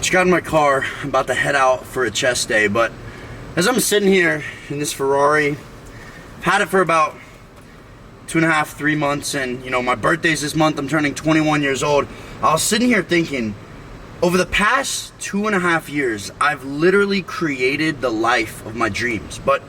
Just got in my car, I'm about to head out for a chest day, but as I'm sitting here in this Ferrari, I've had it for about 2.5, 3 months, and my birthday's this month, I'm turning 21 years old. I was sitting here thinking, over the past 2.5 years, I've literally created the life of my dreams, but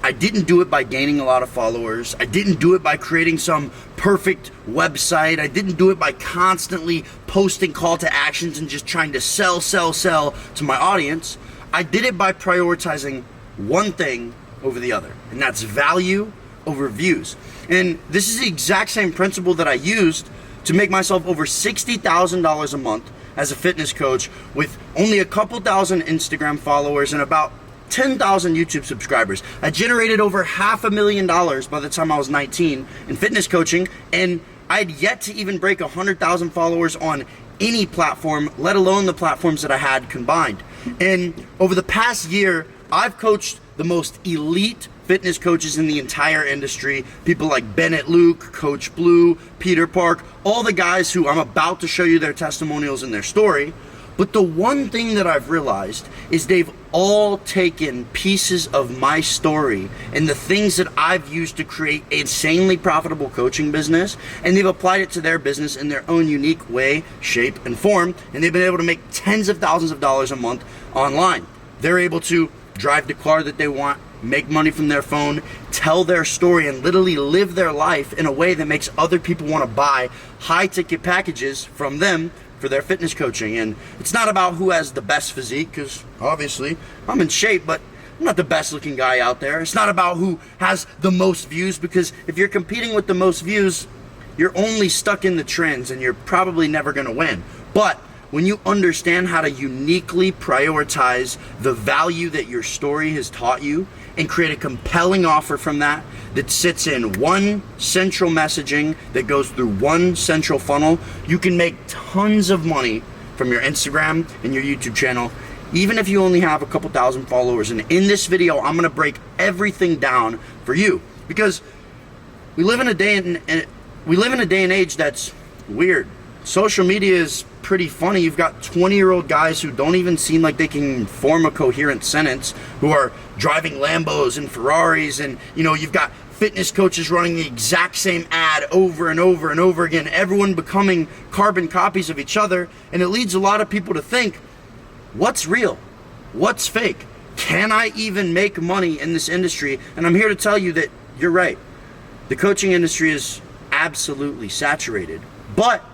I didn't do it by gaining a lot of followers. I didn't do it by creating some perfect website. I didn't do it by constantly posting call to actions and just trying to sell to my audience. I did it by prioritizing one thing over the other, and that's value over views. And this is the exact same principle that I used to make myself over $60,000 a month as a fitness coach with only a couple thousand Instagram followers and about 10,000 YouTube subscribers. I generated over $500,000 by the time I was 19 in fitness coaching, and I had yet to even break 100,000 followers on any platform, let alone the platforms that I had combined. And over the past year, I've coached the most elite fitness coaches in the entire industry. People like Bennett Luke, Coach Blue, Peter Park, all the guys who I'm about to show you their testimonials and their story. But the one thing that I've realized is they've all taken pieces of my story and the things that I've used to create an insanely profitable coaching business, and they've applied it to their business in their own unique way, shape, and form, and they've been able to make tens of thousands of dollars a month online. They're able to drive the car that they want, make money from their phone, tell their story, and literally live their life in a way that makes other people want to buy high-ticket packages from them for their fitness coaching. And it's not about who has the best physique, because obviously I'm in shape, but I'm not the best looking guy out there. It's not about who has the most views, because if you're competing with the most views, you're only stuck in the trends and you're probably never going to win. But when you understand how to uniquely prioritize the value that your story has taught you and create a compelling offer from that sits in one central messaging that goes through one central funnel, you can make tons of money from your Instagram and your YouTube channel, even if you only have a couple thousand followers. And in this video, I'm gonna break everything down for you, because we live in a day and age that's weird. Social media is pretty funny. You've got 20-year-old guys who don't even seem like they can form a coherent sentence, who are driving Lambos and Ferraris, and you've got fitness coaches running the exact same ad over and over and over again, everyone becoming carbon copies of each other. And it leads a lot of people to think, what's real? What's fake? Can I even make money in this industry? And I'm here to tell you that you're right. The coaching industry is absolutely saturated, but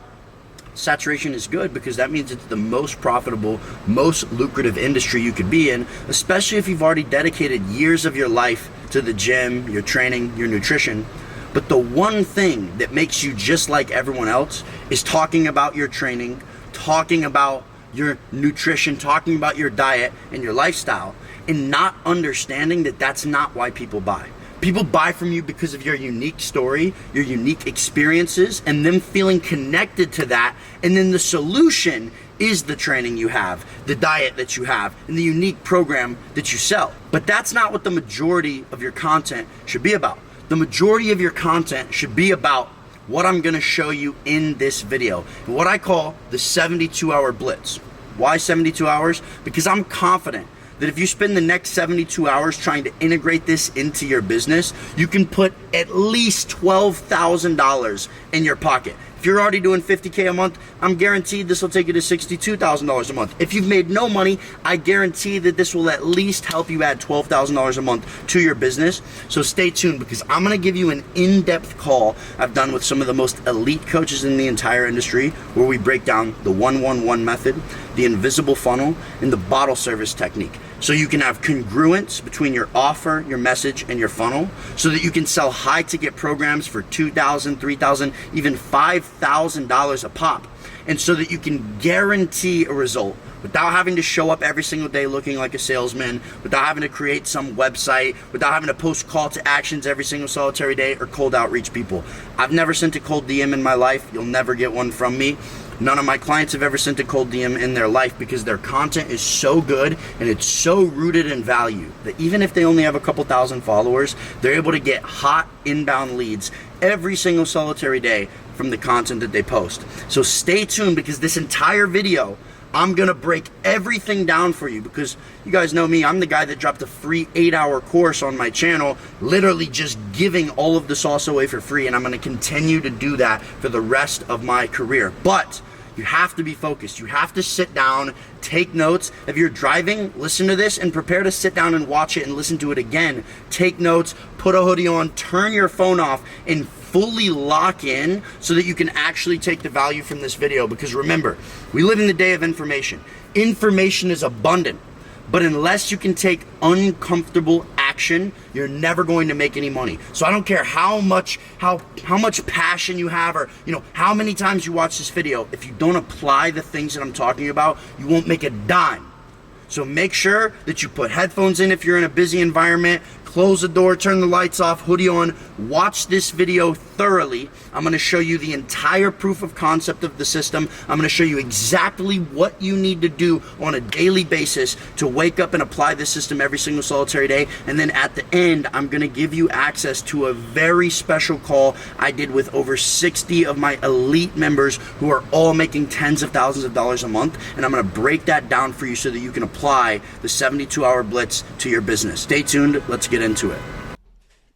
saturation is good, because that means it's the most profitable, most lucrative industry you could be in, especially if you've already dedicated years of your life to the gym, your training, your nutrition. But the one thing that makes you just like everyone else is talking about your training, talking about your nutrition, talking about your diet and your lifestyle, and not understanding that that's not why people buy. People buy from you because of your unique story, your unique experiences, and them feeling connected to that. And then the solution is the training you have, the diet that you have, and the unique program that you sell. But that's not what the majority of your content should be about. The majority of your content should be about what I'm gonna show you in this video, and what I call the 72-hour blitz. Why 72 hours? Because I'm confident that if you spend the next 72 hours trying to integrate this into your business, you can put at least $12,000 in your pocket. If you're already doing $50K a month, I'm guaranteed this will take you to $62,000 a month. If you've made no money, I guarantee that this will at least help you add $12,000 a month to your business. So stay tuned, because I'm gonna give you an in-depth call I've done with some of the most elite coaches in the entire industry, where we break down the 1-1-1 method, the invisible funnel, and the bottle service technique. So you can have congruence between your offer, your message, and your funnel, so that you can sell high ticket programs for $2,000, $3,000, even $5,000 a pop. And so that you can guarantee a result without having to show up every single day looking like a salesman, without having to create some website, without having to post call to actions every single solitary day, or cold outreach people. I've never sent a cold DM in my life. You'll never get one from me. None of my clients have ever sent a cold DM in their life, because their content is so good and it's so rooted in value that even if they only have a couple thousand followers, they're able to get hot inbound leads every single solitary day from the content that they post. So stay tuned, because this entire video I'm gonna break everything down for you, because you guys know me, I'm the guy that dropped a free 8-hour course on my channel, literally just giving all of the sauce away for free, and I'm gonna continue to do that for the rest of my career. But you have to be focused. You have to sit down, take notes. If you're driving, listen to this and prepare to sit down and watch it and listen to it again. Take notes, put a hoodie on, turn your phone off, and fully lock in so that you can actually take the value from this video. Because remember, we live in the day of information. Information is abundant, but unless you can take uncomfortable action, you're never going to make any money. So I don't care how much passion you have, or how many times you watch this video. If you don't apply the things that I'm talking about, you won't make a dime. So make sure that you put headphones in if you're in a busy environment, close the door, turn the lights off, hoodie on, watch this video thoroughly. I'm gonna show you the entire proof of concept of the system. I'm gonna show you exactly what you need to do on a daily basis to wake up and apply this system every single solitary day. And then at the end, I'm gonna give you access to a very special call I did with over 60 of my elite members who are all making tens of thousands of dollars a month. And I'm gonna break that down for you so that you can apply the 72-hour blitz to your business. Stay tuned, let's get into it.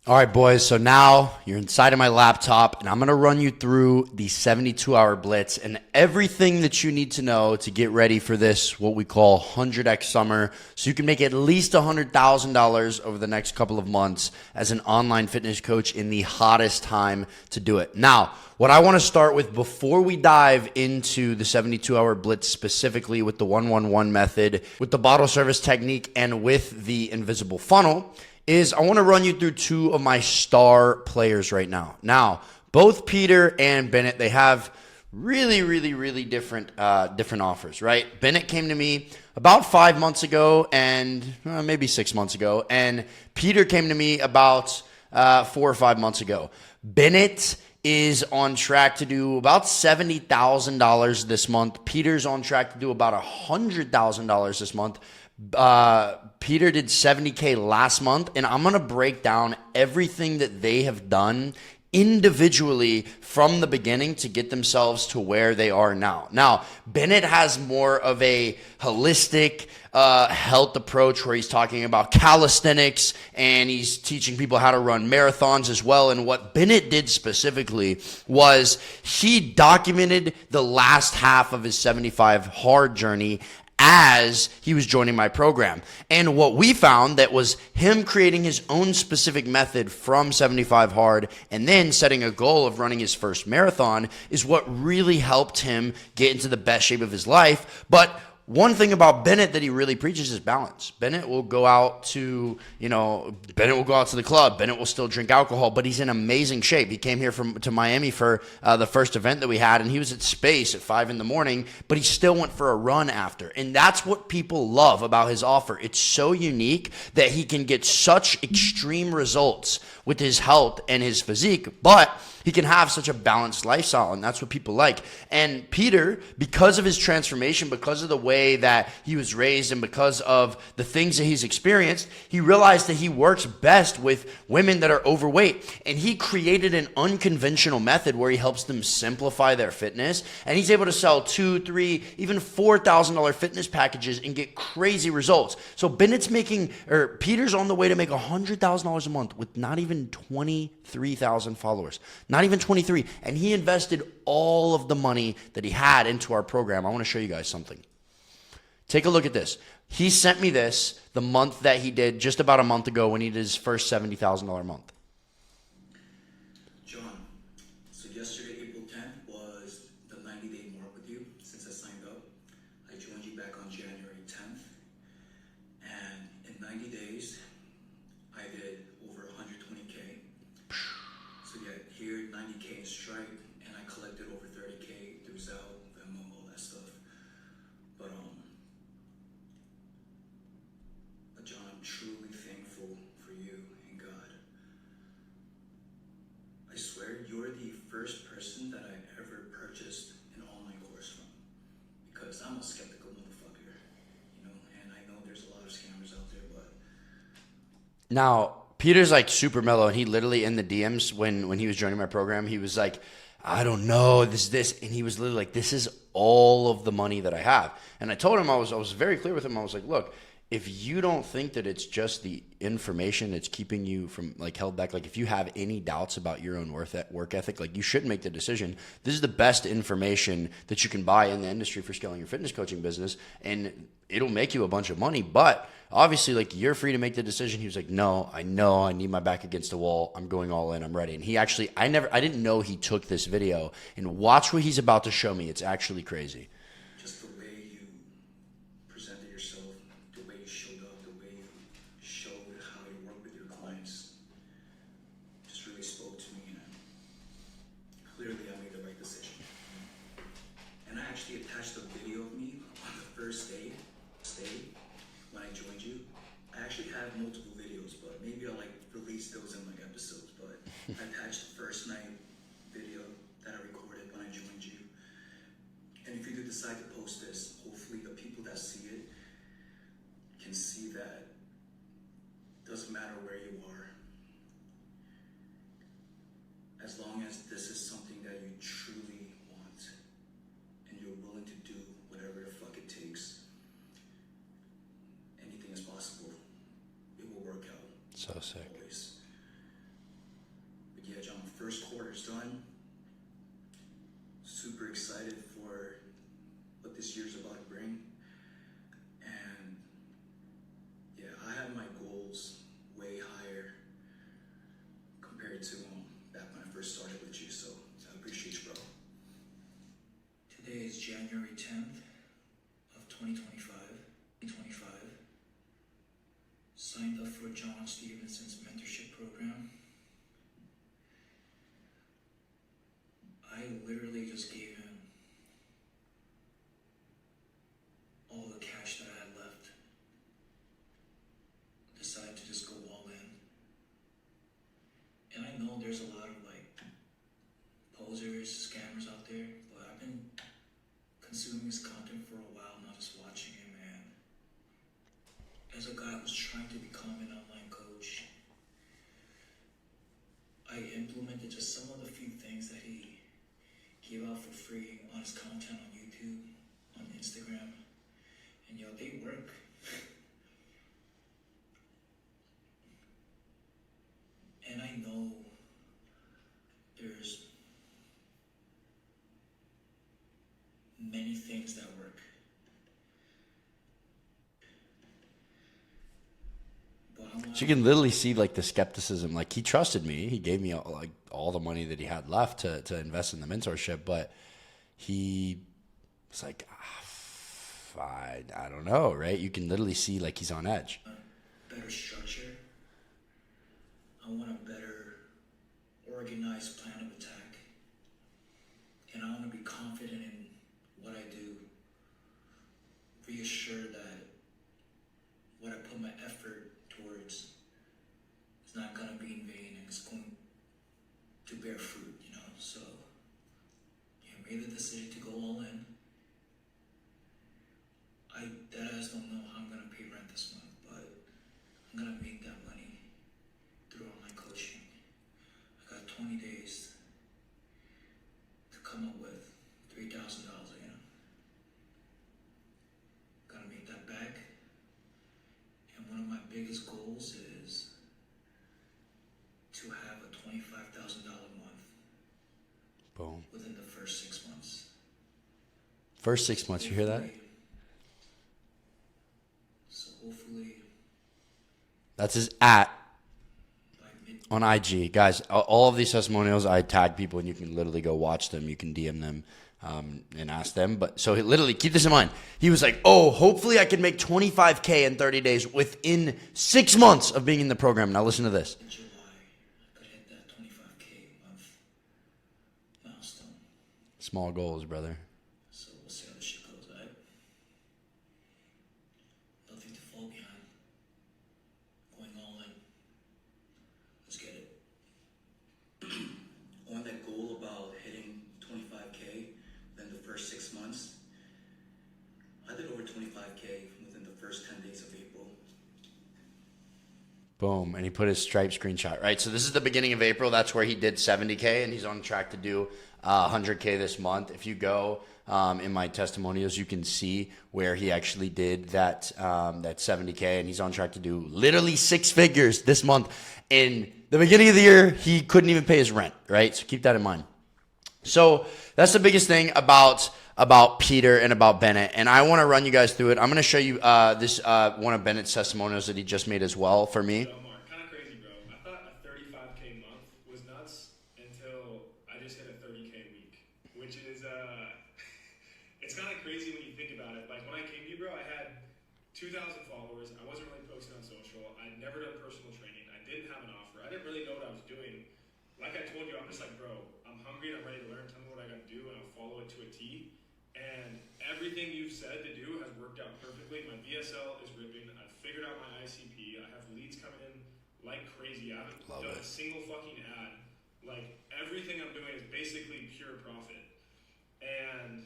All right, boys, so now you're inside of my laptop, and I'm going to run you through the 72-hour blitz and everything that you need to know to get ready for this, what we call 100x summer, so you can make at least $100,000 over the next couple of months as an online fitness coach in the hottest time to do it. Now, what I want to start with before we dive into the 72-hour blitz, specifically with the 1-1-1 method, with the bottle service technique, and with the invisible funnel, is I want to run you through two of my star players right now. Now, both Peter and Bennett, they have really different offers, right? Bennett came to me about 5 months ago, and maybe 6 months ago, and Peter came to me about 4 or 5 months ago. Bennett is on track to do about $70,000 this month. Peter's on track to do about $100,000 this month. Peter did $70K last month, and I'm going to break down everything that they have done individually from the beginning to get themselves to where they are now. Now, Bennett has more of a holistic health approach where he's talking about calisthenics, and he's teaching people how to run marathons as well. And what Bennett did specifically was he documented the last half of his 75 hard journey as he was joining my program. And what we found that was him creating his own specific method from 75 hard and then setting a goal of running his first marathon is what really helped him get into the best shape of his life. But one thing about Bennett that he really preaches is balance. Bennett will go out to the club. Bennett will still drink alcohol, but he's in amazing shape. He came here to Miami for the first event that we had, and he was at Space at 5 in the morning, but he still went for a run after. And that's what people love about his offer. It's so unique that he can get such extreme results with his health and his physique, but he can have such a balanced lifestyle, and that's what people like. And Peter, because of his transformation, because of the way that he was raised, and because of the things that he's experienced, he realized that he works best with women that are overweight. And he created an unconventional method where he helps them simplify their fitness. And he's able to sell $2,000, $3,000, even $4,000 fitness packages and get crazy results. So Peter's on the way to make $100,000 a month with not even 23,000 followers. Not even 23. And he invested all of the money that he had into our program. I want to show you guys something. Take a look at this. He sent me this the month that he did, just about a month ago, when he did his first $70,000 month. John, so yesterday, April 10th, was the 90-day mark with you since I signed up. I joined you back on January 10th. And in 90 days, I did over 120K. So yeah, here 90K in Stripe, and I collected over 30K through Zelle, Venmo, all that stuff. But John, I'm truly thankful for you and God. I swear you're the first person that I ever purchased an online course from, because I'm a skeptical motherfucker, and I know there's a lot of scammers out there, but now, Peter's like super mellow, and he literally in the DMs when he was joining my program, he was like, I don't know, this, and he was literally like, this is all of the money that I have. And I told him, I was very clear with him. I was like, look, if you don't think that it's just the information that's keeping you from like held back, like if you have any doubts about your own work ethic, like you should make the decision. This is the best information that you can buy in the industry for scaling your fitness coaching business, and it'll make you a bunch of money. But obviously, like, you're free to make the decision. He was like, no, I know I need my back against the wall. I'm going all in. I'm ready. And he actually, I didn't know he took this video, and watch what he's about to show me. It's actually crazy. Just the way you presented yourself, the way you showed up, the way you showed how you work with your clients, just really spoke to me, and clearly I made the right decision. And I actually attached a video of me on the first day when I joined you. I actually have multiple videos, but maybe I'll like release those in like episodes. But I attached the first night video that I recorded when I joined you. And if you do decide to post this, hopefully the people that see it can see that it doesn't matter where you are. As long as this is something that you truly want and you're willing to do whatever the fuck it takes, anything is possible. It will work out. So sick. Always. But yeah, John, first quarter's done. Super excited for what this year's about to bring. And yeah, I have my goals way higher compared to back when I first started with you, so I appreciate you, bro. Today is January 10th of 2025. Signed up for John Stevenson's mentorship program. I literally just gave him all the cash that I had left. Decided to just go all in. And I know there's a lot of like posers, scammers out there, but I've been consuming his content for a while, not just watching him, and as a guy who's trying to become an online coach, I implemented just some of the few things that he gave out for free on his content on YouTube, on Instagram, and yo, they work. And I know there's many things that work. So you can literally see like the skepticism. Like, he trusted me. He gave me all the money that he had left to invest in the mentorship, but he was like, I don't know, right? You can literally see like he's on edge. Better structure. I want a better organized plan of attack. And I want to be confident in what I do. Reassure that what I put my effort towards is not going to be in vain and it's going to bear fruit, you know? So, yeah, made the decision to go all in. I deadass don't know how I'm going to pay rent this month, but I'm going to make that money through online coaching. I got 20 days to come up with $3,000 again. Gotta make that back. And one of my biggest goals is to have a $25,000 month. Boom. Within the first 6 months. First 6 months, you hear that? So hopefully. That's his @ on IG. Guys, all of these testimonials, I tag people, and you can literally go watch them. You can DM them and ask them. But so he literally, keep this in mind. He was like, oh, hopefully I can make $25K in 30 days within 6 months of being in the program. Now listen to this. In July, I could hit that $25K month milestone. Small goals, brother. So we'll see how this shit goes, right? Nothing to fall behind. Going all in. Let's get it. On that goal about hitting 25K within the first 6 months, I did over 25K within the first 10 days of April. Boom. And he put his Stripe screenshot, right? So this is the beginning of April. That's where he did 70K, and he's on track to do 100K this month. If you go in my testimonials, you can see where he actually did that 70K, and he's on track to do literally 6 figures this month. In the beginning of the year, he couldn't even pay his rent, right? So keep that in mind. So that's the biggest thing about Peter and about Bennett, and I want to run you guys through it. I'm going to show you this one of Bennett's testimonials that he just made as well for me. Kind of crazy, bro. I thought a 35K month was nuts until I just hit a 30K week, which is it's kind of crazy when you think about it. Like when I came to you, bro, I had 2,000 followers. I wasn't really posting on social. I'd never done personal training. I didn't have an offer. I didn't really know what I was doing. Like I told you, I'm just like, bro, I'm hungry and I'm ready to learn. Tell me what I got to do, and I'll follow it to a T. And everything you've said to do has worked out perfectly. My VSL is ripping. I've figured out my ICP. I have leads coming in like crazy. I haven't done a single fucking ad. Like everything I'm doing is basically pure profit. And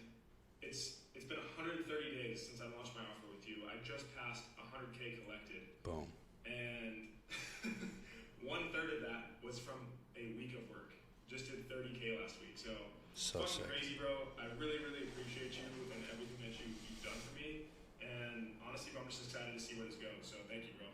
it's been 130 days since I launched my offer with you. I just passed 100K collected. Boom. And 1/3 of that was from a week of work. Just did 30K last week. So fucking sick. crazy, bro. I really, really appreciate you and everything that you've done for me. And honestly, bro, I'm just excited to see where this goes. So thank you, bro.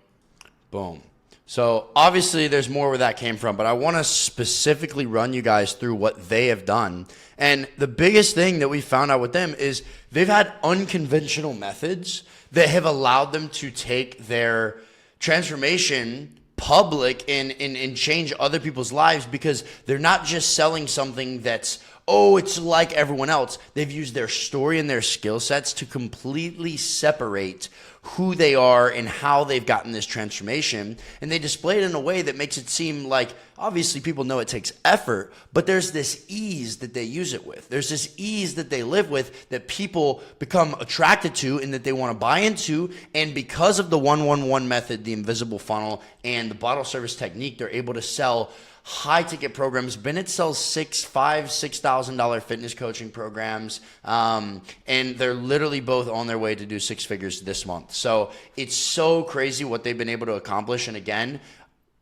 Boom. So obviously there's more where that came from, but I want to specifically run you guys through what they have done. And the biggest thing that we found out with them is they've had unconventional methods that have allowed them to take their transformation public and change other people's lives, because they're not just selling something that's, oh, it's like everyone else. They've used their story and their skill sets to completely separate who they are and how they've gotten this transformation. And they display it in a way that makes it seem like, obviously people know it takes effort, but there's this ease that they use it with. There's this ease that they live with that people become attracted to and that they want to buy into. And because of the 1-1-1 method, the invisible funnel, and the bottle service technique, they're able to sell high ticket programs. Bennett sells $6,000 fitness coaching programs, and they're literally both on their way to do 6 figures this month. So it's so crazy what they've been able to accomplish. And again,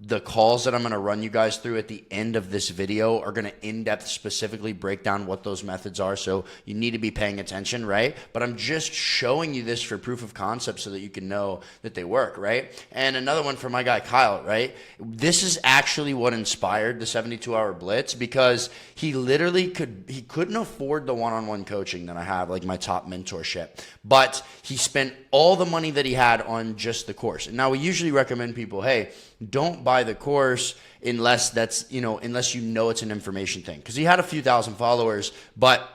the calls that I'm going to run you guys through at the end of this video are going to in-depth specifically break down what those methods are. So you need to be paying attention, right? But I'm just showing you this for proof of concept so that you can know that they work, right? And another one for my guy, Kyle, right? This is actually what inspired the 72-hour blitz, because he literally couldn't afford the one-on-one coaching that I have, like my top mentorship, but he spent all the money that he had on just the course. And now we usually recommend people, hey, don't buy the course unless unless you know it's an information thing. Because he had a few thousand followers, but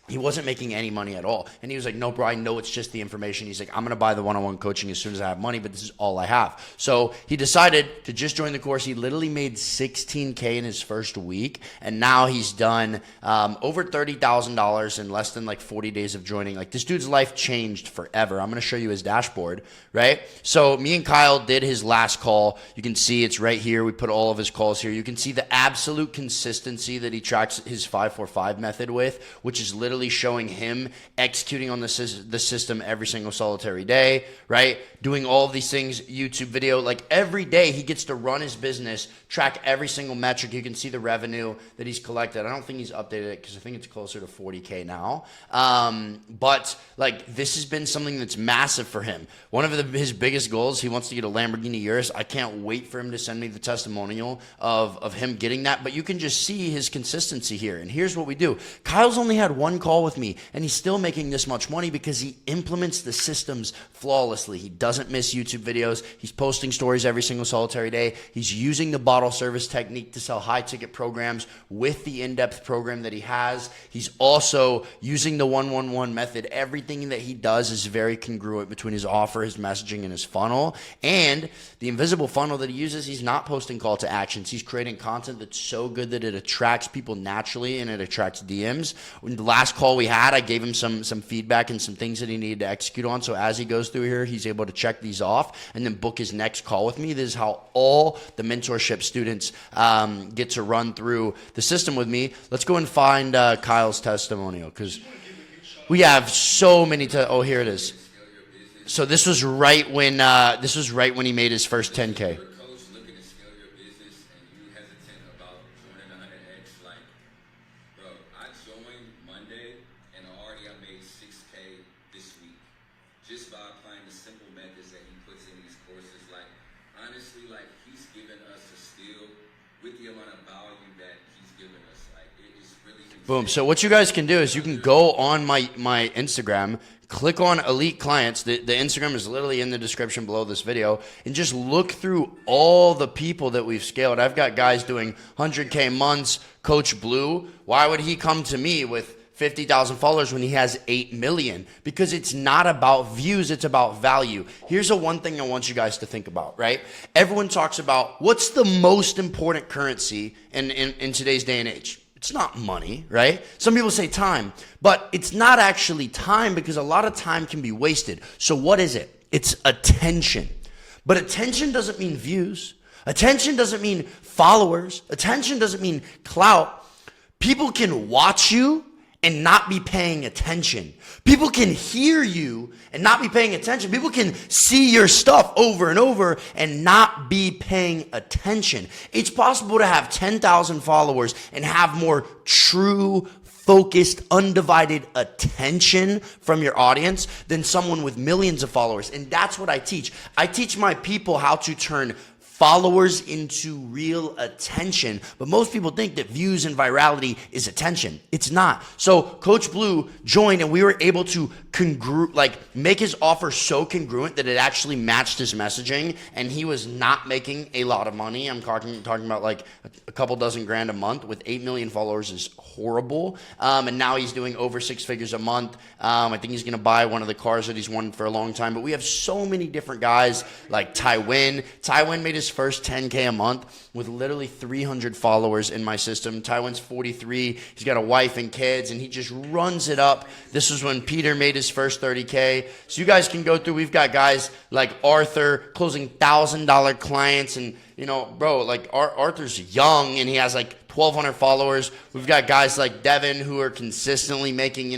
he wasn't making any money at all. And he was like, no, bro, I know it's just the information. He's like, I'm going to buy the one-on-one coaching as soon as I have money, but this is all I have. So he decided to just join the course. He literally made $16K in his first week. And now he's done over $30,000 in less than like 40 days of joining. Like, this dude's life changed forever. I'm going to show you his dashboard, right? So me and Kyle did his last call. You can see it's right here. We put all of his calls here. You can see the absolute consistency that he tracks his 5-4-5 method with, which is literally showing him executing on the system every single solitary day, right? Doing all of these things, YouTube video, like every day he gets to run his business, track every single metric. You can see the revenue that he's collected. I don't think he's updated it because I think it's closer to 40K now. But like, this has been something that's massive for him. One of his biggest goals, he wants to get a Lamborghini Urus. I can't wait for him to send me the testimonial of him getting that. But you can just see his consistency here. And here's what we do. Kyle's only had one call with me, and he's still making this much money because he implements the systems flawlessly. He doesn't miss YouTube videos. He's posting stories every single solitary day. He's using the bottle service technique to sell high ticket programs with the in-depth program that he has. He's also using the 1-1-1 method. Everything that he does is very congruent between his offer, his messaging, and his funnel. And the invisible funnel that he uses, he's not posting call to actions. He's creating content that's so good that it attracts people naturally and it attracts DMs. In the last call we had, I gave him some feedback and some things that he needed to execute on. So as he goes through here, he's able to check these off and then book his next call with me. This is how all the mentorship students get to run through the system with me. Let's go and find Kyle's testimonial, because we have so many. Oh, here it is. So this was right when he made his first 10K. just by applying the simple methods that he puts in these courses. Like, honestly, like, he's given us a steal with the amount of value that he's given us. Like, it is really insane. Boom. So what you guys can do is you can go on my Instagram, click on Elite Clients. The Instagram is literally in the description below this video, and just look through all the people that we've scaled. I've got guys doing 100K months. Coach Blue, why would he come to me with 50,000 followers when he has 8 million? Because it's not about views, it's about value. Here's one thing I want you guys to think about, right? Everyone talks about what's the most important currency in today's day and age. It's not money, right? Some people say time, but it's not actually time, because a lot of time can be wasted. So what is it? It's attention. But attention doesn't mean views. Attention doesn't mean followers. Attention doesn't mean clout. People can watch you and not be paying attention. People can hear you and not be paying attention. People can see your stuff over and over and not be paying attention. It's possible to have 10,000 followers and have more true, focused, undivided attention from your audience than someone with millions of followers. And that's what I teach. I teach my people how to turn followers into real attention. But most people think that views and virality is attention. It's not. So Coach Blue joined, and we were able to make his offer so congruent that it actually matched his messaging, and he was not making a lot of money. I'm talking about like a couple dozen grand a month. With 8 million followers is horrible. And now he's doing over 6 figures a month. I think he's going to buy one of the cars that he's wanted for a long time. But we have so many different guys like Tywin. Tywin made his first 10K a month with literally 300 followers in my system. Tywin's 43. He's got a wife and kids, and he just runs it up. This was when Peter made his first 30K. So you guys can go through. We've got guys like Arthur closing $1,000 clients. And, you know, bro, like Arthur's young, and he has like 1,200 followers. We've got guys like Devin who are consistently making,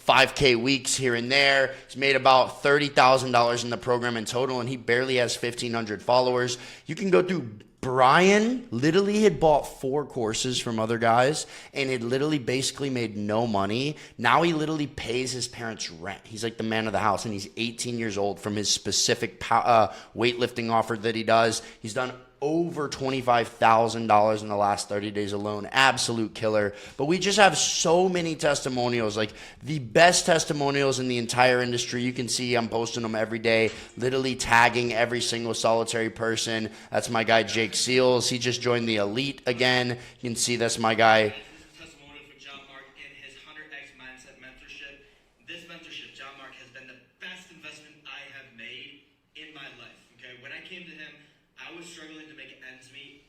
5K weeks here and there. He's made about $30,000 in the program in total, and he barely has 1,500 followers. You can go through. Brian literally had bought 4 courses from other guys and had literally basically made no money. Now he literally pays his parents' rent. He's like the man of the house, and he's 18 years old from his specific weightlifting offer that he does. He's done over $25,000 in the last 30 days alone. Absolute killer. But we just have so many testimonials, like the best testimonials in the entire industry. You can see I'm posting them every day, literally tagging every single solitary person. That's my guy Jake Seals. He just joined the Elite again. You can see that's my guy. This is a testimonial for John Mark in his 100X Mindset Mentorship. This mentorship, John Mark, has been the best investment I have made in my life. Okay, when I came to him, I was struggling to make ends meet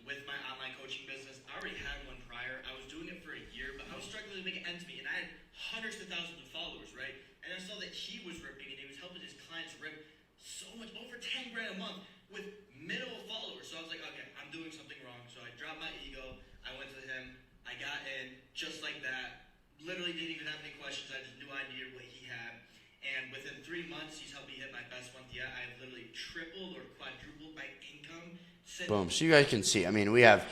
with my online coaching business. I already had one prior. I was doing it for a year, but I was struggling to make ends meet, and I had hundreds of thousands of followers, right? And I saw that he was ripping, and he was helping his clients rip so much, over 10 grand a month with minimal followers. So I was like, okay, I'm doing something wrong. So I dropped my ego. I went to him. I got in just like that. Literally didn't even have any questions. I just knew I needed what he had. And within 3 months, he's helped me hit my best month yet. I've literally tripled or quadrupled my income. Boom. So you guys can see. I mean, we have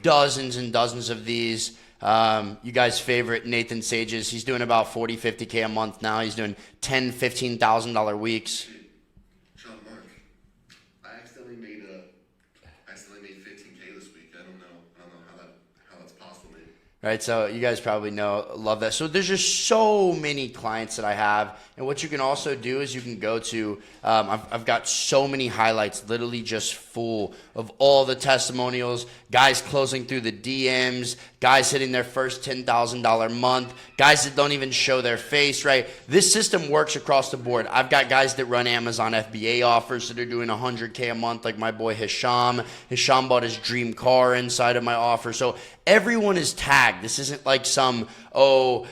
dozens and dozens of these. You guys' favorite, Nathan Sages. He's doing about 40, 50K a month now. He's doing $10,000, $15,000 weeks. John Mark, I accidentally made 15K this week. I don't know how that's possible, man. Right, so you guys probably love that. So there's just so many clients that I have, and what you can also do is you can go to, I've got so many highlights, literally just full of all the testimonials, guys closing through the DMs, guys hitting their first $10,000 month, guys that don't even show their face, right? This system works across the board. I've got guys that run Amazon FBA offers that are doing 100K a month, like my boy Hisham. Hisham bought his dream car inside of my offer. So everyone is tagged. This isn't like this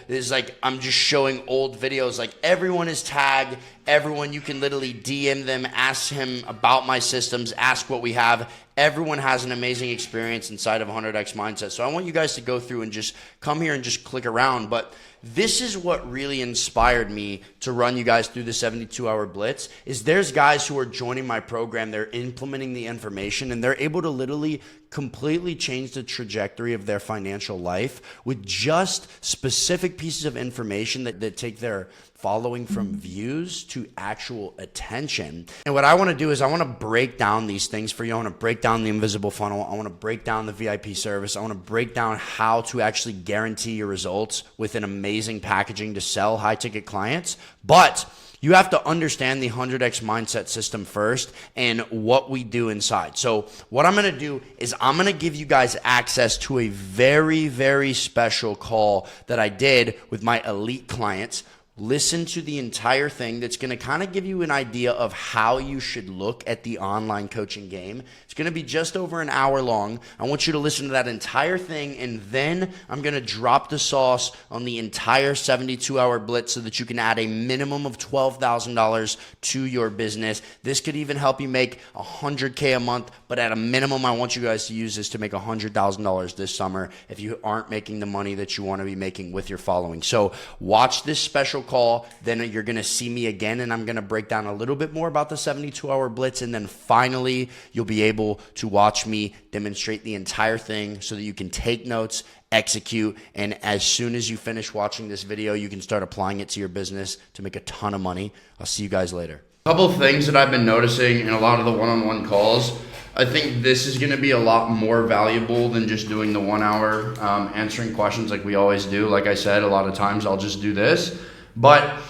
is like I'm just showing old videos. Like everyone is tagged. Everyone, you can literally DM them, ask him about my systems, ask what we have. Everyone has an amazing experience inside of 100X Mindset. So I want you guys to go through and just come here and just click around. But this is what really inspired me to run you guys through the 72-hour blitz is there's guys who are joining my program. They're implementing the information and they're able to literally completely change the trajectory of their financial life with just specific pieces of information that take their following from views to actual attention. And what I want to do is I want to break down these things for you. I want to break down the invisible funnel. I want to break down the VIP service. I want to break down how to actually guarantee your results with an amazing packaging to sell high ticket clients. But you have to understand the 100X Mindset system first and what we do inside. So what I'm going to do is I'm going to give you guys access to a very, very special call that I did with my elite clients. Listen to the entire thing. That's going to kind of give you an idea of how you should look at the online coaching game. It's going to be just over an hour long. I want you to listen to that entire thing, and then I'm going to drop the sauce on the entire 72-hour blitz so that you can add a minimum of $12,000 to your business. This could even help you make $100K a month, but at a minimum, I want you guys to use this to make $100,000 this summer if you aren't making the money that you want to be making with your following. So watch this special call, then you're going to see me again, and I'm going to break down a little bit more about the 72-hour blitz, and then finally you'll be able to watch me demonstrate the entire thing so that you can take notes, execute, and as soon as you finish watching this video, you can start applying it to your business to make a ton of money. I'll see you guys later. A couple of things that I've been noticing in a lot of the one-on-one calls, I think this is going to be a lot more valuable than just doing the 1 hour answering questions like we always do. Like I said, a lot of times I'll just do this. But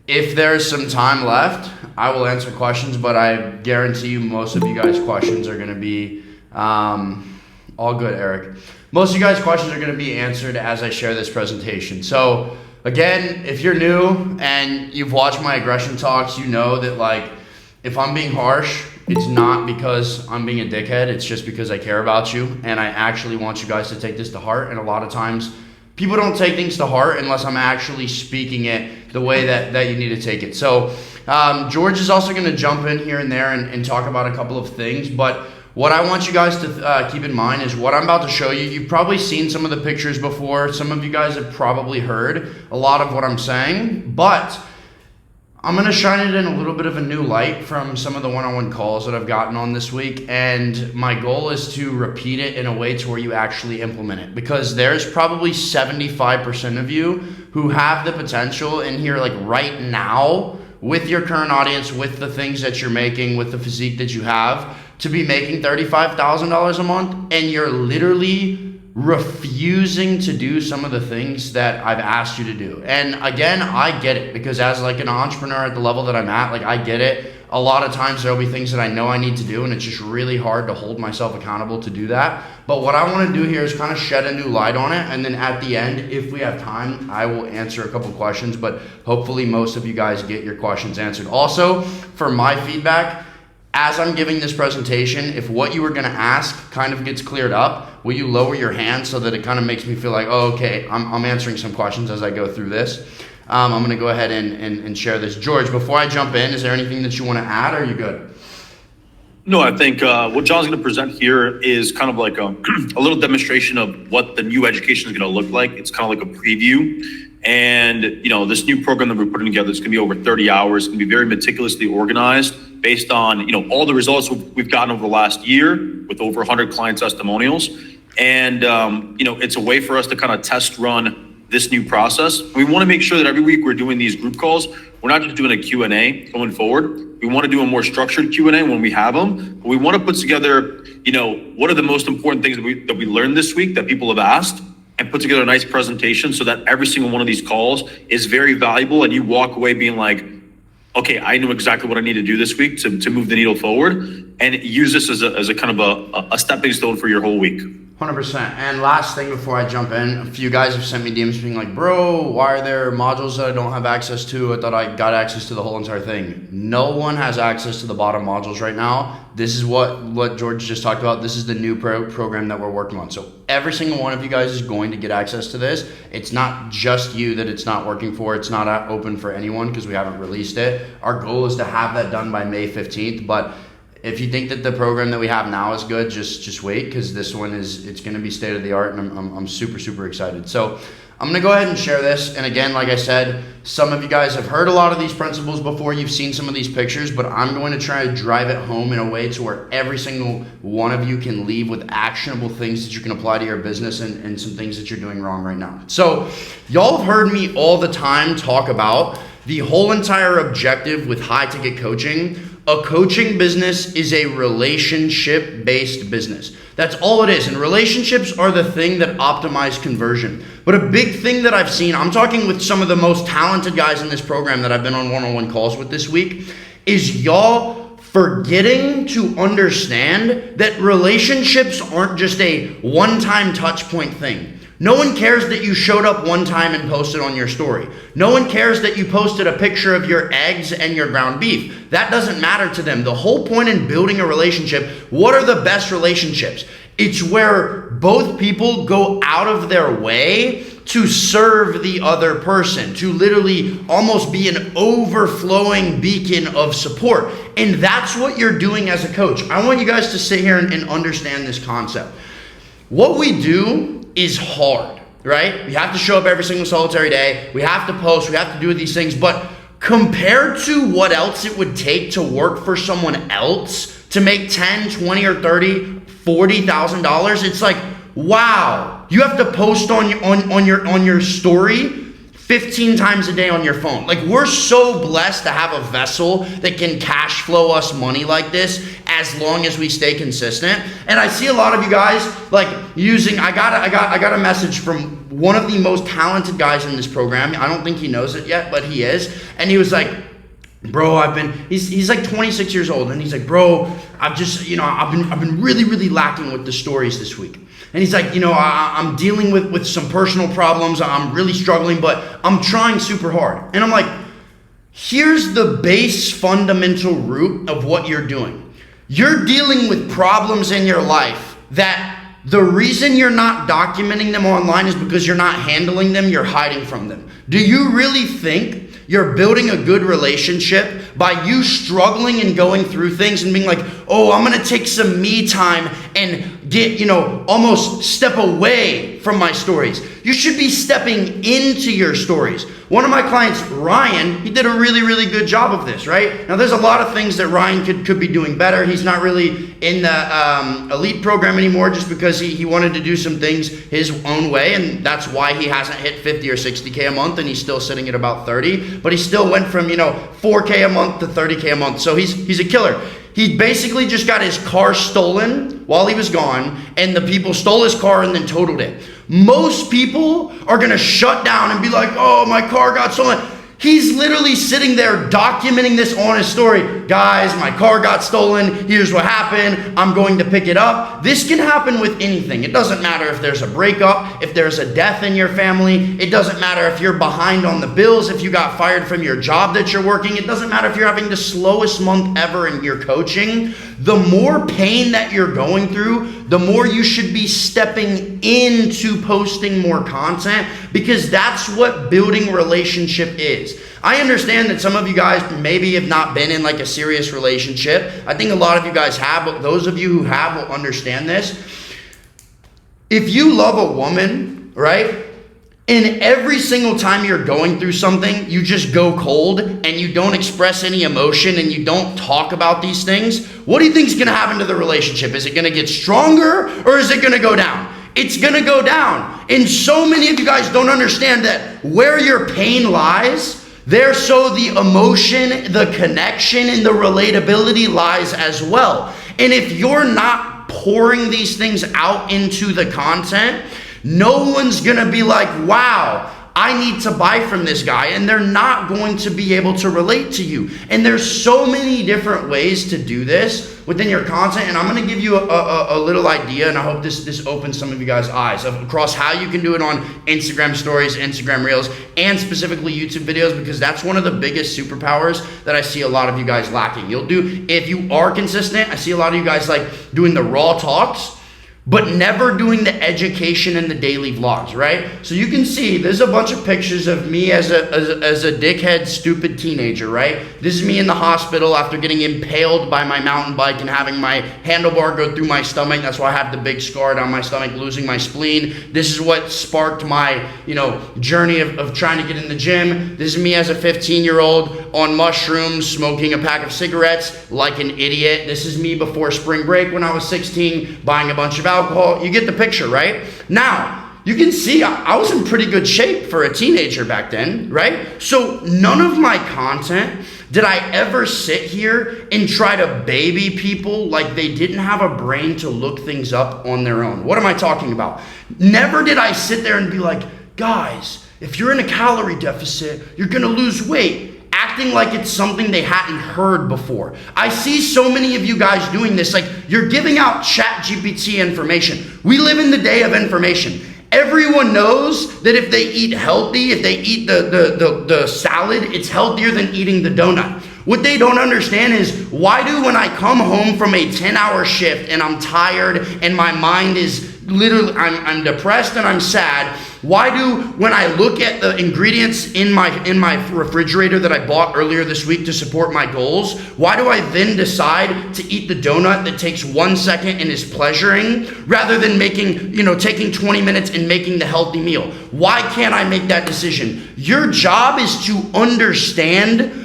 if there's some time left, I will answer questions, but I guarantee you most of you guys' questions are going to be all good, Eric. Most of you guys' questions are going to be answered as I share this presentation. So again, if you're new and you've watched my aggression talks, you know that like if I'm being harsh, it's not because I'm being a dickhead. It's just because I care about you and I actually want you guys to take this to heart. And a lot of times people don't take things to heart unless I'm actually speaking it the way that you need to take it. So George is also going to jump in here and there and talk about a couple of things. But what I want you guys to keep in mind is what I'm about to show you. You've probably seen some of the pictures before. Some of you guys have probably heard a lot of what I'm saying. But I'm going to shine it in a little bit of a new light from some of the one-on-one calls that I've gotten on this week. And my goal is to repeat it in a way to where you actually implement it. Because there's probably 75% of you who have the potential in here like right now with your current audience, with the things that you're making, with the physique that you have, to be making $35,000 a month. And you're literally refusing to do some of the things that I've asked you to do. And again, I get it, because as like an entrepreneur at the level that I'm at, like I get it. A lot of times there'll be things that I know I need to do, and it's just really hard to hold myself accountable to do that. But what I want to do here is kind of shed a new light on it, and then at the end, if we have time, I will answer a couple questions, but hopefully most of you guys get your questions answered. Also, for my feedback, as I'm giving this presentation, if what you were going to ask kind of gets cleared up, will you lower your hand so that it kind of makes me feel like, oh, okay, I'm answering some questions as I go through this. I'm going to go ahead and share this. George, before I jump in, is there anything that you want to add, or are you good? No, I think what John's going to present here is kind of like a little demonstration of what the new education is going to look like. It's kind of like a preview. And, you know, this new program that we're putting together is going to be over 30 hours. It's going to be very meticulously organized based on, you know, all the results we've gotten over the last year with over 100 client testimonials. And, you know, it's a way for us to kind of test run this new process. We want to make sure that every week we're doing these group calls. We're not just doing a Q&A going forward. We want to do a more structured Q&A when we have them. But we want to put together, you know, what are the most important things that we learned this week that people have asked, and put together a nice presentation so that every single one of these calls is very valuable, and you walk away being like, okay, I know exactly what I need to do this week to move the needle forward, and use this as a kind of a stepping stone for your whole week. 100%. And last thing before I jump in, a few guys have sent me DMs being like, bro, why are there modules that I don't have access to? I thought I got access to the whole entire thing. No one has access to the bottom modules right now. This is what George just talked about. This is the new program that we're working on. So every single one of you guys is going to get access to this. It's not just you that it's not working for. It's not open for anyone because we haven't released it. Our goal is to have that done by May 15th, but If you think that the program that we have now is good, just wait, because this one it's going to be state of the art, and I'm super, super excited. So I'm going to go ahead and share this. And again, like I said, some of you guys have heard a lot of these principles before. You've seen some of these pictures, but I'm going to try to drive it home in a way to where every single one of you can leave with actionable things that you can apply to your business and some things that you're doing wrong right now. So y'all have heard me all the time talk about the whole entire objective with high ticket coaching. A coaching business is a relationship-based business. That's all it is. And relationships are the thing that optimize conversion. But a big thing that I've seen, I'm talking with some of the most talented guys in this program that I've been on one-on-one calls with this week, is y'all forgetting to understand that relationships aren't just a one-time touch point thing. No one cares that you showed up one time and posted on your story. No one cares that you posted a picture of your eggs and your ground beef. That doesn't matter to them. The whole point in building a relationship, what are the best relationships? It's where both people go out of their way to serve the other person, to literally almost be an overflowing beacon of support. And that's what you're doing as a coach. I want you guys to sit here and understand this concept. What we do is hard, right? We have to show up every single solitary day. We have to post. We have to do these things. But compared to what else it would take to work for someone else to make $10, $20, or $30, $40,000, it's like, wow, you have to post on your story 15 times a day on your phone. Like, we're so blessed to have a vessel that can cash flow us money like this as long as we stay consistent. And I see a lot of you guys like using, I got a message from one of the most talented guys in this program. I don't think he knows it yet, but he is. And he was like, bro, he's like 26 years old. And he's like, bro, I've been really lacking with the stories this week. And he's like, I'm dealing with some personal problems. I'm really struggling, but I'm trying super hard. And I'm like, here's the base fundamental root of what you're doing. You're dealing with problems in your life that the reason you're not documenting them online is because you're not handling them, you're hiding from them. Do you really think you're building a good relationship by you struggling and going through things and being like, oh, I'm gonna take some me time and get, almost step away from my stories? You should be stepping into your stories. One of my clients, Ryan, he did a really good job of this, right? Now, there's a lot of things that Ryan could be doing better. He's not really in the elite program anymore just because he wanted to do some things his own way, and that's why he hasn't hit 50 or 60K a month, and he's still sitting at about 30, but he still went from, 4K a month to 30K a month. So he's a killer. He basically just got his car stolen while he was gone, and the people stole his car and then totaled it. Most people are gonna shut down and be like, oh, my car got stolen. He's literally sitting there documenting this on his story. Guys, my car got stolen. Here's what happened. I'm going to pick it up. This can happen with anything. It doesn't matter if there's a breakup, if there's a death in your family. It doesn't matter if you're behind on the bills, if you got fired from your job that you're working. It doesn't matter if you're having the slowest month ever in your coaching. The more pain that you're going through, the more you should be stepping into posting more content, because that's what building relationship is. I understand that some of you guys maybe have not been in like a serious relationship. I think a lot of you guys have, but those of you who have will understand this. If you love a woman, right, and every single time you're going through something, you just go cold and you don't express any emotion and you don't talk about these things, what do you think is going to happen to the relationship? Is it going to get stronger or is it going to go down? It's going to go down. And so many of you guys don't understand that where your pain lies, there so the emotion, the connection, and the relatability lies as well. And if you're not pouring these things out into the content, no one's gonna be like, wow, I need to buy from this guy, and they're not going to be able to relate to you. And there's so many different ways to do this within your content, and I'm gonna give you a little idea, and I hope this opens some of you guys' eyes across how you can do it on Instagram stories, Instagram reels, and specifically YouTube videos, because that's one of the biggest superpowers that I see a lot of you guys lacking. If you are consistent, I see a lot of you guys like doing the raw talks. but never doing the education and the daily vlogs, right? So you can see there's a bunch of pictures of me as a dickhead, stupid teenager, right? This is me in the hospital after getting impaled by my mountain bike and having my handlebar go through my stomach. That's why I have the big scar down my stomach, losing my spleen. This is what sparked my, journey of trying to get in the gym. This is me as a 15-year-old on mushrooms, smoking a pack of cigarettes like an idiot. This is me before spring break when I was 16, buying a bunch of alcohol. You get the picture, right? Now, you can see I was in pretty good shape for a teenager back then, right? So none of my content did I ever sit here and try to baby people like they didn't have a brain to look things up on their own. What am I talking about? Never did I sit there and be like, guys, if you're in a calorie deficit, you're gonna lose weight. Acting like it's something they hadn't heard before. I see so many of you guys doing this, like you're giving out ChatGPT information. We live in the day of information. Everyone knows that if they eat healthy, if they eat the salad, it's healthier than eating the donut. What they don't understand is, why do when I come home from a 10-hour shift and I'm tired and my mind is literally, I'm depressed and I'm sad, why do when I look at the ingredients in my refrigerator that I bought earlier this week to support my goals, why do I then decide to eat the donut that takes 1 second and is pleasuring rather than taking 20 minutes and making the healthy meal? Why can't I make that decision? Your job is to understand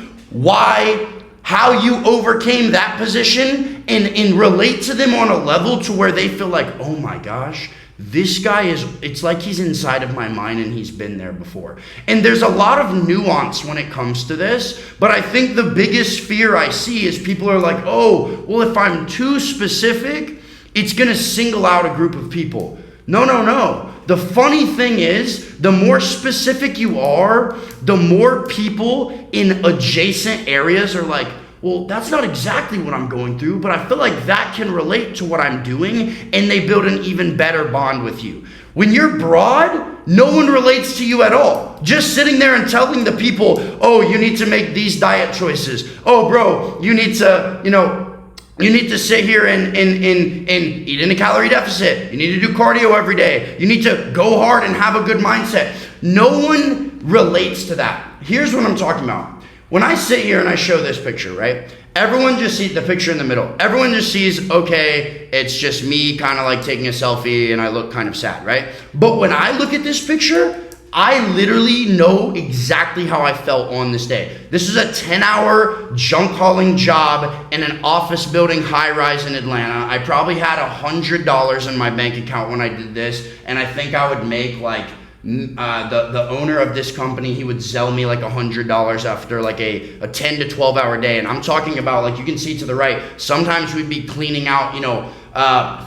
how you overcame that position and relate to them on a level to where they feel like, oh my gosh, this guy it's like he's inside of my mind and he's been there before. And there's a lot of nuance when it comes to this, but I think the biggest fear I see is people are like, oh, well, if I'm too specific, it's gonna single out a group of people. No. The funny thing is, the more specific you are, the more people in adjacent areas are like, well, that's not exactly what I'm going through, but I feel like that can relate to what I'm doing, and they build an even better bond with you. When you're broad, no one relates to you at all. Just sitting there and telling the people, oh, you need to make these diet choices. Oh, bro, you need to sit here and eat in a calorie deficit. You need to do cardio every day. You need to go hard and have a good mindset. No one relates to that. Here's what I'm talking about. When I sit here and I show this picture, right? Everyone just sees the picture in the middle. Everyone just sees, okay, it's just me kind of like taking a selfie and I look kind of sad, right? But when I look at this picture, I literally know exactly how I felt on this day. This is a 10-hour junk hauling job in an office building high-rise in Atlanta. I probably had $100 in my bank account when I did this, and I think I would make like the owner of this company, he would sell me like $100 after like a 10 to 12 hour day. And I'm talking about, like you can see to the right, sometimes we'd be cleaning out,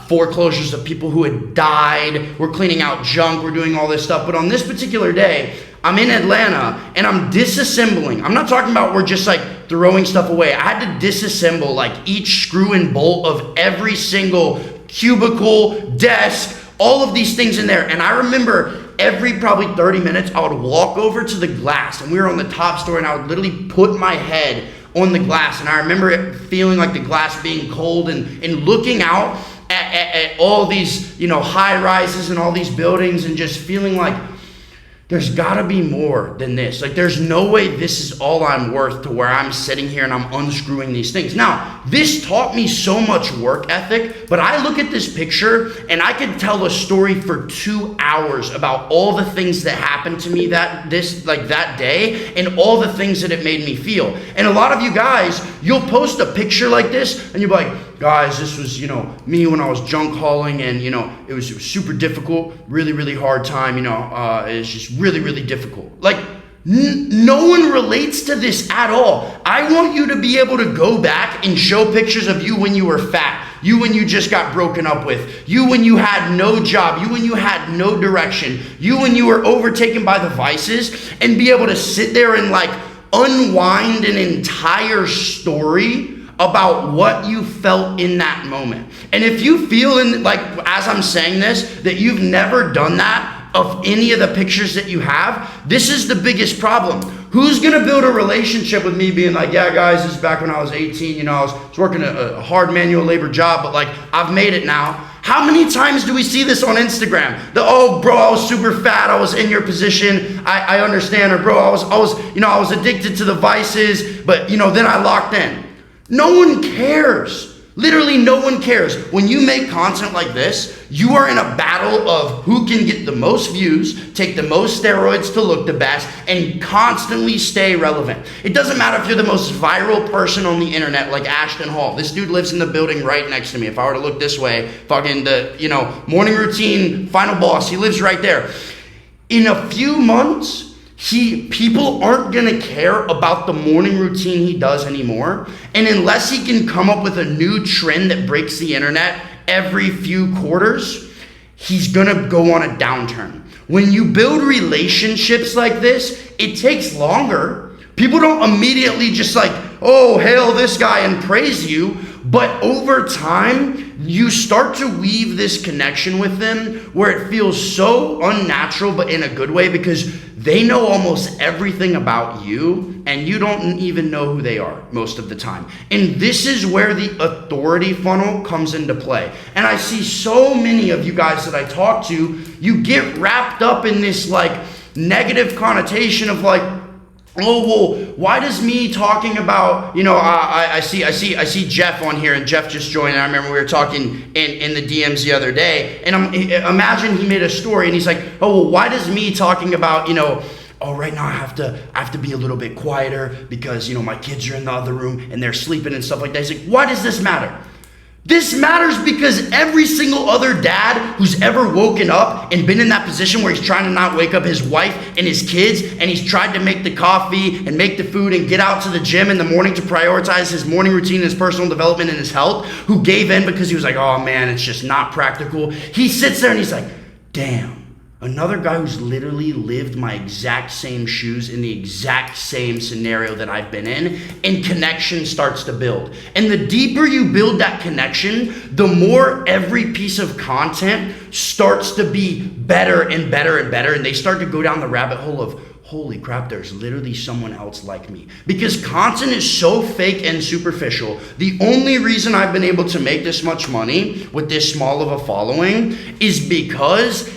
foreclosures of people who had died. We're cleaning out junk. We're doing all this stuff. But on this particular day, I'm in Atlanta and I'm disassembling. I'm not talking about we're just like throwing stuff away. I had to disassemble like each screw and bolt of every single cubicle, desk, all of these things in there. And I remember every probably 30 minutes, I would walk over to the glass, and we were on the top story, and I would literally put my head on the glass. And I remember it feeling like the glass being cold and looking out at all these, high rises and all these buildings and just feeling like there's gotta be more than this. Like there's no way this is all I'm worth to where I'm sitting here and I'm unscrewing these things. Now, this taught me so much work ethic, but I look at this picture and I could tell a story for 2 hours about all the things that happened to me that day and all the things that it made me feel. And a lot of you guys, you'll post a picture like this and you'll be like, guys, this was, me when I was junk hauling and, it was super difficult, really, really hard time, it's just really, really difficult. Like, no one relates to this at all. I want you to be able to go back and show pictures of you when you were fat, you when you just got broken up with, you when you had no job, you when you had no direction, you when you were overtaken by the vices, and be able to sit there and like unwind an entire story about what you felt in that moment. And if you feel as I'm saying this, that you've never done that of any of the pictures that you have, this is the biggest problem. Who's gonna build a relationship with me being like, yeah guys, this is back when I was 18, I was working a hard manual labor job, but like I've made it now. How many times do we see this on Instagram? Oh, bro, I was super fat. I was in your position. I understand. Or bro, I was addicted to the vices, but then I locked in. No one cares. Literally no one cares. When you make content like this, you are in a battle of who can get the most views, take the most steroids to look the best, and constantly stay relevant. It doesn't matter if you're the most viral person on the internet like Ashton Hall. This dude lives in the building right next to me. If I were to look this way, fucking morning routine, final boss, he lives right there. In a few months, people aren't gonna care about the morning routine he does anymore. And unless he can come up with a new trend that breaks the internet every few quarters, he's gonna go on a downturn. When you build relationships like this, it takes longer. People don't immediately just oh, hail this guy and praise you. But over time, you start to weave this connection with them where it feels so unnatural, but in a good way, because they know almost everything about you and you don't even know who they are most of the time. And this is where the authority funnel comes into play. And I see so many of you guys that I talk to, you get wrapped up in this negative connotation of oh, well, why does me talking about, I see Jeff on here, and Jeff just joined, and I remember we were talking in the DMs the other day, and imagine he made a story, and he's like, oh, well, why does me talking about, oh, right now I have to be a little bit quieter because, my kids are in the other room, and they're sleeping and stuff like that. He's like, why does this matter? This matters because every single other dad who's ever woken up and been in that position where he's trying to not wake up his wife and his kids, and he's tried to make the coffee and make the food and get out to the gym in the morning to prioritize his morning routine, his personal development, and his health, who gave in because he was like, oh man, it's just not practical. He sits there and he's like, damn. Another guy who's literally lived my exact same shoes in the exact same scenario that I've been in, and connection starts to build. And the deeper you build that connection, the more every piece of content starts to be better and better and better, and they start to go down the rabbit hole of, holy crap, there's literally someone else like me. Because content is so fake and superficial. The only reason I've been able to make this much money with this small of a following is because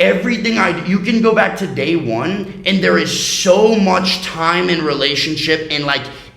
everything I do, you can go back to day one, and there is so much time and relationship and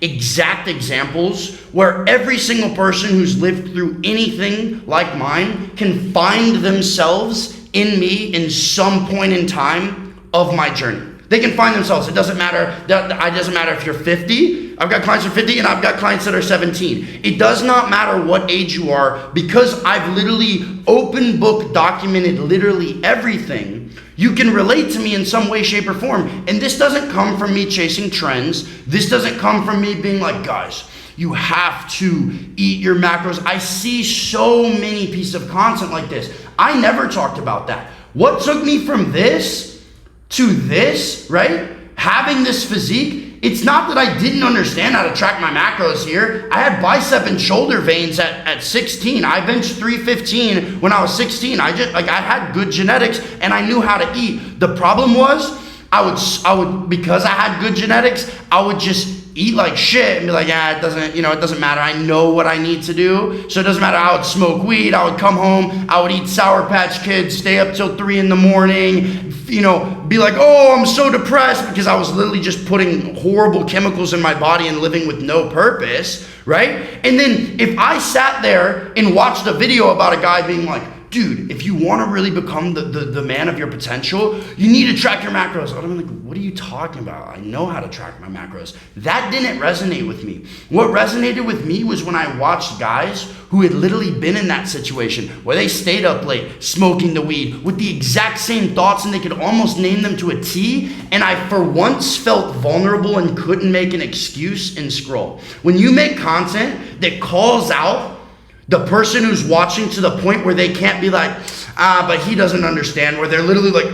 exact examples where every single person who's lived through anything like mine can find themselves in me in some point in time of my journey. They can find themselves. It doesn't matter. It doesn't matter if you're 50. I've got clients who are 50, and I've got clients that are 17. It does not matter what age you are, because I've literally open book documented literally everything. You can relate to me in some way, shape, or form. And this doesn't come from me chasing trends. This doesn't come from me being like, guys, you have to eat your macros. I see so many pieces of content like this. I never talked about that. What took me from this to this, right? Having this physique, it's not that I didn't understand how to track my macros here. I had bicep and shoulder veins at 16. I benched 315 when I was 16. I had good genetics and I knew how to eat. The problem was I would because I had good genetics, I would just eat like shit and be like, yeah, it doesn't matter. I know what I need to do. So it doesn't matter. I would smoke weed. I would come home. I would eat Sour Patch Kids, stay up till 3 a.m, be like, oh, I'm so depressed, because I was literally just putting horrible chemicals in my body and living with no purpose, right? And then if I sat there and watched a video about a guy being like, dude, if you want to really become the man of your potential, you need to track your macros. I'm like, what are you talking about? I know how to track my macros. That didn't resonate with me. What resonated with me was when I watched guys who had literally been in that situation where they stayed up late smoking the weed with the exact same thoughts, and they could almost name them to a T. And I, for once, felt vulnerable and couldn't make an excuse and scroll. When you make content that calls out the person who's watching to the point where they can't be like, but he doesn't understand, where they're literally like,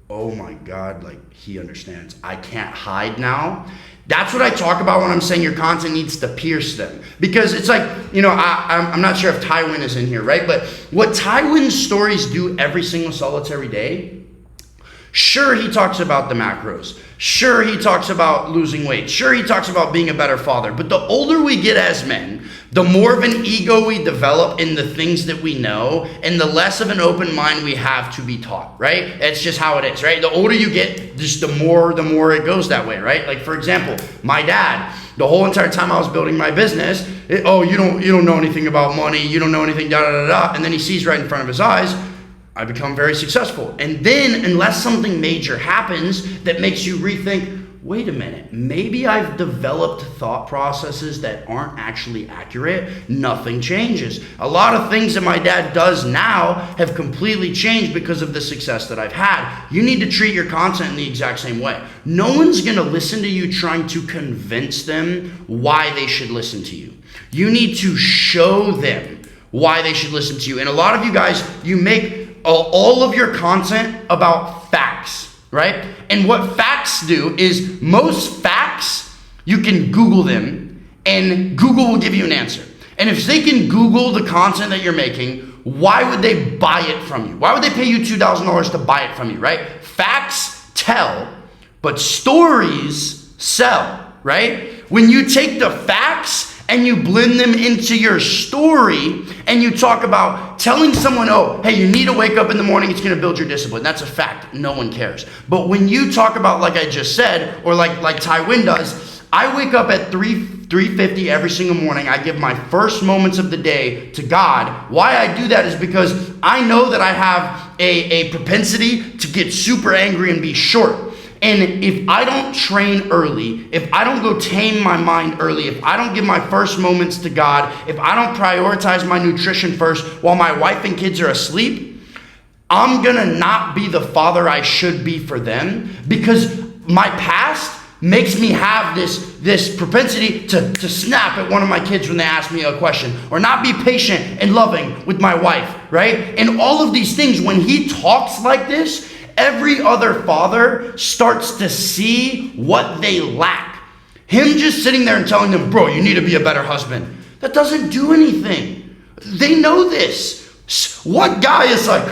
oh my God, he understands. I can't hide now. That's what I talk about when I'm saying your content needs to pierce them. Because it's like, I'm not sure if Tywin is in here, right? But what Tywin's stories do every single solitary day Sure, he talks about the macros. Sure, he talks about losing weight. Sure, he talks about being a better father. But the older we get as men, the more of an ego we develop in the things that we know, and the less of an open mind we have to be taught, right? It's just how it is, right? The older you get, just the more it goes that way, right? Like, for example, my dad, the whole entire time I was building my business, you don't know anything about money, you don't know anything, da da da da. And then he sees right in front of his eyes, I become very successful. And then, unless something major happens that makes you rethink, wait a minute, maybe I've developed thought processes that aren't actually accurate, nothing changes. A lot of things that my dad does now have completely changed because of the success that I've had. You need to treat your content in the exact same way. No one's gonna listen to you trying to convince them why they should listen to you. You need to show them why they should listen to you. And a lot of you guys, you make all of your content about facts, right? And what facts do is most facts, you can Google them and Google will give you an answer. And if they can Google the content that you're making, why would they buy it from you? Why would they pay you $2,000 to buy it from you, right? Facts tell, but stories sell, right? When you take the facts and you blend them into your story and you talk about telling someone, oh, hey, you need to wake up in the morning, it's gonna build your discipline. That's a fact, no one cares. But when you talk about, like I just said, or like Ty Wynn does, I wake up at 3:50 every single morning. I give my first moments of the day to God. Why I do that is because I know that I have a propensity to get super angry and be short. And if I don't train early, if I don't go tame my mind early, if I don't give my first moments to God, if I don't prioritize my nutrition first while my wife and kids are asleep, I'm gonna not be the father I should be for them, because my past makes me have this propensity to snap at one of my kids when they ask me a question, or not be patient and loving with my wife, right? And all of these things, when he talks like this, every other father starts to see what they lack. Him just sitting there and telling them, bro, you need to be a better husband, that doesn't do anything. They know this. What guy is like,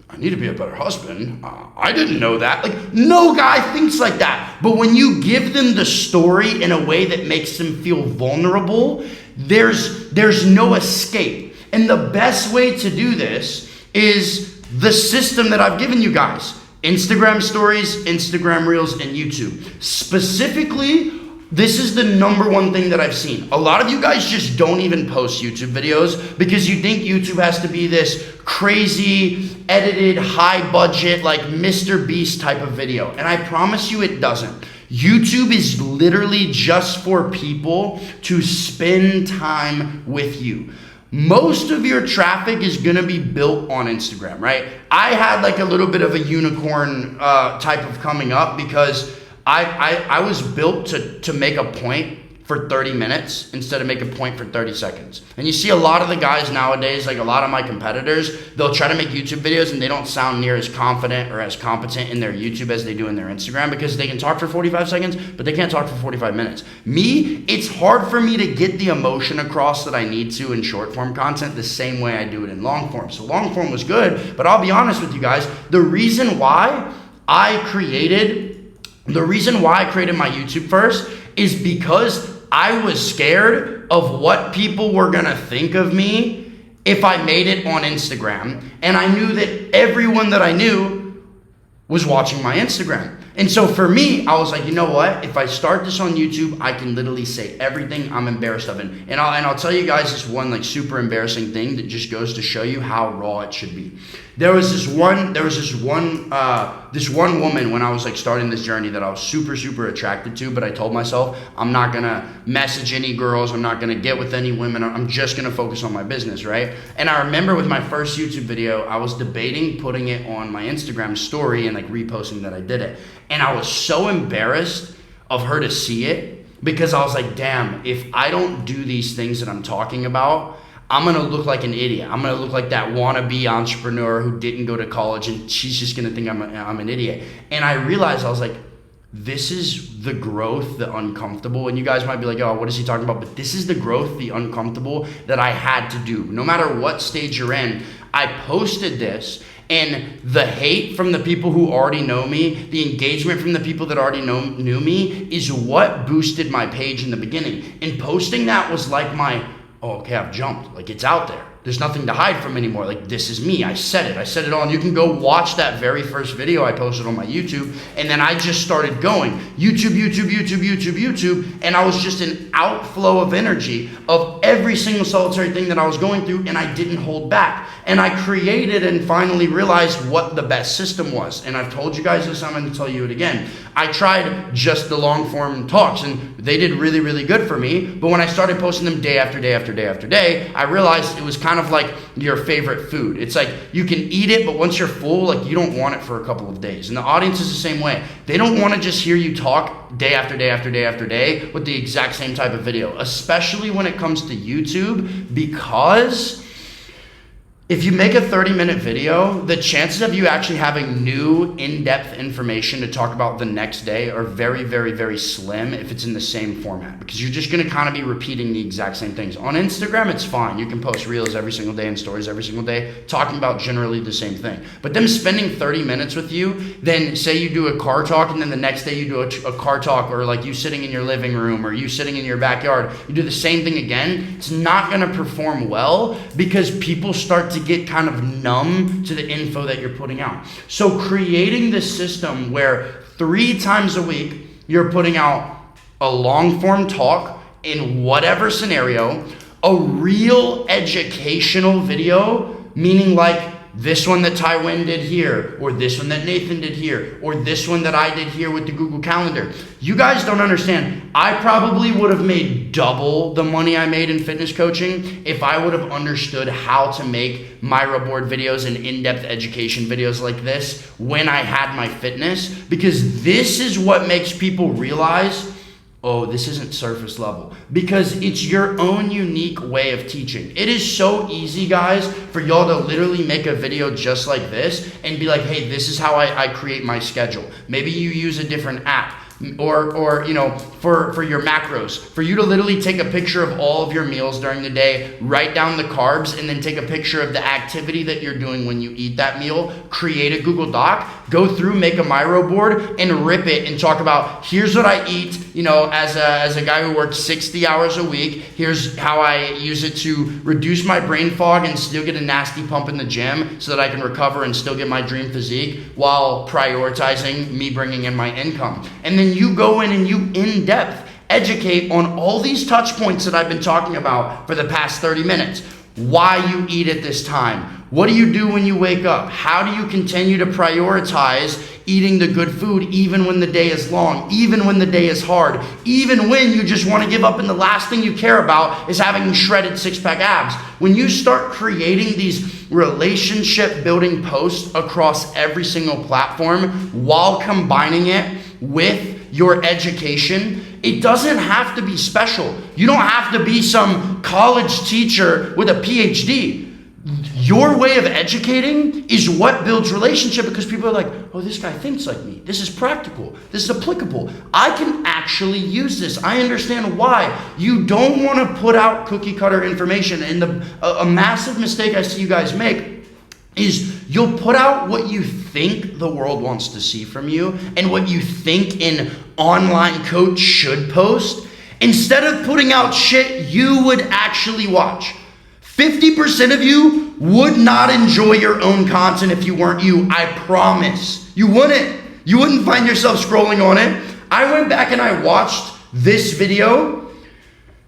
I need to be a better husband? I didn't know that. Like, no guy thinks like that. But when you give them the story in a way that makes them feel vulnerable, there's no escape. And the best way to do this is the system that I've given you guys. Instagram stories, Instagram reels, and YouTube. Specifically, this is the number one thing that I've seen. A lot of you guys just don't even post YouTube videos because you think YouTube has to be this crazy, edited, high budget, like Mr. Beast type of video. And I promise you it doesn't. YouTube is literally just for people to spend time with you. Most of your traffic is gonna be built on Instagram, right? I had like a little bit of a unicorn type of coming up because I was built to make a point for 30 minutes instead of make a point for 30 seconds. And you see a lot of the guys nowadays, like a lot of my competitors, they'll try to make YouTube videos and they don't sound near as confident or as competent in their YouTube as they do in their Instagram, because they can talk for 45 seconds, but they can't talk for 45 minutes. Me, it's hard for me to get the emotion across that I need to in short form content the same way I do it in long form. So long form was good, but I'll be honest with you guys, the reason why I created my YouTube first is because I was scared of what people were gonna think of me if I made it on Instagram. And I knew that everyone that I knew was watching my Instagram. And so for me, I was like, you know what? If I start this on YouTube, I can literally say everything I'm embarrassed of. And I'll tell you guys this one like super embarrassing thing that just goes to show you how raw it should be. There was this one woman when I was like starting this journey that I was super, super attracted to, but I told myself, I'm not gonna message any girls, I'm not gonna get with any women, I'm just gonna focus on my business, right? And I remember with my first YouTube video, I was debating putting it on my Instagram story and like reposting that I did it. And I was so embarrassed of her to see it because I was like, damn, if I don't do these things that I'm talking about, I'm gonna look like an idiot. I'm gonna look like that wannabe entrepreneur who didn't go to college and she's just gonna think I'm an idiot. And I realized, I was like, this is the growth, the uncomfortable. And you guys might be like, oh, what is he talking about? But this is the growth, the uncomfortable that I had to do. No matter what stage you're in, I posted this And the hate from the people who already know me, the engagement from the people that already knew me is what boosted my page in the beginning. And posting that was like oh, okay, I've jumped. Like, it's out there. There's nothing to hide from anymore. Like, this is me. I said it all. And you can go watch that very first video I posted on my YouTube. And then I just started going YouTube. And I was just an outflow of energy of every single solitary thing that I was going through. And I didn't hold back. And I created and finally realized what the best system was. And I've told you guys this, I'm going to tell you it again. I tried just the long form talks and they did really, really good for me. But when I started posting them day after day after day after day, I realized it was kind of like your favorite food. It's like you can eat it, but once you're full, like you don't want it for a couple of days. And the audience is the same way. They don't want to just hear you talk day after day after day after day with the exact same type of video, especially when it comes to YouTube, because if you make a 30-minute video, the chances of you actually having new in-depth information to talk about the next day are very, very, very slim if it's in the same format, because you're just going to kind of be repeating the exact same things. On Instagram, it's fine. You can post reels every single day and stories every single day talking about generally the same thing. But them spending 30 minutes with you, then say you do a car talk and then the next day you do a car talk, or like you sitting in your living room or you sitting in your backyard, you do the same thing again, it's not going to perform well because people start to get kind of numb to the info that you're putting out. So creating this system where 3 times a week you're putting out a long form talk in whatever scenario, a real educational video, meaning like this one that Tywin did here, or this one that Nathan did here, or this one that I did here with the Google Calendar. You guys don't understand. I probably would have made double the money I made in fitness coaching if I would have understood how to make Miro board videos and in-depth education videos like this when I had my fitness, because this is what makes people realize, oh, this isn't surface level, because it's your own unique way of teaching. It is so easy, guys, for y'all to literally make a video just like this and be like, hey, this is how I create my schedule. Maybe you use a different app, or you know, for your macros, for you to literally take a picture of all of your meals during the day, write down the carbs, and then take a picture of the activity that you're doing when you eat that meal, create a Google Doc, go through, make a Miro board, and rip it and talk about, here's what I eat, you know, as a guy who works 60 hours a week, here's how I use it to reduce my brain fog and still get a nasty pump in the gym so that I can recover and still get my dream physique while prioritizing me bringing in my income. And then you go in and you in-depth educate on all these touch points that I've been talking about for the past 30 minutes. Why you eat at this time. What do you do when you wake up? How do you continue to prioritize eating the good food even when the day is long, even when the day is hard, even when you just want to give up and the last thing you care about is having shredded six-pack abs? When you start creating these relationship building posts across every single platform while combining it with your education, it doesn't have to be special. You don't have to be some college teacher with a PhD. Your way of educating is what builds relationship, because people are like, oh, this guy thinks like me. This is practical. This is applicable. I can actually use this. I understand why. You don't want to put out cookie cutter information. And a massive mistake I see you guys make is you'll put out what you think the world wants to see from you and what you think an online coach should post, instead of putting out shit you would actually watch. 50% of you would not enjoy your own content if you weren't you. I promise. You wouldn't. You wouldn't find yourself scrolling on it. I went back and I watched this video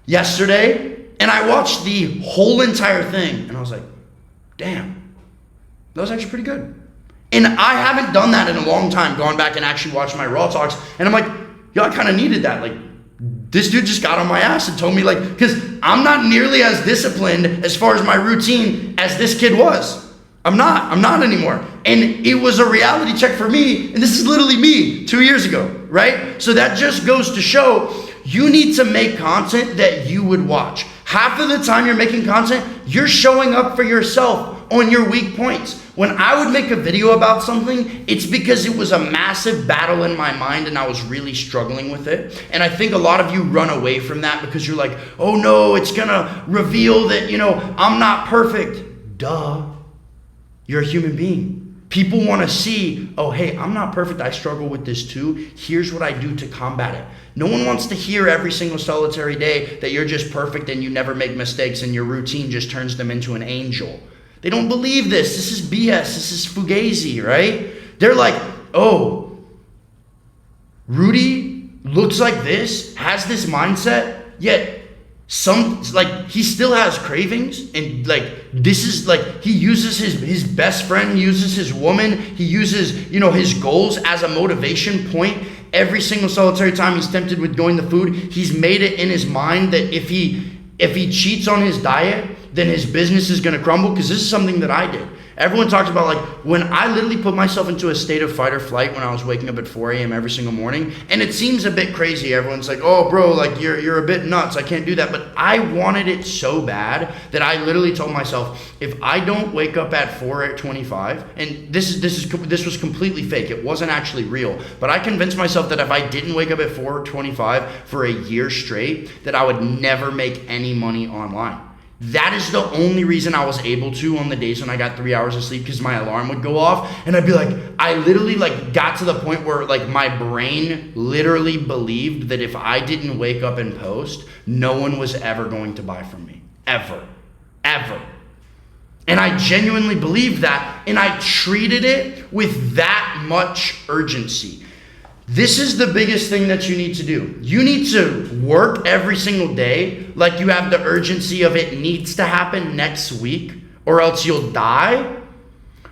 yesterday, and I watched the whole entire thing, and I was like, damn, that was actually pretty good. And I haven't done that in a long time, gone back and actually watched my Raw Talks, and I'm like, yo, I kind of needed that. Like, this dude just got on my ass and told me, like, because I'm not nearly as disciplined as far as my routine as this kid was. I'm not anymore. And it was a reality check for me, and this is literally me 2 years ago, right? So that just goes to show you need to make content that you would watch. Half of the time you're making content, you're showing up for yourself on your weak points. When I would make a video about something, it's because it was a massive battle in my mind and I was really struggling with it. And I think a lot of you run away from that because you're like, oh no, it's gonna reveal that, you know, I'm not perfect. Duh. You're a human being. People want to see, oh, hey, I'm not perfect. I struggle with this too. Here's what I do to combat it. No one wants to hear every single solitary day that you're just perfect and you never make mistakes and your routine just turns them into an angel. They don't believe this. This is BS. This is fugazi, right? They're like, oh, Rudy looks like this, has this mindset, yet he still has cravings, and this is he uses his best friend, uses his woman, he uses his goals as a motivation point. Every single solitary time he's tempted with going to food, he's made it in his mind that if he cheats on his diet, then his business is going to crumble. Because this is something that I did. Everyone talks about when I literally put myself into a state of fight or flight when I was waking up at 4 a.m. every single morning. And it seems a bit crazy. Everyone's like, oh, bro, you're a bit nuts. I can't do that. But I wanted it so bad that I literally told myself, if I don't wake up at 4:25, and this was completely fake. It wasn't actually real. But I convinced myself that if I didn't wake up at 4:25 for a year straight, that I would never make any money online. That is the only reason I was able to on the days when I got 3 hours of sleep, because my alarm would go off and I'd be like, I literally got to the point where my brain literally believed that if I didn't wake up and post, no one was ever going to buy from me. Ever. And I genuinely believed that, and I treated it with that much urgency. This is the biggest thing that you need to do. You need to work every single day like you have the urgency of it needs to happen next week, or else you'll die.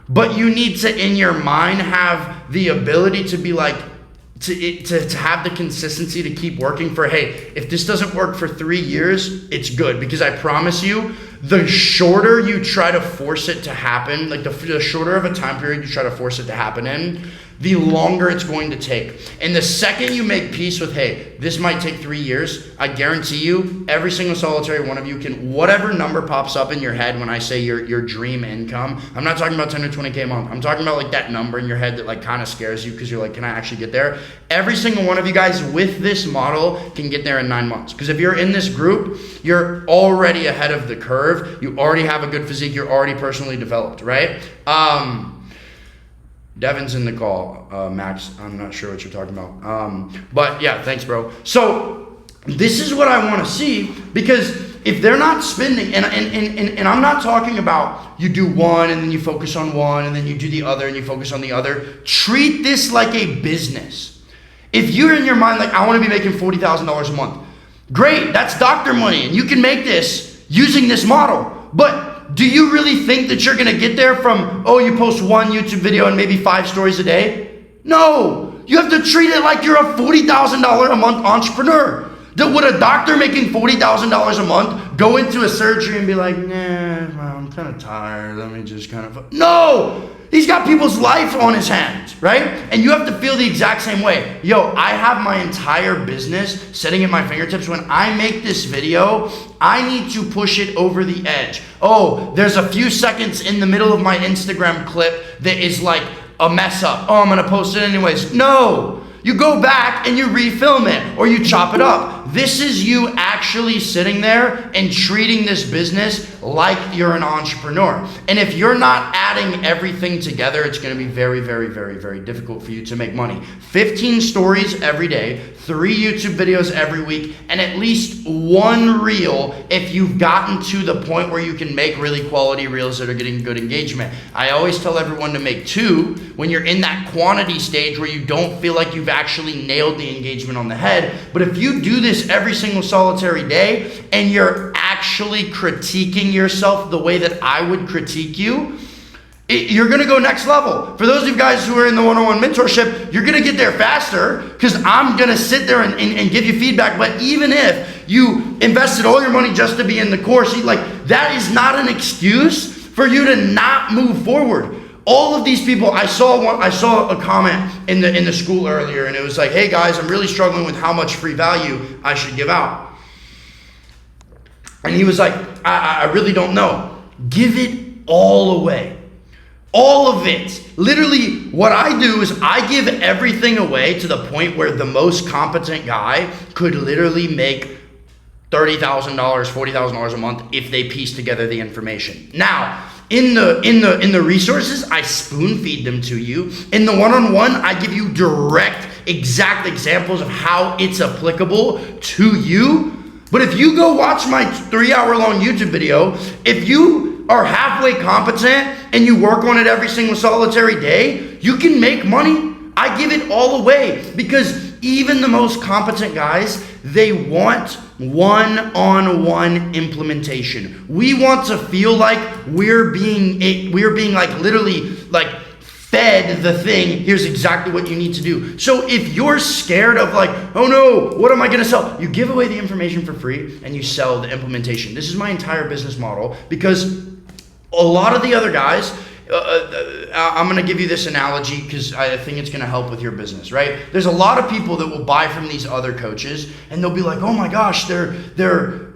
But you need to, in your mind, have the ability to be to have the consistency to keep working for, hey, if this doesn't work for 3 years, it's good. Because I promise you, the shorter you try to force it to happen, the shorter of a time period you try to force it to happen in, the longer it's going to take. And the second you make peace with, hey, this might take 3 years, I guarantee you, every single solitary one of you can, whatever number pops up in your head when I say your dream income, I'm not talking about 10 to 20K a month. I'm talking about that number in your head that kind of scares you because you're like, can I actually get there? Every single one of you guys with this model can get there in 9 months. Because if you're in this group, you're already ahead of the curve. You already have a good physique. You're already personally developed, right? Devin's in the call, Max. I'm not sure what you're talking about. But yeah, thanks, bro. So this is what I want to see, because if they're not spending, and I'm not talking about you do one and then you focus on one and then you do the other and you focus on the other. Treat this like a business. If you're in your mind I want to be making $40,000 a month, great, that's doctor money, and you can make this using this model. But do you really think that you're going to get there from, you post one YouTube video and maybe 5 stories a day? No, you have to treat it like you're a $40,000 a month entrepreneur. Would a doctor making $40,000 a month go into a surgery and be like, nah, I'm kind of tired, let me just No! He's got people's life on his hands, right? And you have to feel the exact same way. I have my entire business sitting at my fingertips. When I make this video, I need to push it over the edge. There's a few seconds in the middle of my Instagram clip that is a mess up. I'm gonna post it anyways. No! You go back and you refilm it, or you chop it up. This is you actually sitting there and treating this business like you're an entrepreneur. And if you're not adding everything together, it's going to be very, very, very, very difficult for you to make money. 15 stories every day, 3 YouTube videos every week, and at least 1 reel if you've gotten to the point where you can make really quality reels that are getting good engagement. I always tell everyone to make 2 when you're in that quantity stage where you don't feel like you've actually nailed the engagement on the head. But if you do this every single solitary day and you're actually critiquing yourself the way that I would critique you, you're going to go next level. For those of you guys who are in the one-on-one mentorship, you're going to get there faster because I'm going to sit there and give you feedback. But even if you invested all your money just to be in the course, that is not an excuse for you to not move forward. All of these people, I saw a comment in the school earlier, and it was like, hey guys, I'm really struggling with how much free value I should give out. And he was like, I really don't know. Give it all away. All of it. Literally, what I do is I give everything away to the point where the most competent guy could literally make $30,000, $40,000 a month if they piece together the information. Now, In the resources, I spoon feed them to you. In the one-on-one, I give you direct, exact examples of how it's applicable to you. But if you go watch my 3-hour-long YouTube video, if you are halfway competent and you work on it every single solitary day, you can make money. I give it all away because even the most competent guys, they want one-on-one implementation. We want to feel like we're being like literally like fed the thing. Here's exactly what you need to do. So if you're scared of like, oh no, what am I gonna sell? You give away the information for free and you sell the implementation. This is my entire business model because a lot of the other guys, I'm going to give you this analogy because I think it's going to help with your business, right? There's a lot of people that will buy from these other coaches and they'll be like, oh my gosh, they're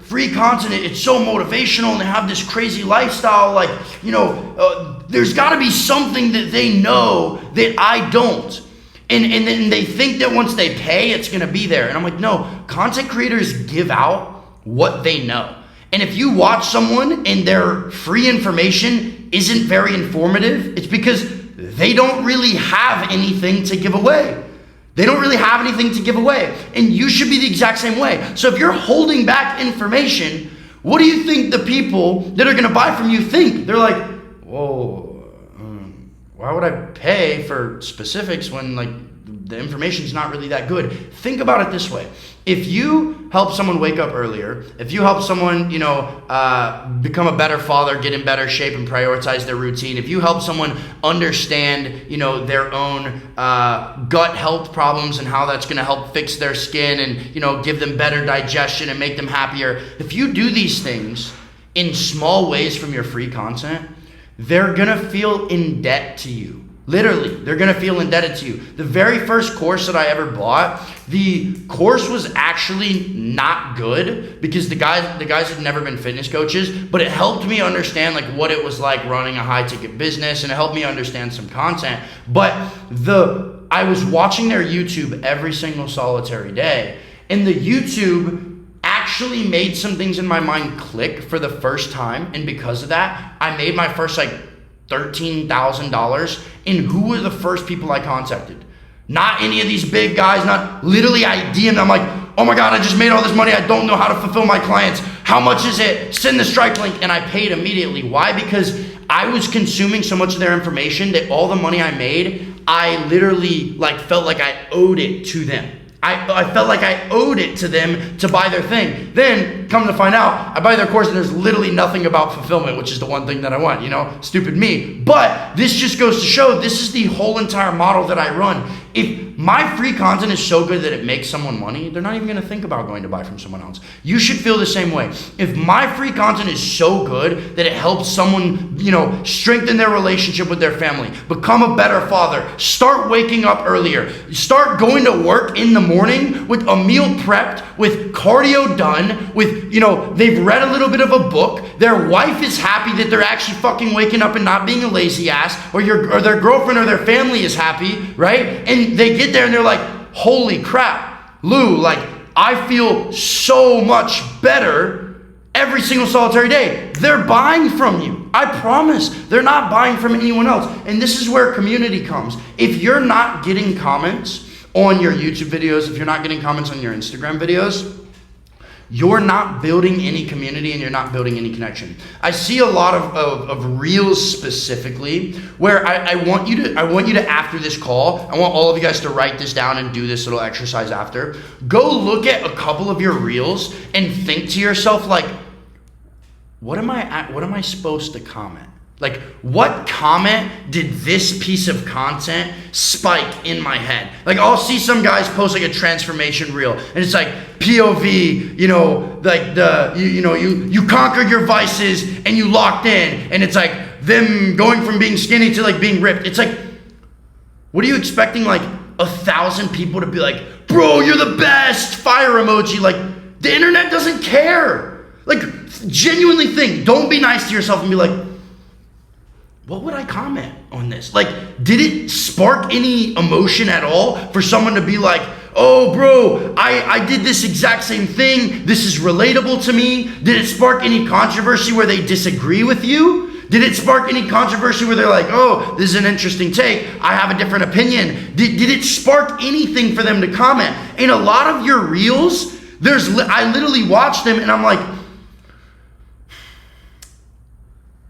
free content. It's so motivational and they have this crazy lifestyle. Like, there's got to be something that they know that I don't. And then they think that once they pay, it's going to be there. And I'm like, no, content creators give out what they know. And if you watch someone and their free information isn't very informative, it's because they don't really have anything to give away. They don't really have anything to give away. And you should be the exact same way. So if you're holding back information, what do you think the people that are going to buy from you think? They're like, whoa, why would I pay for specifics when like the information's not really that good? Think about it this way. If you help someone wake up earlier, if you help someone, become a better father, get in better shape and prioritize their routine, if you help someone understand, their own gut health problems and how that's going to help fix their skin and, give them better digestion and make them happier. If you do these things in small ways from your free content, they're going to feel in debt to you. Literally, they're going to feel indebted to you. The very first course that I ever bought, the course was actually not good because the guys had never been fitness coaches, but it helped me understand like what it was like running a high ticket business and it helped me understand some content. But I was watching their YouTube every single solitary day, and the YouTube actually made some things in my mind click for the first time. And because of that, I made my first $13,000. And who were the first people I contacted? Not any of these big guys, literally I DM'd. I'm like, oh my God, I just made all this money. I don't know how to fulfill my clients. How much is it? Send the Stripe link. And I paid immediately. Why? Because I was consuming so much of their information that all the money I made, I literally felt like I owed it to them. I felt like I owed it to them to buy their thing. Then, come to find out, I buy their course and there's literally nothing about fulfillment, which is the one thing that I want, stupid me. But this just goes to show this is the whole entire model that I run. If my free content is so good that it makes someone money, they're not even going to think about going to buy from someone else. You should feel the same way. If my free content is so good that it helps someone, strengthen their relationship with their family, become a better father, start waking up earlier, start going to work in the morning with a meal prepped, with cardio done, with, they've read a little bit of a book, their wife is happy that they're actually fucking waking up and not being a lazy ass, or their girlfriend or their family is happy, right? And they get there and they're like, holy crap, Lou, I feel so much better every single solitary day. They're buying from you. I promise. They're not buying from anyone else. And this is where community comes. If you're not getting comments on your YouTube videos, if you're not getting comments on your Instagram videos, you're not building any community and you're not building any connection. I see a lot of reels specifically where I want you to, after this call, I want all of you guys to write this down and do this little exercise after. Go look at a couple of your reels and think to yourself, what am I supposed to comment? What comment did this piece of content spike in my head? I'll see some guys post a transformation reel, and it's POV, you conquered your vices and you locked in, and it's them going from being skinny to being ripped. It's what are you expecting 1,000 people to be bro, you're the best, fire emoji? The internet doesn't care. Genuinely think, don't be nice to yourself and be what would I comment on this? Did it spark any emotion at all for someone to be oh bro, I did this exact same thing. This is relatable to me. Did it spark any controversy where they disagree with you? Did it spark any controversy where they're like, oh, this is an interesting take, I have a different opinion? Did it spark anything for them to comment? In a lot of your reels, I literally watch them and I'm like,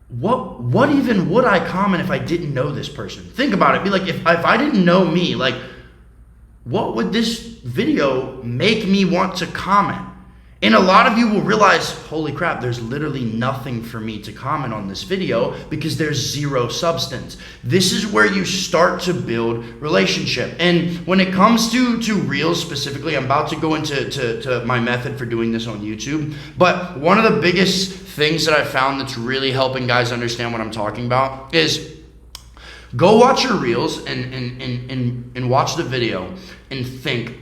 what even would I comment if I didn't know this person? Think about it. Be like, if I didn't know me, like, what would this video make me want to comment? And a lot of you will realize, holy crap, there's literally nothing for me to comment on this video because there's zero substance. This is where you start to build relationship. And when it comes to reels specifically, I'm about to go into to my method for doing this on YouTube. But one of the biggest things that I found that's really helping guys understand what I'm talking about is go watch your reels and watch the video and think,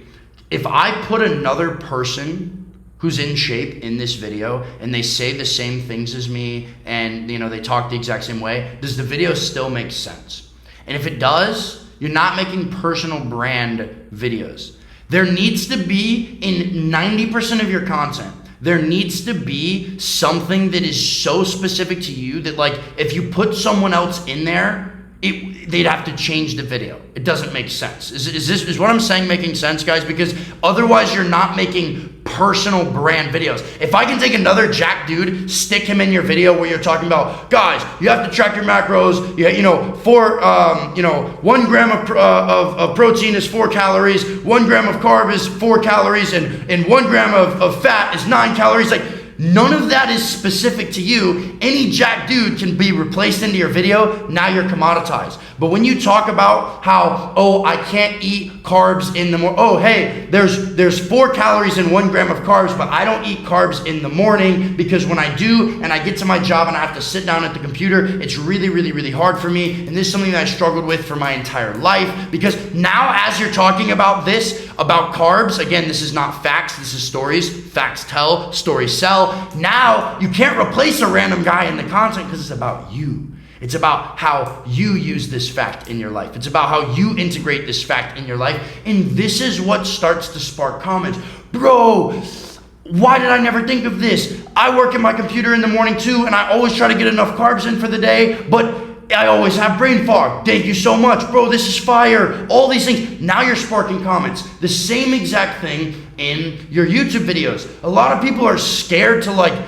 if I put another person who's in shape in this video and they say the same things as me and they talk the exact same way, does the video still make sense? And if it does, you're not making personal brand videos. There needs to be, in 90% of your content, there needs to be something that is so specific to you that, like, if you put someone else in there, they'd have to change the video. It doesn't make sense. Is what I'm saying making sense, guys? Because otherwise you're not making personal brand videos. If I can take another jack dude, stick him in your video where you're talking about, guys, you have to track your macros. 1 gram of protein is 4 calories. 1 gram of carb is 4 calories, and 1 gram of fat is 9 calories. Like, none of that is specific to you. Any jack dude can be replaced into your video. Now you're commoditized. But when you talk about how, I can't eat carbs in the morning. Hey, there's 4 calories in 1 gram of carbs, but I don't eat carbs in the morning because when I do and I get to my job and I have to sit down at the computer, it's really, really, really hard for me. And this is something that I struggled with for my entire life, because now as you're talking about this, about carbs, again, this is not facts, this is stories. Facts tell, stories sell. Now you can't replace a random guy in the content because it's about you. It's about how you use this fact in your life. It's about how you integrate this fact in your life. And this is what starts to spark comments. Bro, why did I never think of this? I work at my computer in the morning too, and I always try to get enough carbs in for the day, but I always have brain fog. Thank you so much. Bro, this is fire. All these things. Now you're sparking comments. The same exact thing in your YouTube videos. A lot of people are scared to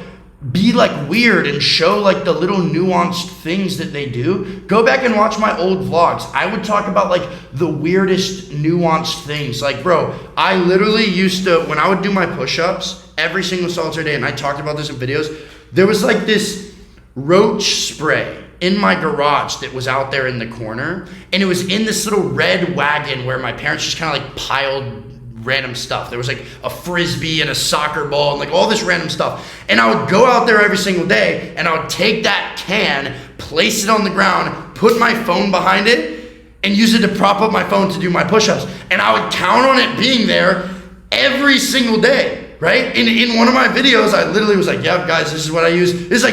be weird and show the little nuanced things that they do. Go back and watch my old vlogs. I would talk about the weirdest nuanced things. Bro, I literally used to, when I would do my push-ups every single solitary day, and I talked about this in videos, there was this roach spray in my garage that was out there in the corner, and it was in this little red wagon where my parents just kind of piled random stuff. There was a frisbee and a soccer ball and all this random stuff. And I would go out there every single day and I would take that can, place it on the ground, put my phone behind it, and use it to prop up my phone to do my push-ups. And I would count on it being there every single day, right? In one of my videos, I literally was yeah, guys, this is what I use. It's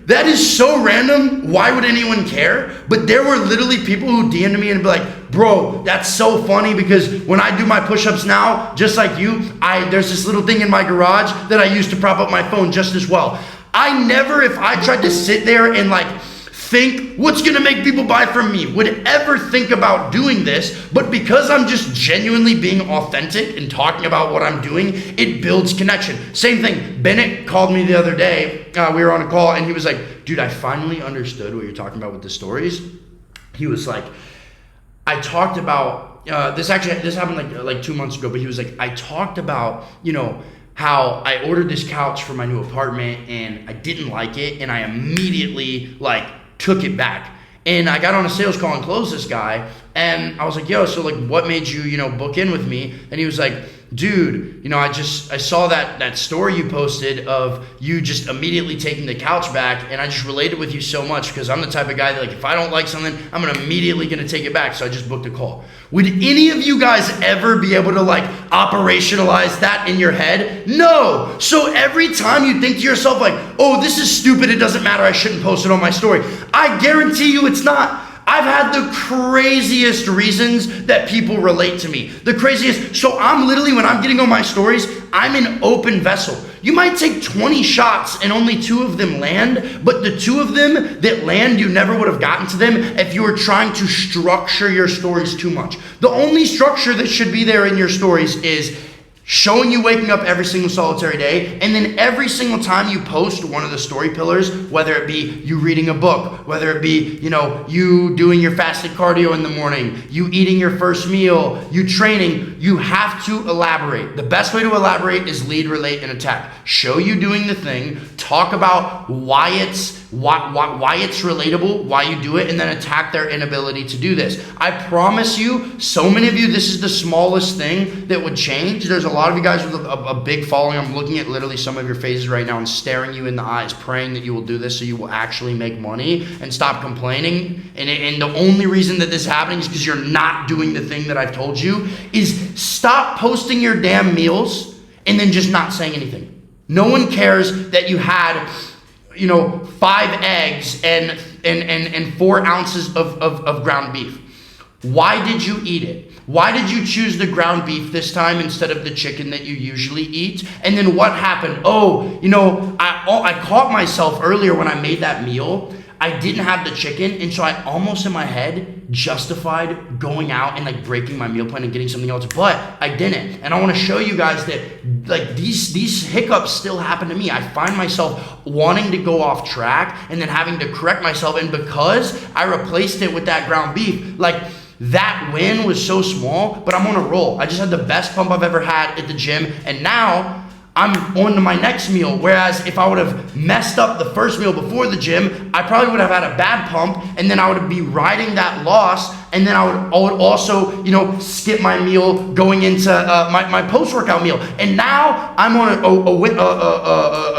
that is so random. Why would anyone care? But there were literally people who DM'd me and be like, bro, that's so funny because when I do my push-ups now, just like you, there's this little thing in my garage that I use to prop up my phone just as well. I never, if I tried to sit there and think what's gonna make people buy from me, would ever think about doing this. But because I'm just genuinely being authentic and talking about what I'm doing, it builds connection. Same thing, Bennett called me the other day, we were on a call, and he was like, dude, I finally understood what you're talking about with the stories. He was like, I talked about, this happened like 2 months ago, but he was like, I talked about, how I ordered this couch for my new apartment and I didn't like it, and I immediately took it back. And I got on a sales call and closed this guy, and I was like, yo, so what made you, book in with me? And he was like, dude, I saw that story you posted of you just immediately taking the couch back, and I just related with you so much because I'm the type of guy that if I don't like something, I'm immediately gonna take it back. So I just booked a call. Would any of you guys ever be able to operationalize that in your head? No. So every time you think to yourself oh, this is stupid, it doesn't matter, I shouldn't post it on my story, I guarantee you it's not. I've had the craziest reasons that people relate to me. The craziest. So I'm literally, when I'm getting on my stories, I'm an open vessel. You might take 20 shots and only 2 of them land, but the 2 of them that land, you never would have gotten to them if you were trying to structure your stories too much. The only structure that should be there in your stories is showing you waking up every single solitary day, and then every single time you post one of the story pillars, whether it be you reading a book, whether it be, you doing your fasted cardio in the morning, you eating your first meal, you training, you have to elaborate. The best way to elaborate is lead, relate, and attack. Show you doing the thing, talk about why it's relatable, why you do it, and then attack their inability to do this. I promise you, so many of you, this is the smallest thing that would change. There's a lot of you guys with a big following. I'm looking at literally some of your faces right now and staring you in the eyes, praying that you will do this so you will actually make money and stop complaining. And the only reason that this is happening is because you're not doing the thing that I've told you. Is stop posting your damn meals and then just not saying anything. No one cares that you had 5 eggs and 4 ounces of ground beef. Why did you eat it? Why did you choose the ground beef this time instead of the chicken that you usually eat? And then what happened? I caught myself earlier when I made that meal. I didn't have the chicken, and so I almost in my head justified going out and breaking my meal plan and getting something else, but I didn't. And I want to show you guys that these hiccups still happen to me. I find myself wanting to go off track and then having to correct myself, and because I replaced it with that ground beef, that win was so small, but I'm on a roll. I just had the best pump I've ever had at the gym, and now I'm on to my next meal. Whereas if I would have messed up the first meal before the gym, I probably would have had a bad pump, and then I would be riding that loss, and then I would also, skip my meal going into my post-workout meal. And now I'm on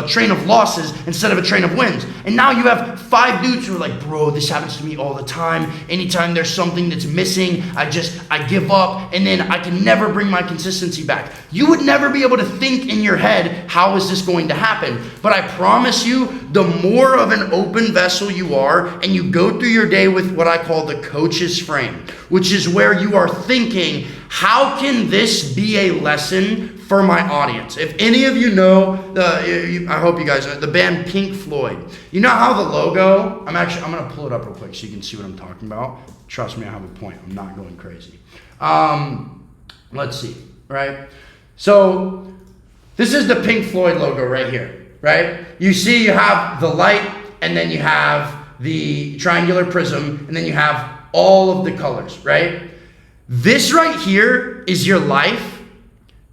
a train of losses instead of a train of wins. And now you have 5 dudes who are like, bro, this happens to me all the time. Anytime there's something that's missing, I give up, and then I can never bring my consistency back. You would never be able to think in your head, how is this going to happen? But I promise you, the more of an open vessel you are, and you go through your day with what I call the coach's frame, which is where you are thinking, how can this be a lesson for my audience? If any of you know, I hope you guys know, the band Pink Floyd. You know how the logo, I'm going to pull it up real quick so you can see what I'm talking about. Trust me, I have a point. I'm not going crazy. Let's see, right? So this is the Pink Floyd logo right here, right? You see you have the light, and then you have the triangular prism, and then you have all of the colors, right? This right here is your life.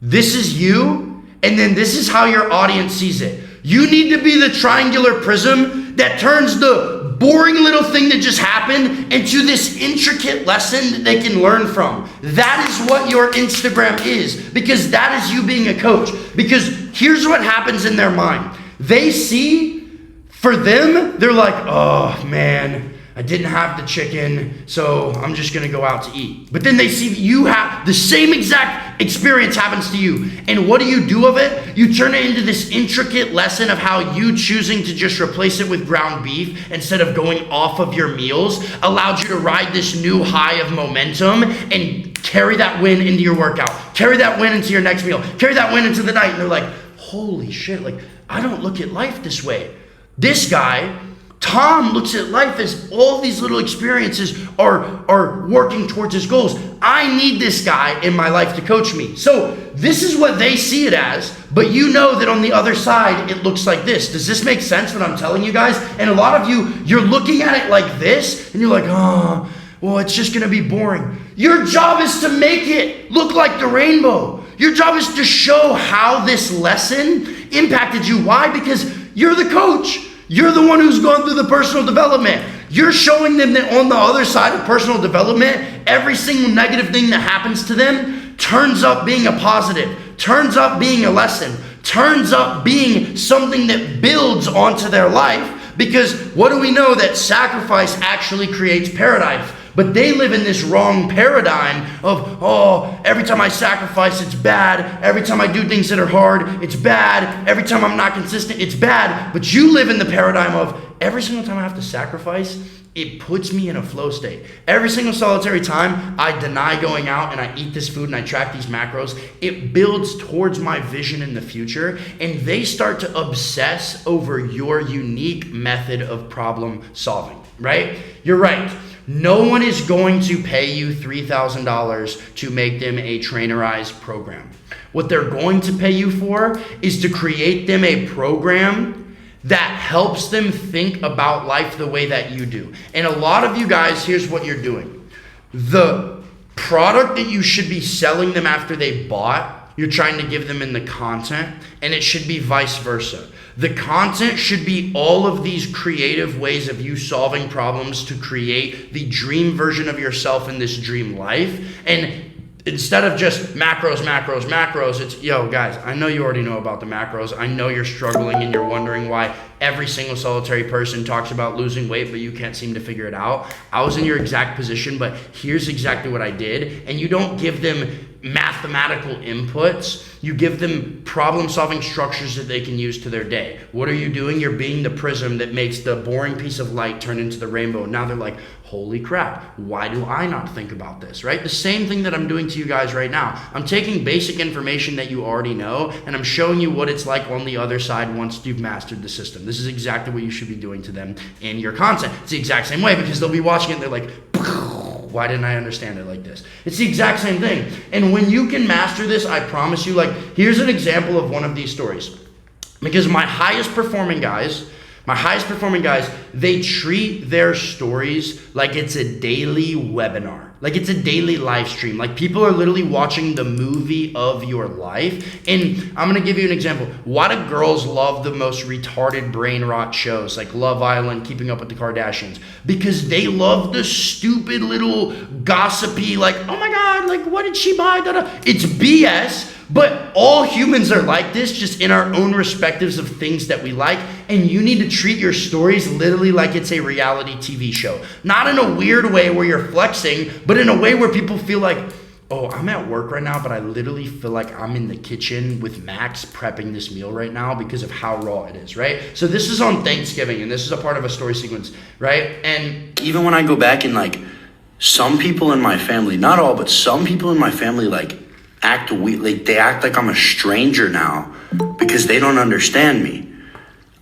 This is you. And then this is how your audience sees it. You need to be the triangular prism that turns the boring little thing that just happened into this intricate lesson that they can learn from. That is what your Instagram is, because that is you being a coach. Because here's what happens in their mind. They see, for them, they're like, oh man, I didn't have the chicken, so I'm just going to go out to eat. But then they see that you have the same exact experience happens to you. And what do you do of it? You turn it into this intricate lesson of how you choosing to just replace it with ground beef instead of going off of your meals allowed you to ride this new high of momentum and carry that win into your workout. Carry that win into your next meal. Carry that win into the night. And they're like, holy shit, I don't look at life this way. This guy, Tom, looks at life as all these little experiences are working towards his goals. I need this guy in my life to coach me. So this is what they see it as, but you know that on the other side, it looks like this. Does this make sense what I'm telling you guys? And a lot of you, you're looking at it like this, and you're like, oh, well, it's just going to be boring. Your job is to make it look like the rainbow. Your job is to show how this lesson impacted you. Why? Because you're the coach. You're the one who's gone through the personal development. You're showing them that on the other side of personal development, every single negative thing that happens to them turns up being a positive, turns up being a lesson, turns up being something that builds onto their life. Because what do we know? That sacrifice actually creates paradise. But they live in this wrong paradigm of, oh, every time I sacrifice, it's bad. Every time I do things that are hard, it's bad. Every time I'm not consistent, it's bad. But you live in the paradigm of, every single time I have to sacrifice, it puts me in a flow state. Every single solitary time I deny going out and I eat this food and I track these macros, it builds towards my vision in the future, and they start to obsess over your unique method of problem solving, right? You're right. No one is going to pay you $3,000 to make them a trainerized program. What they're going to pay you for is to create them a program that helps them think about life the way that you do. And a lot of you guys, here's what you're doing. The product that you should be selling them after they bought, you're trying to give them in the content, and it should be vice versa. The content should be all of these creative ways of you solving problems to create the dream version of yourself in this dream life. And instead of just macros, it's, yo, guys, I know you already know about the macros. I know you're struggling and you're wondering why every single solitary person talks about losing weight, but you can't seem to figure it out. I was in your exact position, but here's exactly what I did. And you don't give them mathematical inputs. You give them problem-solving structures that they can use to their day. What are you doing? You're being the prism that makes the boring piece of light turn into the rainbow. Now they're like, holy crap, why do I not think about this, right? The same thing that I'm doing to you guys right now. I'm taking basic information that you already know, and I'm showing you what it's like on the other side once you've mastered the system. This is exactly what you should be doing to them in your content. It's the exact same way, because they'll be watching it and they're like, why didn't I understand it like this? It's the exact same thing. And when you can master this, I promise you, like, here's an example of one of these stories. Because my highest performing guys, they treat their stories like it's a daily webinar. Like it's a daily live stream. Like people are literally watching the movie of your life. And I'm going to give you an example. Why do girls love the most retarded brain rot shows like Love Island, Keeping Up with the Kardashians? Because they love the stupid little gossipy, like, oh my God, like what did she buy? It's BS. But all humans are like this, just in our own respectives of things that we like. And you need to treat your stories literally like it's a reality TV show. Not in a weird way where you're flexing, but in a way where people feel like, oh, I'm at work right now, but I literally feel like I'm in the kitchen with Max prepping this meal right now because of how raw it is, right? So this is on Thanksgiving, and this is a part of a story sequence, right? And even when I go back and like, some people in my family, not all, but some people in my family like, act weird, like they act like I'm a stranger now because they don't understand me.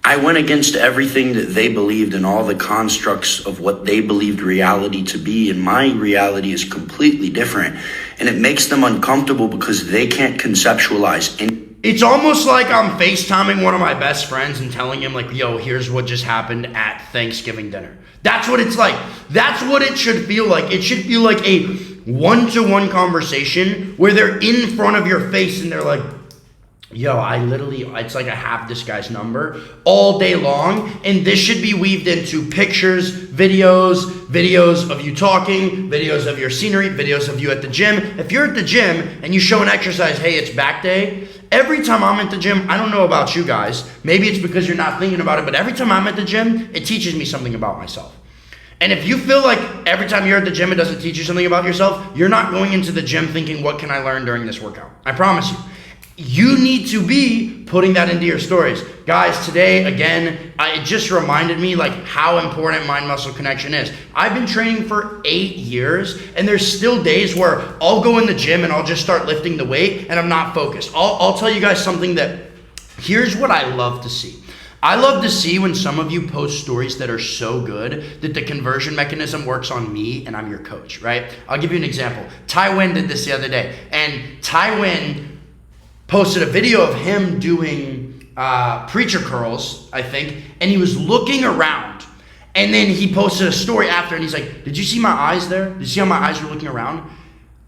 I went against everything that they believed and all the constructs of what they believed reality to be, and my reality is completely different, and it makes them uncomfortable because they can't conceptualize. It's almost like I'm FaceTiming one of my best friends and telling him like, yo, here's what just happened at Thanksgiving dinner. That's what it's like. That's what it should feel like. It should feel like a one-to-one conversation where they're in front of your face and they're like, yo, it's like I have this guy's number all day long, and this should be weaved into pictures, videos of you talking, videos of your scenery, videos of you at the gym. If you're at the gym and you show an exercise, hey, it's back day, every time I'm at the gym, I don't know about you guys, maybe it's because you're not thinking about it, but every time I'm at the gym, it teaches me something about myself. And if you feel like every time you're at the gym, it doesn't teach you something about yourself, you're not going into the gym thinking, what can I learn during this workout? I promise you. You need to be putting that into your stories. Guys, today, again, it just reminded me like how important mind-muscle connection is. I've been training for 8 years, and there's still days where I'll go in the gym and I'll just start lifting the weight and I'm not focused. I'll tell you guys something here's what I love to see. I love to see when some of you post stories that are so good that the conversion mechanism works on me and I'm your coach, right? I'll give you an example. Tywin did this the other day, and Tywin posted a video of him doing preacher curls, I think, and he was looking around, and then he posted a story after, and he's like, did you see my eyes there? Did you see how my eyes were looking around?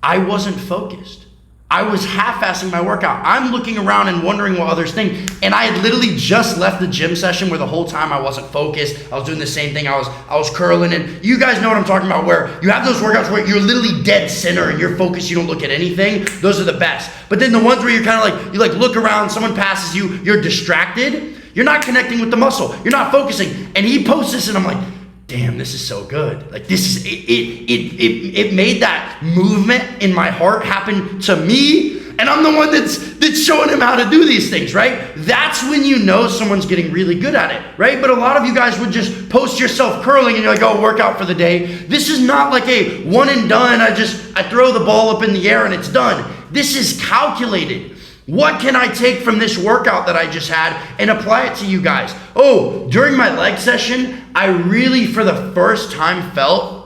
I wasn't focused. I was half-assing my workout. I'm looking around and wondering what others think. And I had literally just left the gym session where the whole time I wasn't focused. I was doing the same thing. I was curling. And you guys know what I'm talking about, where you have those workouts where you're literally dead center and you're focused. You don't look at anything. Those are the best. But then the ones where you're kind of like, you like look around, someone passes you, you're distracted. You're not connecting with the muscle. You're not focusing. And he posts this and I'm like, damn, this is so good. Like this is, it made that movement in my heart happen to me. And and I'm the one that's showing him how to do these things, right? That's when you know someone's getting really good at it, right? But a lot of you guys would just post yourself curling and you're like, oh, workout for the day. This is not like a one and done, I throw the ball up in the air and it's done. This is calculated. What can I take from this workout that I just had and apply it to you guys? Oh, during my leg session, I really, for the first time, felt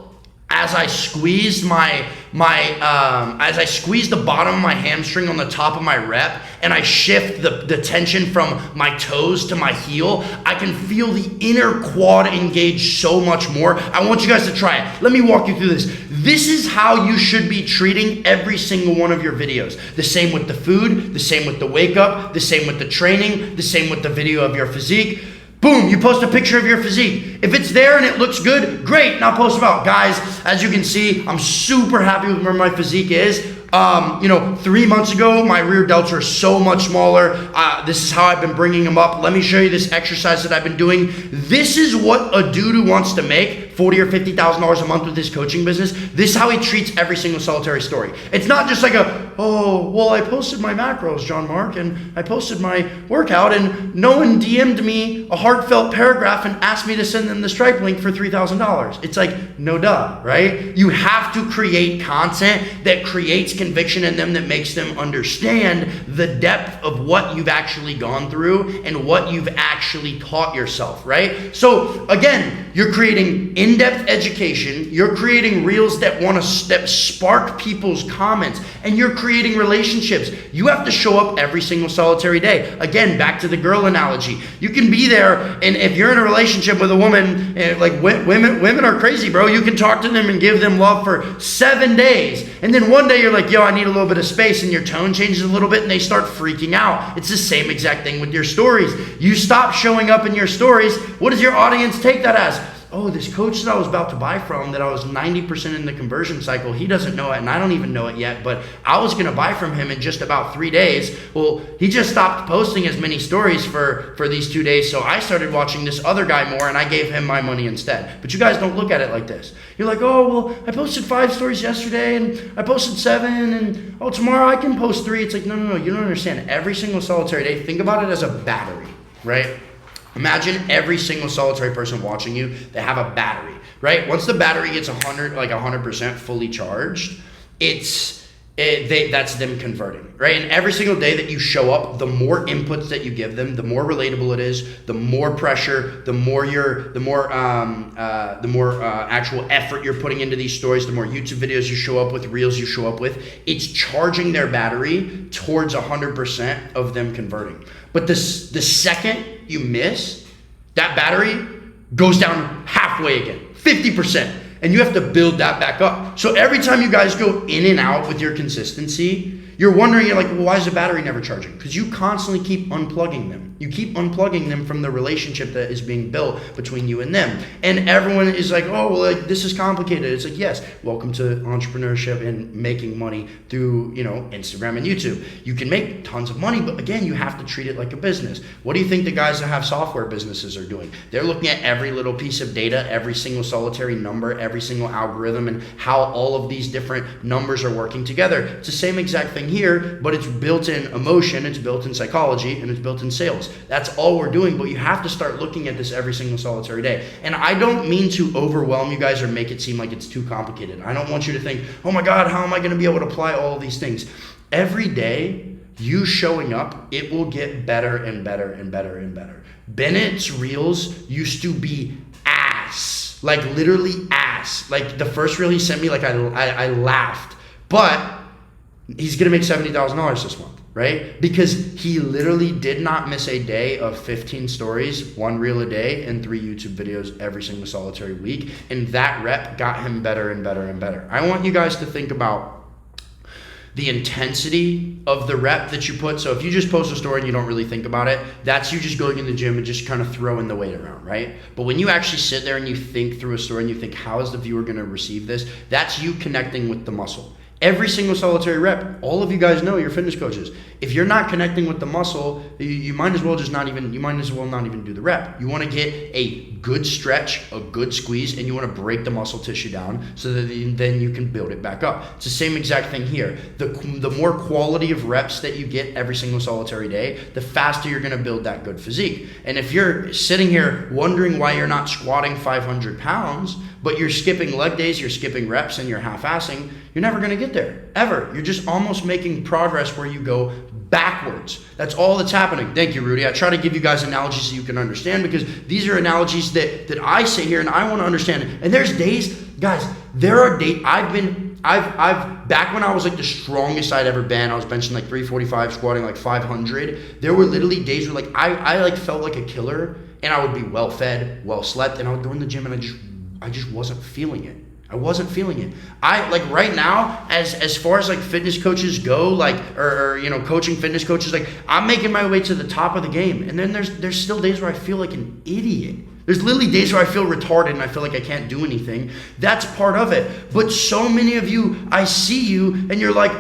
as I squeezed as I squeezed the bottom of my hamstring on the top of my rep and I shift the tension from my toes to my heel, I can feel the inner quad engage so much more. I want you guys to try it. Let me walk you through this. This is how you should be treating every single one of your videos. The same with the food, the same with the wake up, the same with the training, the same with the video of your physique. Boom, you post a picture of your physique. If it's there and it looks good, great, now post about. Guys, as you can see, I'm super happy with where my physique is. 3 months ago, my rear delts are so much smaller. This is how I've been bringing them up. Let me show you this exercise that I've been doing. This is what a dude who wants to make $40,000 or $50,000 a month with his coaching business. This is how he treats every single solitary story. It's not just like I posted my macros, John Mark, and I posted my workout, and no one DM'd me a heartfelt paragraph and asked me to send them the Stripe link for $3,000. It's like, no duh, right? You have to create content that creates conviction in them, that makes them understand the depth of what you've actually gone through and what you've actually taught yourself, right? So again, you're creating in-depth education, you're creating reels that spark people's comments, and you're creating relationships. You have to show up every single solitary day. Again, back to the girl analogy. You can be there, and if you're in a relationship with a woman, like women are crazy, bro. You can talk to them and give them love for 7 days, and then one day you're like, yo, I need a little bit of space, and your tone changes a little bit and they start freaking out. It's the same exact thing with your stories. You stop showing up in your stories. What does your audience take that as? Oh, this coach that I was about to buy from, that I was 90% in the conversion cycle, he doesn't know it and I don't even know it yet, but I was going to buy from him in just about 3 days. Well, he just stopped posting as many stories for these 2 days, so I started watching this other guy more and I gave him my money instead. But you guys don't look at it like this. You're like, oh, well, I posted 5 stories yesterday and I posted 7 and oh, tomorrow I can post 3. It's like, no, you don't understand. Every single solitary day, think about it as a battery, right? Imagine every single solitary person watching you, they have a battery, right? Once the battery gets 100% fully charged, that's them converting, right? And every single day that you show up, the more inputs that you give them, the more relatable it is, the more pressure, the more actual effort you're putting into these stories, the more YouTube videos you show up with, reels you show up with. It's charging their battery towards 100% of them converting. But the second you miss, that battery goes down halfway again, 50%. And you have to build that back up. So every time you guys go in and out with your consistency, you're wondering, you're like, well, why is the battery never charging? Because you constantly keep unplugging them. You keep unplugging them from the relationship that is being built between you and them. And everyone is like, oh, well, like, this is complicated. It's like, yes, welcome to entrepreneurship and making money through, Instagram and YouTube. You can make tons of money, but again, you have to treat it like a business. What do you think the guys that have software businesses are doing? They're looking at every little piece of data, every single solitary number, every single algorithm, and how all of these different numbers are working together. It's the same exact thing here, but it's built in emotion, it's built in psychology, and it's built in sales. That's all we're doing, but you have to start looking at this every single solitary day. And I don't mean to overwhelm you guys or make it seem like it's too complicated. I don't want you to think, oh my God, how am I going to be able to apply all of these things? Every day, you showing up, it will get better and better and better and better. Bennett's Reels used to be ass, like literally ass. Like the first reel he sent me, like I laughed. But he's going to make $70,000 this month, right? Because he literally did not miss a day of 15 stories, 1 reel a day, and 3 YouTube videos every single solitary week. And that rep got him better and better and better. I want you guys to think about the intensity of the rep that you put. So if you just post a story and you don't really think about it, that's you just going in the gym and just kind of throwing the weight around, right? But when you actually sit there and you think through a story and you think, how is the viewer going to receive this? That's you connecting with the muscle. Every single solitary rep, all of you guys know, you're fitness coaches. If you're not connecting with the muscle, you might as well not even do the rep. You want to get a good stretch, a good squeeze, and you want to break the muscle tissue down so that then you can build it back up. It's the same exact thing here. The more quality of reps that you get every single solitary day, the faster you're going to build that good physique. And if you're sitting here wondering why you're not squatting 500 pounds, but you're skipping leg days, you're skipping reps, and you're half-assing, you're never going to get there, ever. You're just almost making progress where you go backwards. That's all that's happening. Thank you, Rudy. I try to give you guys analogies so you can understand, because these are analogies that I say here and I want to understand. And there's days, guys, there are days I've back when I was like the strongest I'd ever been, I was benching like 345, squatting like 500. There were literally days where like I like felt like a killer, and I would be well fed, well slept, and I would go in the gym and I just wasn't feeling it. I wasn't feeling it. I like right now, as far as like fitness coaches go, like or you know, coaching fitness coaches, like I'm making my way to the top of the game. And then there's still days where I feel like an idiot. There's literally days where I feel retarded and I feel like I can't do anything. That's part of it. But so many of you, I see you and you're like,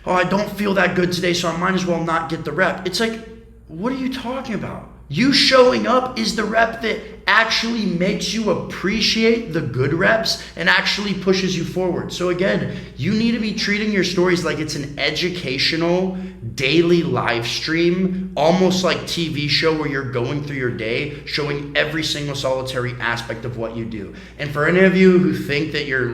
oh, I don't feel that good today, so I might as well not get the rep. It's like, what are you talking about? You showing up is the rep that actually makes you appreciate the good reps and actually pushes you forward. So again, you need to be treating your stories like it's an educational daily live stream, almost like TV show where you're going through your day, showing every single solitary aspect of what you do. And for any of you who think that your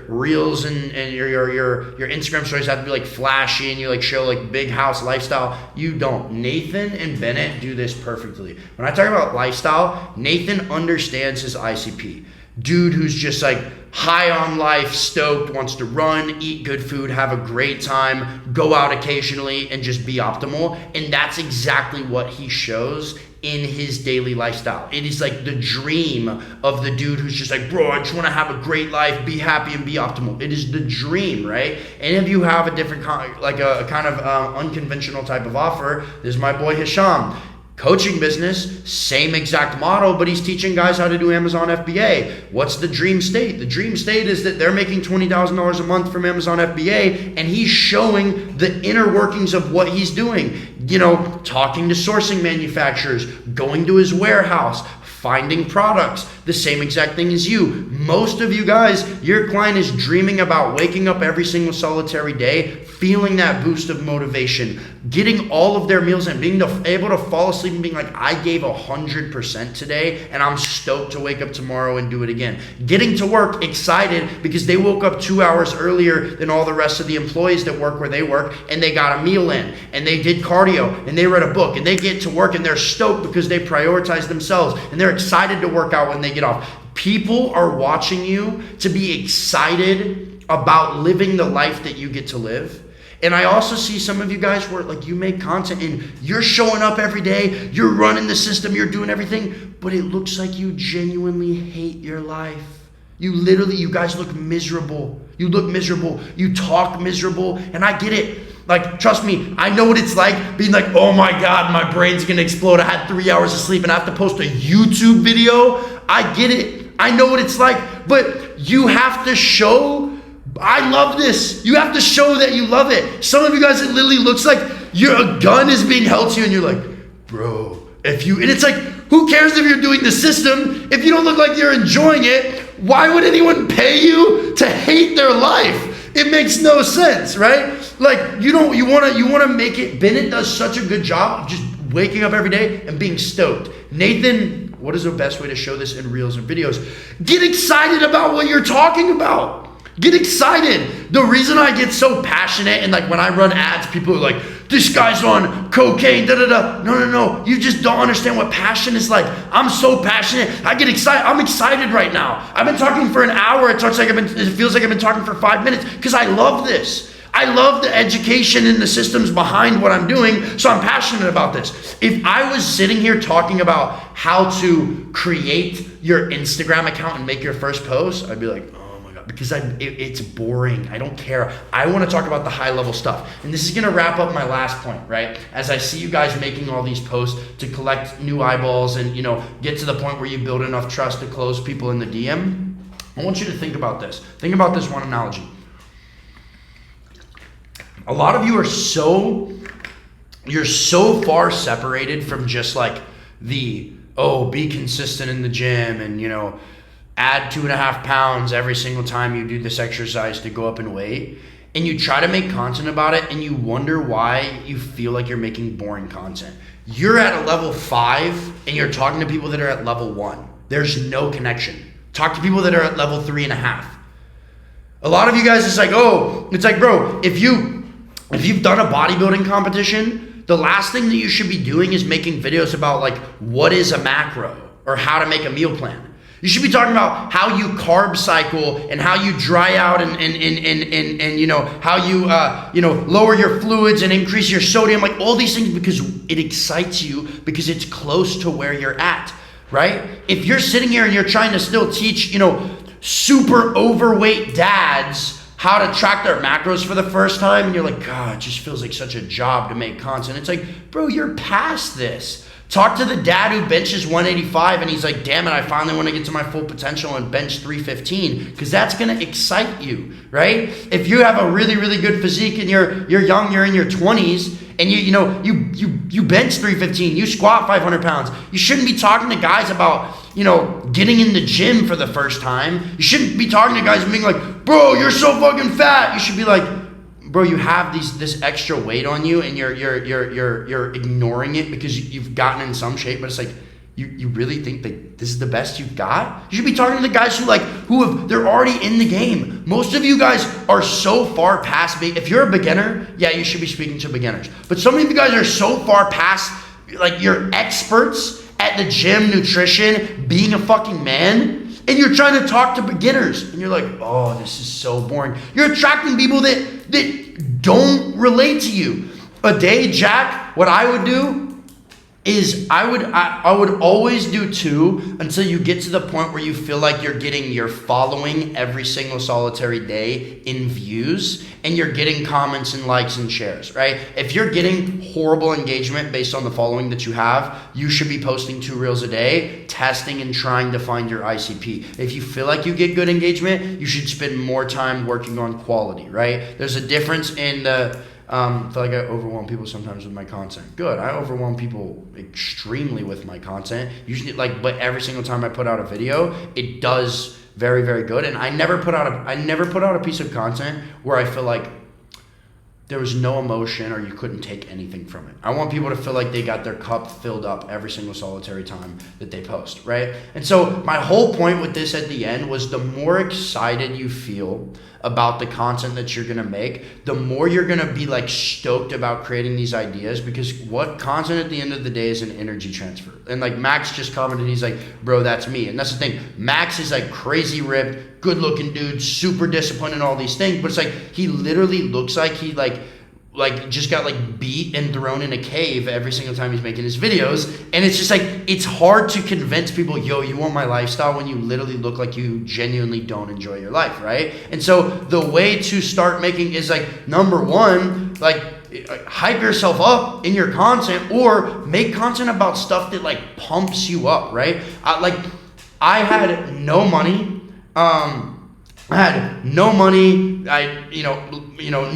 reels and your Instagram stories have to be like flashy and you like show like big house lifestyle, you don't. Nathan and Bennett do this perfectly. When I talk about lifestyle, Nathan understands his ICP. Dude who's just like high on life, stoked, wants to run, eat good food, have a great time, go out occasionally, and just be optimal. And that's exactly what he shows in his daily lifestyle. It is like the dream of the dude who's just like, bro, I just want to have a great life, be happy, and be optimal. It is the dream, right? And if you have a different, like a kind of unconventional type of offer, there's my boy Hisham. Coaching business, same exact model, but he's teaching guys how to do Amazon FBA. What's the dream state? The dream state is that they're making $20,000 a month from Amazon FBA, and he's showing the inner workings of what he's doing. You know, talking to sourcing manufacturers, going to his warehouse, finding products, the same exact thing as you. Most of you guys, your client is dreaming about waking up every single solitary day, feeling that boost of motivation, getting all of their meals in, being able to fall asleep and being like, I gave 100% today and I'm stoked to wake up tomorrow and do it again. Getting to work excited because they woke up 2 hours earlier than all the rest of the employees that work where they work, and they got a meal in and they did cardio and they read a book, and they get to work and they're stoked because they prioritize themselves and they're excited to work out when they get off. People are watching you to be excited about living the life that you get to live. And I also see some of you guys where like you make content and you're showing up every day, you're running the system, you're doing everything, but it looks like you genuinely hate your life. You guys look miserable. You look miserable. You talk miserable. And I get it. Like, trust me, I know what it's like being like, oh my God, my brain's gonna explode. I had 3 hours of sleep and I have to post a YouTube video. I get it. I know what it's like, but you have to show, I love this. You have to show that you love it. Some of you guys, it literally looks like a gun is being held to you and you're like, bro, and it's like, who cares if you're doing the system? If you don't look like you're enjoying it, why would anyone pay you to hate their life? It makes no sense, right? Like you want to make it. Bennett does such a good job of just waking up every day and being stoked. Nathan, what is the best way to show this in reels and videos? Get excited about what you're talking about. Get excited. The reason I get so passionate and like when I run ads, people are like, this guy's on cocaine, da-da-da. No. You just don't understand what passion is like. I'm so passionate. I get excited. I'm excited right now. I've been talking for an hour. It feels like I've been talking for 5 minutes because I love this. I love the education and the systems behind what I'm doing, so I'm passionate about this. If I was sitting here talking about how to create your Instagram account and make your first post, I'd be like, oh my God, because it's boring. I don't care. I want to talk about the high level stuff. And this is going to wrap up my last point, right? As I see you guys making all these posts to collect new eyeballs and, get to the point where you build enough trust to close people in the DM, I want you to think about this. Think about this one analogy. A lot of you are so far separated from just like the, oh, be consistent in the gym and, add 2.5 pounds every single time you do this exercise to go up in weight, and you try to make content about it and you wonder why you feel like you're making boring content. You're at a level 5 and you're talking to people that are at level 1. There's no connection. Talk to people that are at level 3.5. A lot of you guys, it's like, bro, if you've done a bodybuilding competition, the last thing that you should be doing is making videos about like what is a macro or how to make a meal plan. You should be talking about how you carb cycle and how you dry out and how you lower your fluids and increase your sodium, like all these things, because it excites you because it's close to where you're at, right? If you're sitting here and you're trying to still teach, super overweight dads how to track their macros for the first time, and you're like, God, it just feels like such a job to make content. It's like, bro, you're past this. Talk to the dad who benches 185 and he's like, damn it, I finally want to get to my full potential and bench 315, because that's going to excite you, right? If you have a really, really good physique and you're young, you're in your 20s, and you bench 315, you squat 500 pounds, you shouldn't be talking to guys about, getting in the gym for the first time. You shouldn't be talking to guys and being like, bro, you're so fucking fat. You should be like, bro, you have this extra weight on you and you're ignoring it because you've gotten in some shape, but it's like, you really think that this is the best you've got? You should be talking to the guys they're already in the game. Most of you guys are so far past me. If you're a beginner, yeah, you should be speaking to beginners. But some of you guys are so far past, like, you're experts at the gym, nutrition, being a fucking man, and you're trying to talk to beginners, and you're like, oh, this is so boring. You're attracting people that don't relate to you. A day, Jack, what I would do is I would always do 2 until you get to the point where you feel like you're getting your following every single solitary day in views, and you're getting comments and likes and shares, right? If you're getting horrible engagement based on the following that you have, you should be posting 2 reels a day, testing and trying to find your ICP. If you feel like you get good engagement, you should spend more time working on quality, right? There's a difference in I feel like I overwhelm people sometimes with my content. Good. I overwhelm people extremely with my content. Usually, but every single time I put out a video, it does very, very good. And I never put out a piece of content where I feel like there was no emotion or you couldn't take anything from it. I want people to feel like they got their cup filled up every single solitary time that they post, right? And so my whole point with this at the end was, the more excited you feel about the content that you're gonna make, the more you're gonna be like stoked about creating these ideas, because what content at the end of the day is an energy transfer. And like Max just commented, he's like, bro, that's me. And that's the thing. Max is like crazy ripped, good looking dude, super disciplined and all these things, but it's like, he literally looks like he like just got like beat and thrown in a cave every single time he's making his videos. And it's just like, it's hard to convince people, yo, you want my lifestyle, when you literally look like you genuinely don't enjoy your life, right? And so the way to start making is like, number one, like, hype yourself up in your content, or make content about stuff that like pumps you up, right? I had no money.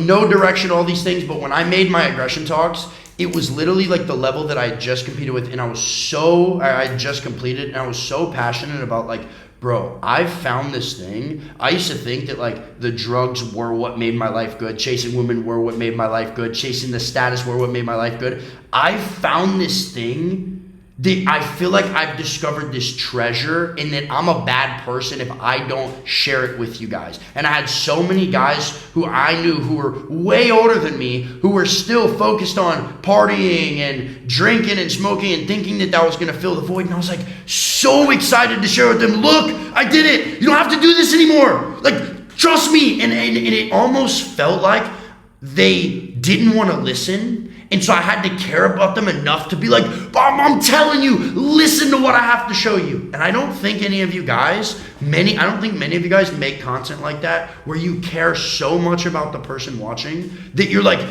No direction, all these things. But when I made my aggression talks, it was literally like the level that I had just competed with. And I just completed, and I was so passionate about like, bro, I found this thing. I used to think that like the drugs were what made my life good. Chasing women were what made my life good. Chasing the status were what made my life good. I found this thing that I feel like I've discovered this treasure, and that I'm a bad person if I don't share it with you guys. And I had so many guys who I knew who were way older than me, who were still focused on partying and drinking and smoking and thinking that was going to fill the void. And I was like so excited to share with them, look, I did it. You don't have to do this anymore. Like, trust me. And it almost felt like they didn't want to listen. And so I had to care about them enough to be like, I'm telling you, listen to what I have to show you. And I don't think many of you guys make content like that, where you care so much about the person watching that you're like,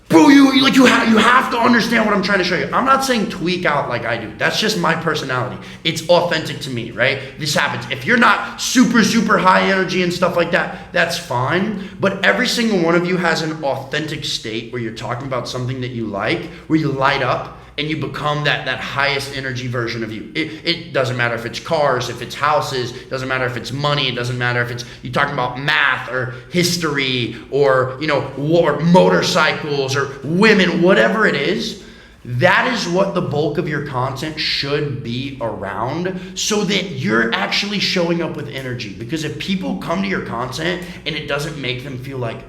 bro, you have to understand what I'm trying to show you. I'm not saying tweak out like I do. That's just my personality. It's authentic to me, right? This happens. If you're not super, super high energy and stuff like that, that's fine. But every single one of you has an authentic state where you're talking about something that you like, where you light up, and you become that highest energy version of you. It doesn't matter if it's cars, if it's houses, it doesn't matter if it's money, it doesn't matter if it's you talking about math or history or war, motorcycles or women, whatever it is. That is what the bulk of your content should be around, so that you're actually showing up with energy. Because if people come to your content and it doesn't make them feel like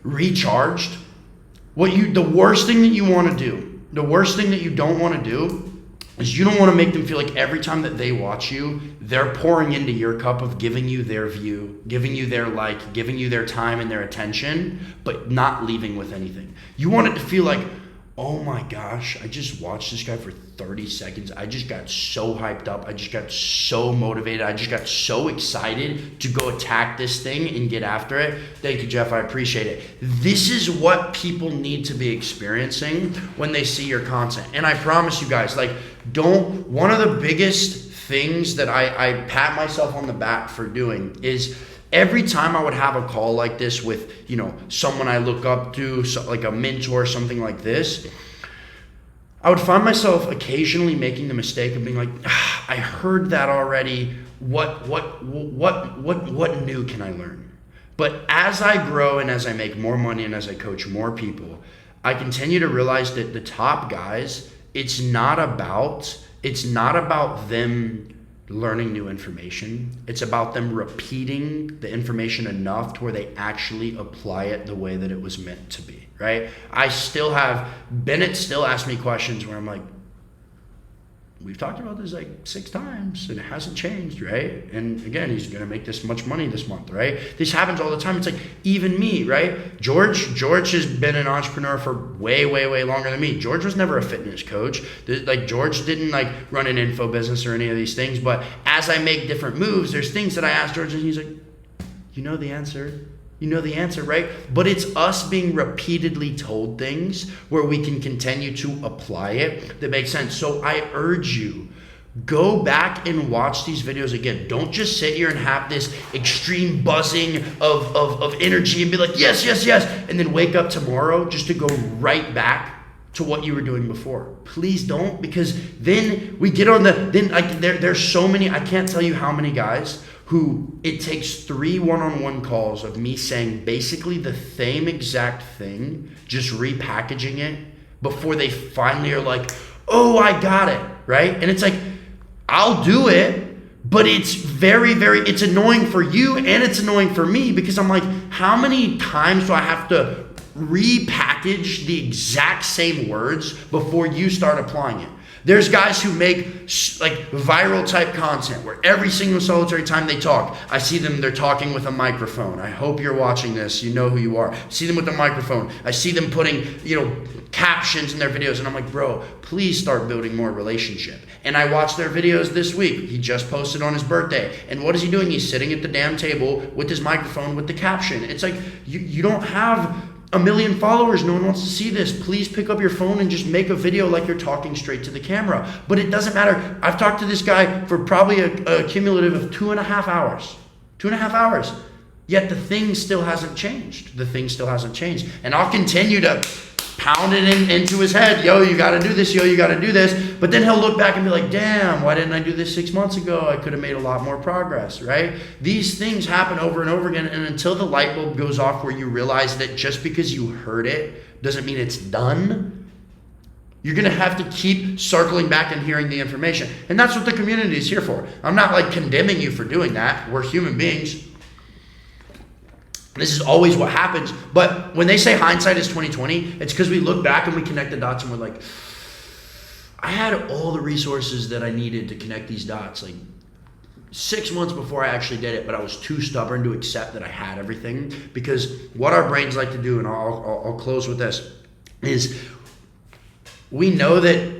recharged, the worst thing that you want to do, the worst thing that you don't want to do is you don't want to make them feel like every time that they watch you, they're pouring into your cup of giving you their view, giving you their like, giving you their time and their attention, but not leaving with anything. You want it to feel like, oh my gosh, I just watched this guy for 30 seconds. I just got so hyped up. I just got so motivated. I just got so excited to go attack this thing and get after it. Thank you, Jeff. I appreciate it. This is what people need to be experiencing when they see your content. And I promise you guys, one of the biggest things that I pat myself on the back for doing is every time I would have a call like this with, someone I look up to, like a mentor, something like this, I would find myself occasionally making the mistake of being like, I heard that already. What new can I learn? But as I grow and as I make more money and as I coach more people, I continue to realize that the top guys, it's not about them learning new information. It's about them repeating the information enough to where they actually apply it the way that it was meant to be, right? Bennett still asks me questions where I'm like, we've talked about this like 6 times and it hasn't changed, right? And again, he's going to make this much money this month, right? This happens all the time. It's like even me, right? George has been an entrepreneur for way, way, way longer than me. George was never a fitness coach. George didn't run an info business or any of these things. But as I make different moves, there's things that I ask George and he's like, you know the answer. You know the answer, right? But it's us being repeatedly told things where we can continue to apply it that makes sense. So I urge you, go back and watch these videos again. Don't just sit here and have this extreme buzzing of energy and be like, yes, yes, yes, and then wake up tomorrow just to go right back to what you were doing before. Please don't, because then we get on there's so many, I can't tell you how many guys who it takes 3 one-on-one calls of me saying basically the same exact thing, just repackaging it before they finally are like, oh, I got it, right? And it's like, I'll do it, but it's very, very, it's annoying for you and it's annoying for me because I'm like, how many times do I have to repackage the exact same words before you start applying it? There's guys who make viral type content where every single solitary time they talk, I see them, they're talking with a microphone. I hope you're watching this. You know who you are. I see them with a microphone. I see them putting, captions in their videos. And I'm like, bro, please start building more relationship. And I watched their videos this week. He just posted on his birthday. And what is he doing? He's sitting at the damn table with his microphone with the caption. It's like, you don't have 1 million followers. No one wants to see this. Please pick up your phone and just make a video like you're talking straight to the camera. But it doesn't matter. I've talked to this guy for probably a cumulative of 2.5 hours. 2.5 hours. Yet the thing still hasn't changed. And I'll continue to pound it into his head. Yo, you got to do this. Yo, you got to do this. But then he'll look back and be like, damn, why didn't I do this 6 months ago? I could have made a lot more progress, right? These things happen over and over again. And until the light bulb goes off where you realize that just because you heard it doesn't mean it's done, you're going to have to keep circling back and hearing the information. And that's what the community is here for. I'm not condemning you for doing that. We're human beings. This is always what happens. But when they say hindsight is 20/20, it's because we look back and we connect the dots and we're like, I had all the resources that I needed to connect these dots 6 months before I actually did it, but I was too stubborn to accept that I had everything. Because what our brains like to do, and I'll close with this, is we know that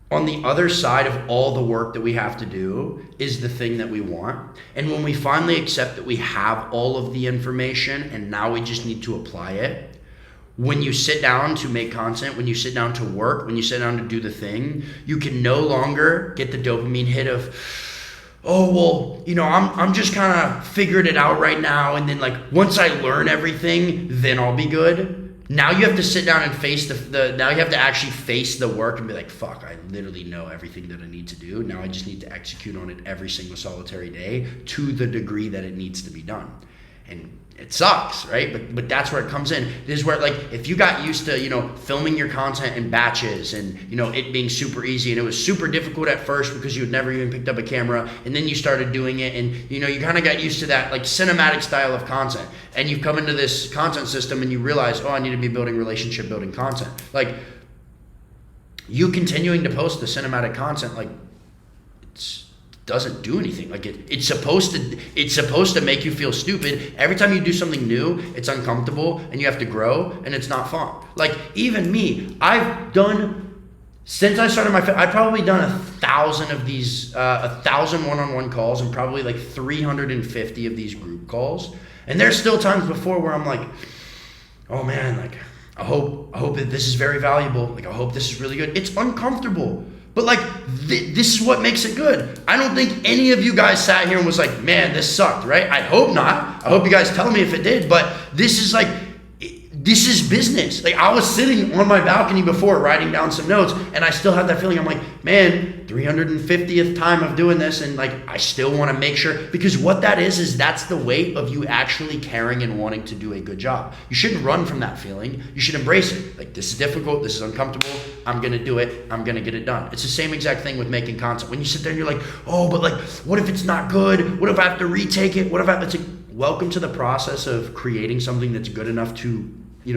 on the other side of all the work that we have to do is the thing that we want. And when we finally accept that we have all of the information and now we just need to apply it, when you sit down to make content, when you sit down to work, when you sit down to do the thing, you can no longer get the dopamine hit of, oh, well, I'm just kind of figuring it out right now. And then once I learn everything, then I'll be good. now you have to sit down and face now you have to actually face the work and be like, fuck, I literally know everything that I need to do. Now I just need to execute on it every single solitary day to the degree that it needs to be done. And it sucks, right? But that's where it comes in. This is where, like, if you got used to, filming your content in batches and, it being super easy, and it was super difficult at first because you had never even picked up a camera, and then you started doing it, and, you kind of got used to that, like, cinematic style of content. And you've come into this content system and you realize, oh, I need to be building relationship building content. Like, you continuing to post the cinematic content, like, doesn't do anything. Like it's supposed to make you feel stupid. Every time you do something new, it's uncomfortable and you have to grow and it's not fun. Like even me, since I started I've probably done 1,000 of these, 1,000 one-on-one calls and probably like 350 of these group calls. And there's still times before where I'm like, oh man, like I hope that this is very valuable. Like I hope this is really good. It's uncomfortable. But like, this is what makes it good. I don't think any of you guys sat here and was like, man, this sucked, right? I hope not. I hope you guys tell me if it did, but this is business. Like I was sitting on my balcony before writing down some notes and I still had that feeling. I'm like, man, 350th time of doing this. And like, I still want to make sure, because what that is that's the weight of you actually caring and wanting to do a good job. You shouldn't run from that feeling. You should embrace it. Like, this is difficult. This is uncomfortable. I'm going to do it. I'm going to get it done. It's the same exact thing with making content. When you sit there and you're like, oh, but like, what if it's not good? What if I have to retake it? What if I have to welcome to the process of creating something that's good enough to,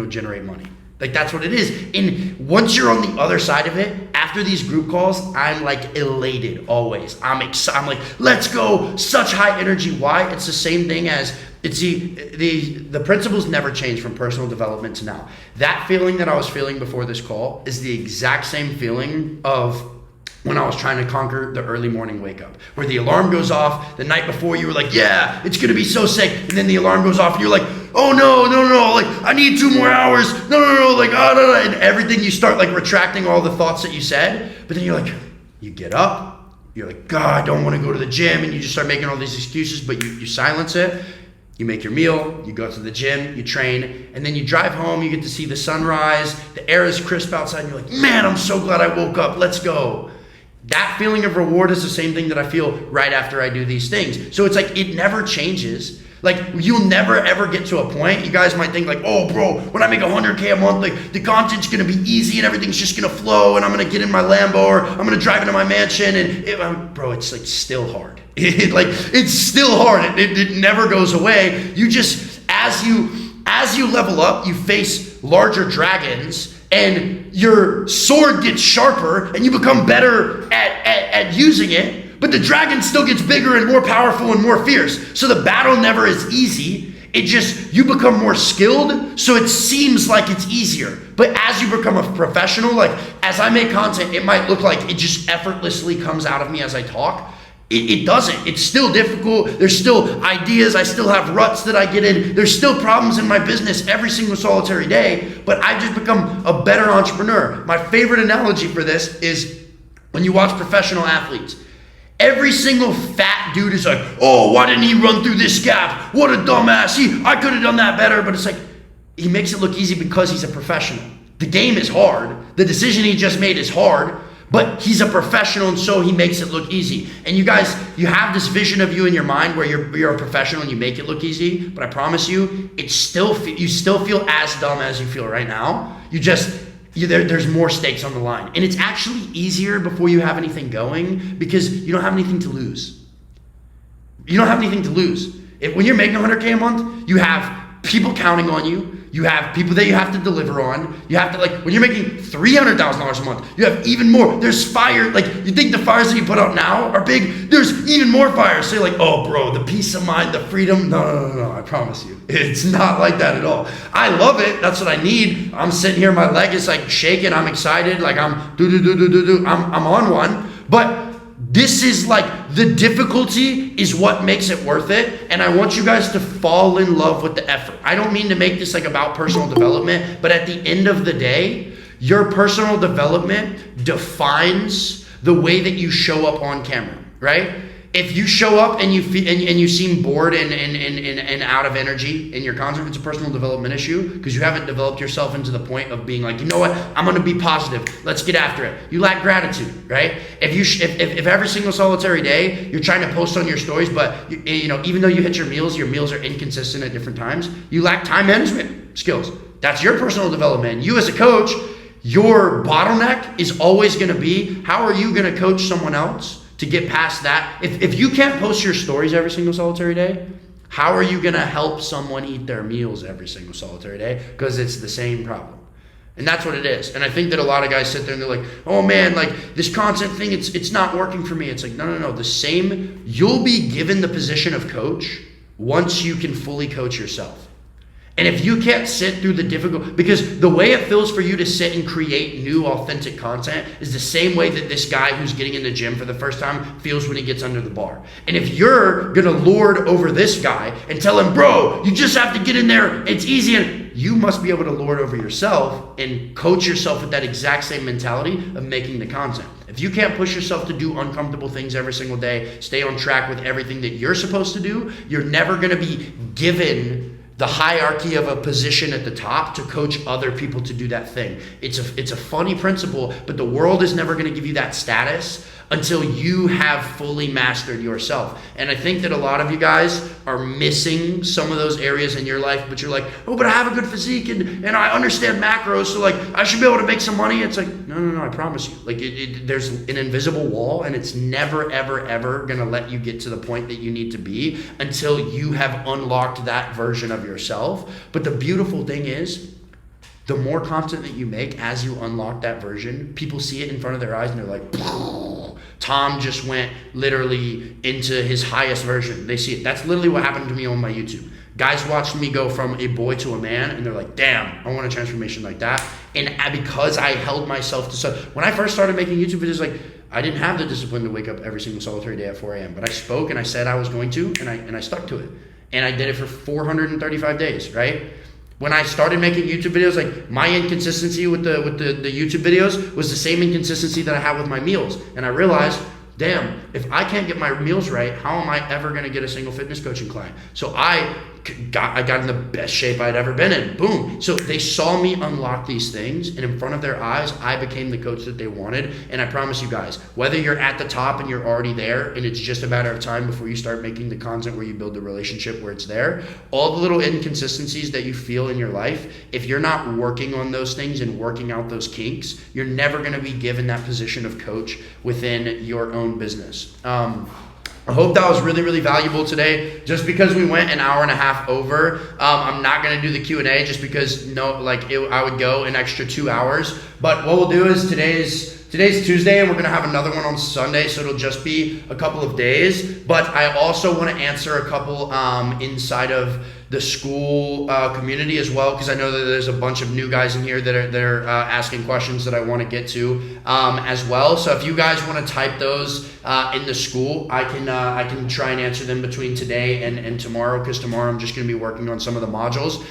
generate money. Like that's what it is. And once you're on the other side of it, after these group calls, I'm like elated always. I'm excited. I'm like, let's go. Such high energy. Why? It's the same thing as the principles never change from personal development to now. That feeling that I was feeling before this call is the exact same feeling of when I was trying to conquer the early morning wake up, where the alarm goes off the night before. You were like, yeah, it's going to be so sick. And then the alarm goes off and you're like, oh no, like I need 2 more hours. No, like, oh, no. And everything, you start like retracting all the thoughts that you said, but then you're like, you get up, you're like, God, I don't want to go to the gym. And you just start making all these excuses, but you silence it. You make your meal, you go to the gym, you train, and then you drive home, you get to see the sunrise, the air is crisp outside, and you're like, man, I'm so glad I woke up, let's go. That feeling of reward is the same thing that I feel right after I do these things. So it's like, it never changes. Like, you'll never ever get to a point. You guys might think like, oh bro, when I make 100K a month, like the content's gonna be easy and everything's just gonna flow and I'm gonna get in my Lambo or I'm gonna drive into my mansion and bro, it's like still hard. It's still hard. It never goes away. You just, as you level up, you face larger dragons and your sword gets sharper and you become better at using it, but the dragon still gets bigger and more powerful and more fierce. So the battle never is easy. It just, you become more skilled, so it seems like it's easier. But as you become a professional, like as I make content, it might look like it just effortlessly comes out of me as I talk. It doesn't. It's still difficult. There's still ideas. I still have ruts that I get in. There's still problems in my business every single solitary day, but I've just become a better entrepreneur. My favorite analogy for this is when you watch professional athletes. Every single fat dude is like, oh, why didn't he run through this gap? What a dumbass. I could have done that better. But it's like, he makes it look easy because he's a professional. The game is hard. The decision he just made is hard. But he's a professional, and so he makes it look easy. And you guys, you have this vision of you in your mind where you're a professional and you make it look easy. But I promise you, you still feel as dumb as you feel right now. There's more stakes on the line. And it's actually easier before you have anything going because you don't have anything to lose. You don't have anything to lose. When you're making 100K a month, you have people counting on you. You have people that you have to deliver on. You have to, like, when you're making $300,000 a month, you have even more. There's fire. Like, you think the fires that you put out now are big? There's even more fires. So you're like, oh, bro, the peace of mind, the freedom. No, I promise you. It's not like that at all. I love it. That's what I need. I'm sitting here, my leg is like shaking. I'm excited. Like, I'm on one. But this is like, the difficulty is what makes it worth it. And I want you guys to fall in love with the effort. I don't mean to make this like about personal development, but at the end of the day, your personal development defines the way that you show up on camera, right? if you show up and you feel and you seem bored and out of energy in your content, it's a personal development issue because you haven't developed yourself into the point of being like, you know what, I'm going to be positive. Let's get after it. You lack gratitude, right? If every single solitary day you're trying to post on your stories, but you know, even though you hit your meals are inconsistent at different times. You lack time management skills. That's your personal development. You as a coach, your bottleneck is always going to be, how are you going to coach someone else to get past that? If you can't post your stories every single solitary day, how are you going to help someone eat their meals every single solitary day? Because it's the same problem. And that's what it is. And I think that a lot of guys sit there and they're like, oh man, like this content thing, it's not working for me. It's like, no. The same, you'll be given the position of coach once you can fully coach yourself. And if you can't sit through the difficult, because the way it feels for you to sit and create new authentic content is the same way that this guy who's getting in the gym for the first time feels when he gets under the bar. And if you're gonna lord over this guy and tell him, bro, you just have to get in there, it's easy, and you must be able to lord over yourself and coach yourself with that exact same mentality of making the content. If you can't push yourself to do uncomfortable things every single day, stay on track with everything that you're supposed to do, you're never gonna be given the hierarchy of a position at the top to coach other people to do that thing. It's a funny principle, but the world is never going to give you that status until you have fully mastered yourself. And I think that a lot of you guys are missing some of those areas in your life, but you're like, oh, but I have a good physique and I understand macros, so like I should be able to make some money. It's like, no, I promise you. Like there's an invisible wall, and it's never, ever gonna let you get to the point that you need to be until you have unlocked that version of yourself. But the beautiful thing is, the more content that you make as you unlock that version, people see it in front of their eyes and they're like, Tom just went literally into his highest version. They see it. That's literally what happened to me on my YouTube. Guys watched me go from a boy to a man, and they're like, damn, I want a transformation like that. And because I held myself to such, when I first started making YouTube videos, like I didn't have the discipline to wake up every single solitary day at 4 a.m., but I spoke and I said I was going to, and I stuck to it. And I did it for 435 days, right? When I started making YouTube videos, like my inconsistency with the YouTube videos was the same inconsistency that I had with my meals. And I realized, damn, if I can't get my meals right, how am I ever gonna get a single fitness coaching client? So I got in the best shape I'd ever been in. Boom. So they saw me unlock these things, and in front of their eyes, I became the coach that they wanted. And I promise you guys, whether you're at the top and you're already there, and it's just a matter of time before you start making the content where you build the relationship where it's there, all the little inconsistencies that you feel in your life, if you're not working on those things and working out those kinks, you're never going to be given that position of coach within your own business. I hope that was really, really valuable today. Just because we went an hour and a half over, I'm not going to do the Q&A just because I would go an extra 2 hours. But what we'll do is today's Tuesday, and we're going to have another one on Sunday, so it'll just be a couple of days. But I also want to answer a couple inside of the school community as well, because I know that there's a bunch of new guys in here that are asking questions that I want to get to as well. So if you guys want to type those in the school, I can try and answer them between today and tomorrow, because tomorrow I'm just going to be working on some of the modules.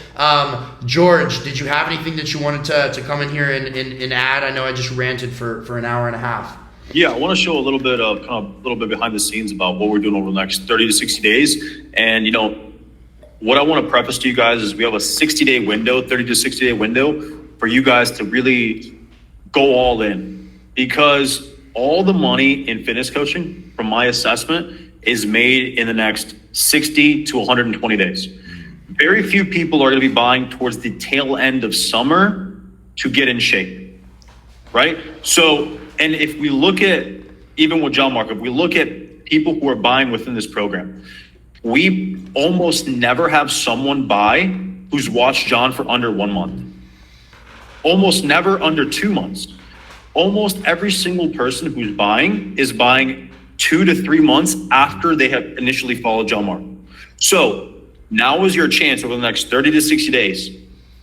George, did you have anything that you wanted to come in here and add? I know I just ranted for an hour and a half. Yeah, I want to show a little bit behind the scenes about what we're doing over the next 30 to 60 days. And, what I want to preface to you guys is we have a 60-day window, 30 to 60-day window for you guys to really go all in, because all the money in fitness coaching, from my assessment, is made in the next 60 to 120 days. Very few people are going to be buying towards the tail end of summer to get in shape, right? So, and if we look at, even with John Mark, if we look at people who are buying within this program, we almost never have someone buy who's watched John for under 1 month. Almost never under 2 months. Almost every single person who's buying is buying 2 to 3 months after they have initially followed John Mark. So now is your chance over the next 30 to 60 days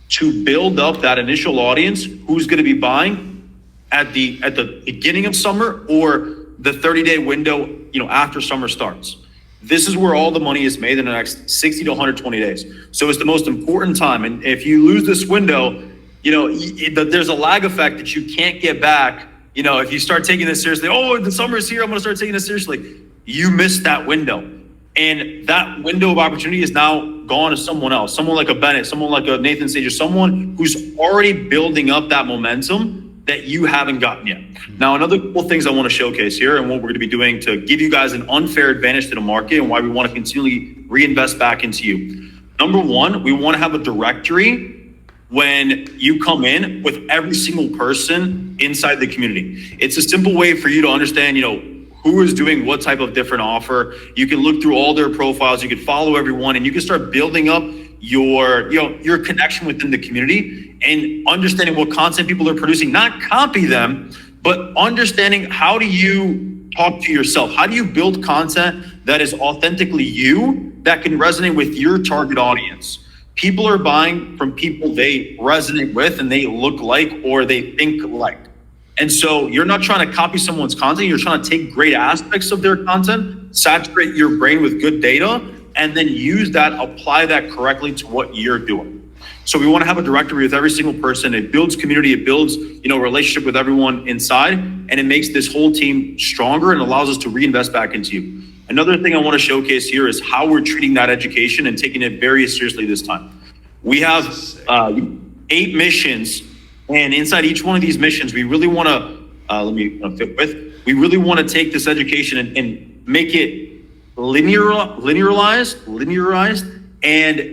to build up that initial audience who's going to be buying at the beginning of summer or the 30-day window, after summer starts. This is where all the money is made in the next 60 to 120 days. So it's the most important time. And if you lose this window, there's a lag effect that you can't get back. If you start taking this seriously, the summer is here, I'm going to start taking this seriously. you missed that window. And that window of opportunity is now gone to someone else, someone like a Bennett, someone like a Nathan Sager, someone who's already building up that momentum that you haven't gotten yet. Now, another cool things I want to showcase here and what we're going to be doing to give you guys an unfair advantage to the market and why we want to continually reinvest back into you. Number one, we want to have a directory when you come in with every single person inside the community. It's a simple way for you to understand, who is doing what type of different offer. You can look through all their profiles, you can follow everyone, and you can start building up your connection within the community and understanding what content people are producing, not copy them, but understanding how do you talk to yourself? How do you build content that is authentically you, that can resonate with your target audience? People are buying from people they resonate with and they look like or they think like. And so you're not trying to copy someone's content, you're trying to take great aspects of their content, saturate your brain with good data, and then use that, apply that correctly to what you're doing. So we want to have a directory with every single person. It builds community, it builds, relationship with everyone inside, and it makes this whole team stronger and allows us to reinvest back into you. Another thing I want to showcase here is how we're treating that education and taking it very seriously this time. We have 8 missions, and inside each one of these missions, we really want to, we really want to take this education and make it linearized, and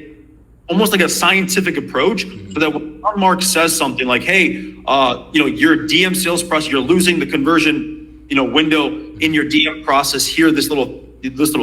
almost like a scientific approach, so that when John Mark says something like, hey, your DM sales process, you're losing the conversion, window in your DM process here, this little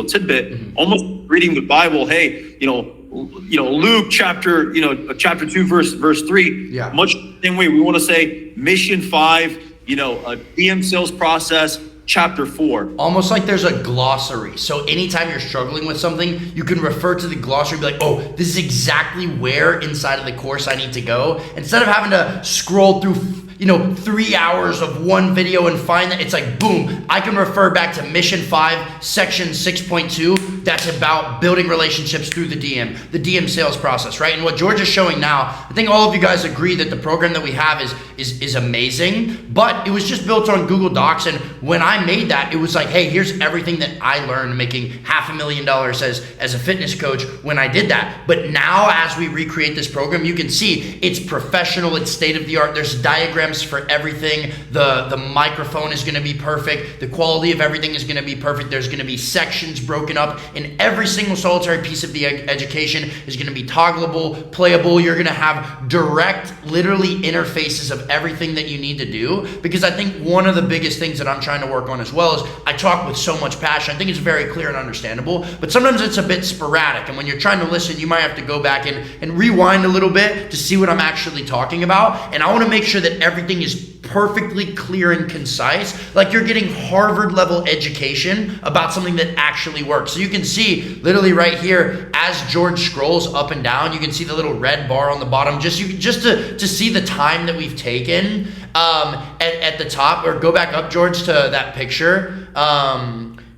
tidbit, almost reading the Bible, hey, Luke chapter 2, verse 3, much the same way we want to say mission 5, a DM sales process, chapter 4. Almost like there's a glossary. So anytime you're struggling with something, you can refer to the glossary and be like, oh, this is exactly where inside of the course I need to go. Instead of having to scroll through 3 hours of one video and find that, it's like, boom, I can refer back to mission 5, section 6.2. That's about building relationships through the DM sales process, right? And what George is showing now, I think all of you guys agree that the program that we have is amazing, but it was just built on Google Docs. And when I made that, it was like, hey, here's everything that I learned making $500,000 as a fitness coach when I did that. But now as we recreate this program, you can see it's professional, it's state of the art. There's diagrams for everything. The microphone is going to be perfect. The quality of everything is going to be perfect. There's going to be sections broken up, and every single solitary piece of the education is going to be toggleable, playable. You're going to have direct, literally interfaces of everything that you need to do, because I think one of the biggest things that I'm trying to work on as well is I talk with so much passion. I think it's very clear and understandable, but sometimes it's a bit sporadic, and when you're trying to listen, you might have to go back and rewind a little bit to see what I'm actually talking about. And I want to make sure that everything is perfectly clear and concise, like you're getting Harvard level education about something that actually works. So you can see literally right here, as George scrolls up and down, you can see the little red bar on the bottom, just to see the time that we've taken at the top. Or go back up, George, to that picture.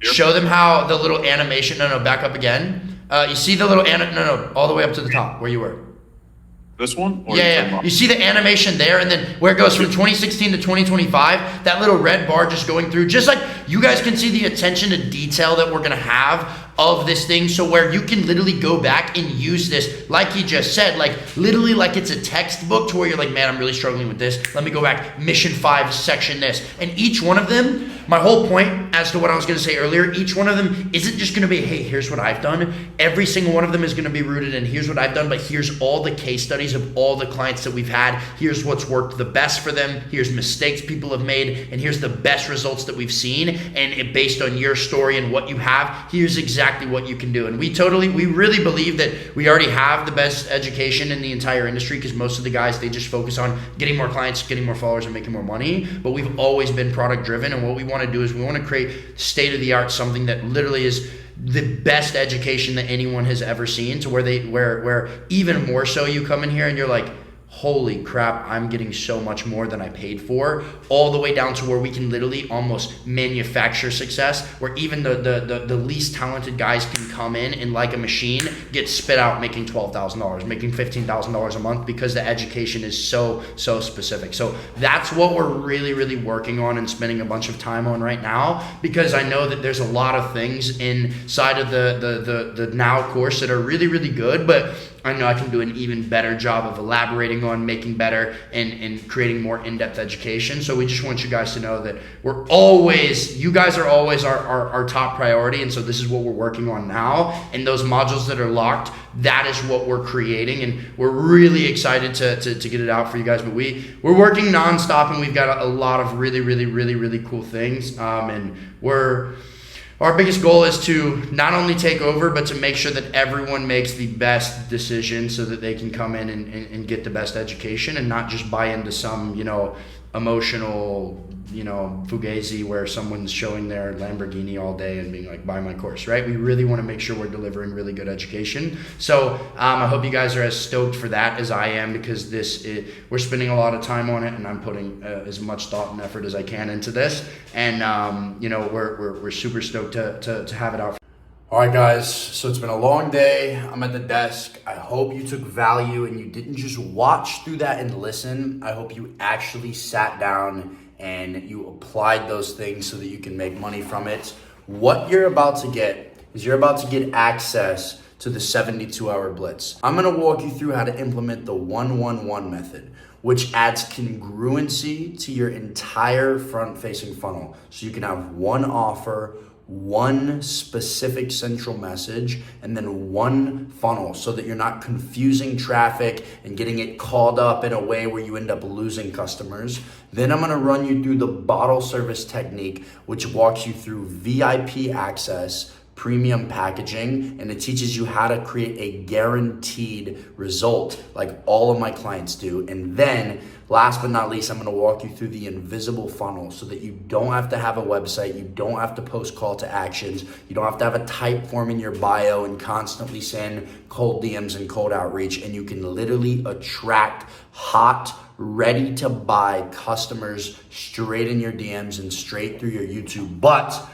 Show them how the little animation, back up again. You see the little, all the way up to the top where you were. This one? Yeah. You see the animation there, and then where it goes from 2016 to 2025, that little red bar just going through, just like you guys can see the attention to detail that we're going to have of this thing. So where you can literally go back and use this, like he just said, like literally like it's a textbook, to where you're like, man, I'm really struggling with this. Let me go back, mission 5, section this. And each one of them, my whole point as to what I was going to say earlier, each one of them isn't just going to be, hey, here's what I've done. Every single one of them is going to be rooted in here's what I've done, but here's all the case studies of all the clients that we've had. Here's what's worked the best for them. Here's mistakes people have made, and here's the best results that we've seen. And based on your story and what you have, here's exactly what you can do. And we really believe that we already have the best education in the entire industry, because most of the guys, they just focus on getting more clients, getting more followers, and making more money. But we've always been product driven, and what we want to do is we want to create state of the art, something that literally is the best education that anyone has ever seen, to where even more so you come in here and you're like, holy crap, I'm getting so much more than I paid for, all the way down to where we can literally almost manufacture success, where even the least talented guys can come in and like a machine get spit out making $12,000, making $15,000 a month, because the education is so specific. So that's what we're really working on and spending a bunch of time on right now, because I know that there's a lot of things inside of the Now course that are really good, but I know I can do an even better job of elaborating on, making better, and creating more in-depth education. So we just want you guys to know that you guys are always our top priority. And so this is what we're working on now. And those modules that are locked, that is what we're creating. And we're really excited to get it out for you guys. But we're working nonstop, and we've got a lot of really cool things. Our biggest goal is to not only take over, but to make sure that everyone makes the best decision so that they can come in and get the best education, and not just buy into some, emotional, fugazi where someone's showing their Lamborghini all day and being like, buy my course, right? We really want to make sure we're delivering really good education. So I hope you guys are as stoked for that as I am, because we're spending a lot of time on it, and I'm putting as much thought and effort as I can into this. And, we're super stoked to have it out. All right, guys, so it's been a long day. I'm at the desk. I hope you took value and you didn't just watch through that and listen. I hope you actually sat down and you applied those things so that you can make money from it. What you're about to get is you're about to get access to the 72-hour blitz. I'm gonna walk you through how to implement the 1-1-1 method, which adds congruency to your entire front-facing funnel. So you can have one offer, one specific central message, and then one funnel, so that you're not confusing traffic and getting it called up in a way where you end up losing customers. Then I'm gonna run you through the bottle service technique, which walks you through VIP access, premium packaging, and it teaches you how to create a guaranteed result like all of my clients do. And then last but not least, I'm gonna walk you through the invisible funnel, so that you don't have to have a website, you don't have to post call to actions, you don't have to have a type form in your bio and constantly send cold DMs and cold outreach, and you can literally attract hot, ready to buy customers straight in your DMs and straight through your YouTube. But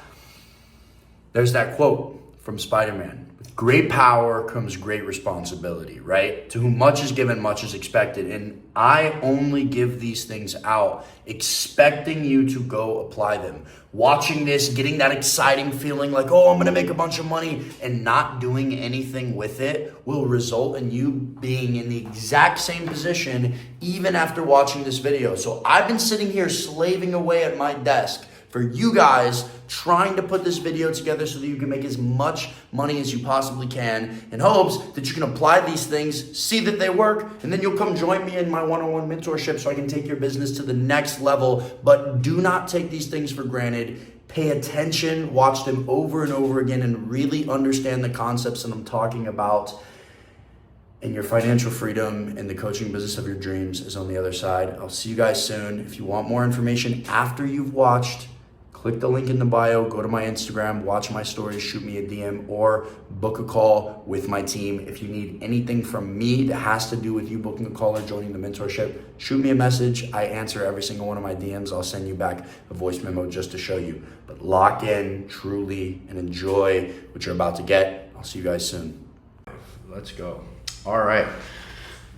there's that quote from Spider-Man: with great power comes great responsibility, right? To whom much is given, much is expected. And I only give these things out expecting you to go apply them. Watching this, getting that exciting feeling like, oh, I'm gonna make a bunch of money, and not doing anything with it will result in you being in the exact same position even after watching this video. So I've been sitting here slaving away at my desk for you guys, trying to put this video together so that you can make as much money as you possibly can, in hopes that you can apply these things, see that they work, and then you'll come join me in my one-on-one mentorship so I can take your business to the next level. But do not take these things for granted. Pay attention, watch them over and over again, and really understand the concepts that I'm talking about. And your financial freedom and the coaching business of your dreams is on the other side. I'll see you guys soon. If you want more information after you've watched, click the link in the bio, go to my Instagram, watch my stories, shoot me a DM, or book a call with my team. If you need anything from me that has to do with you booking a call or joining the mentorship, shoot me a message. I answer every single one of my DMs. I'll send you back a voice memo just to show you. But lock in truly and enjoy what you're about to get. I'll see you guys soon. Let's go. All right.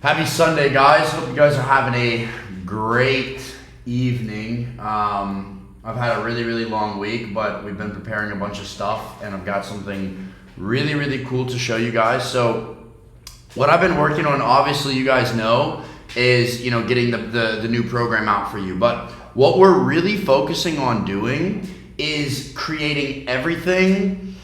Happy Sunday, guys. Hope you guys are having a great evening. I've had a really long week, but we've been preparing a bunch of stuff, and I've got something really cool to show you guys. So what I've been working on, obviously you guys know, is getting the new program out for you. But what we're really focusing on doing is creating everything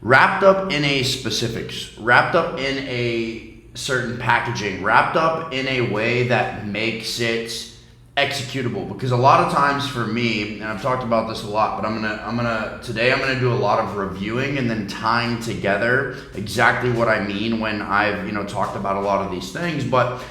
wrapped up in a specifics, wrapped up in a certain packaging, wrapped up in a way that makes it executable. Because a lot of times for me, and I've talked about this a lot, but today I'm gonna do a lot of reviewing and then tying together exactly what I mean when I've talked about a lot of these things. But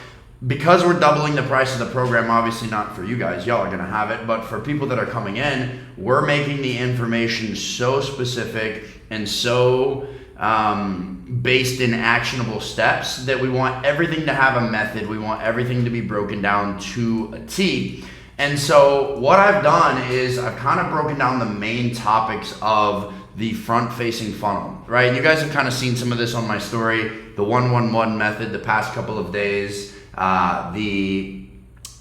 because we're doubling the price of the program, obviously not for you guys, y'all are gonna have it, but for people that are coming in, we're making the information so specific and so based in actionable steps, that we want everything to have a method. We want everything to be broken down to a T. And so what I've done is I've kind of broken down the main topics of the front-facing funnel, right? And you guys have kind of seen some of this on my story, the 1-1-1 method the past couple of days, the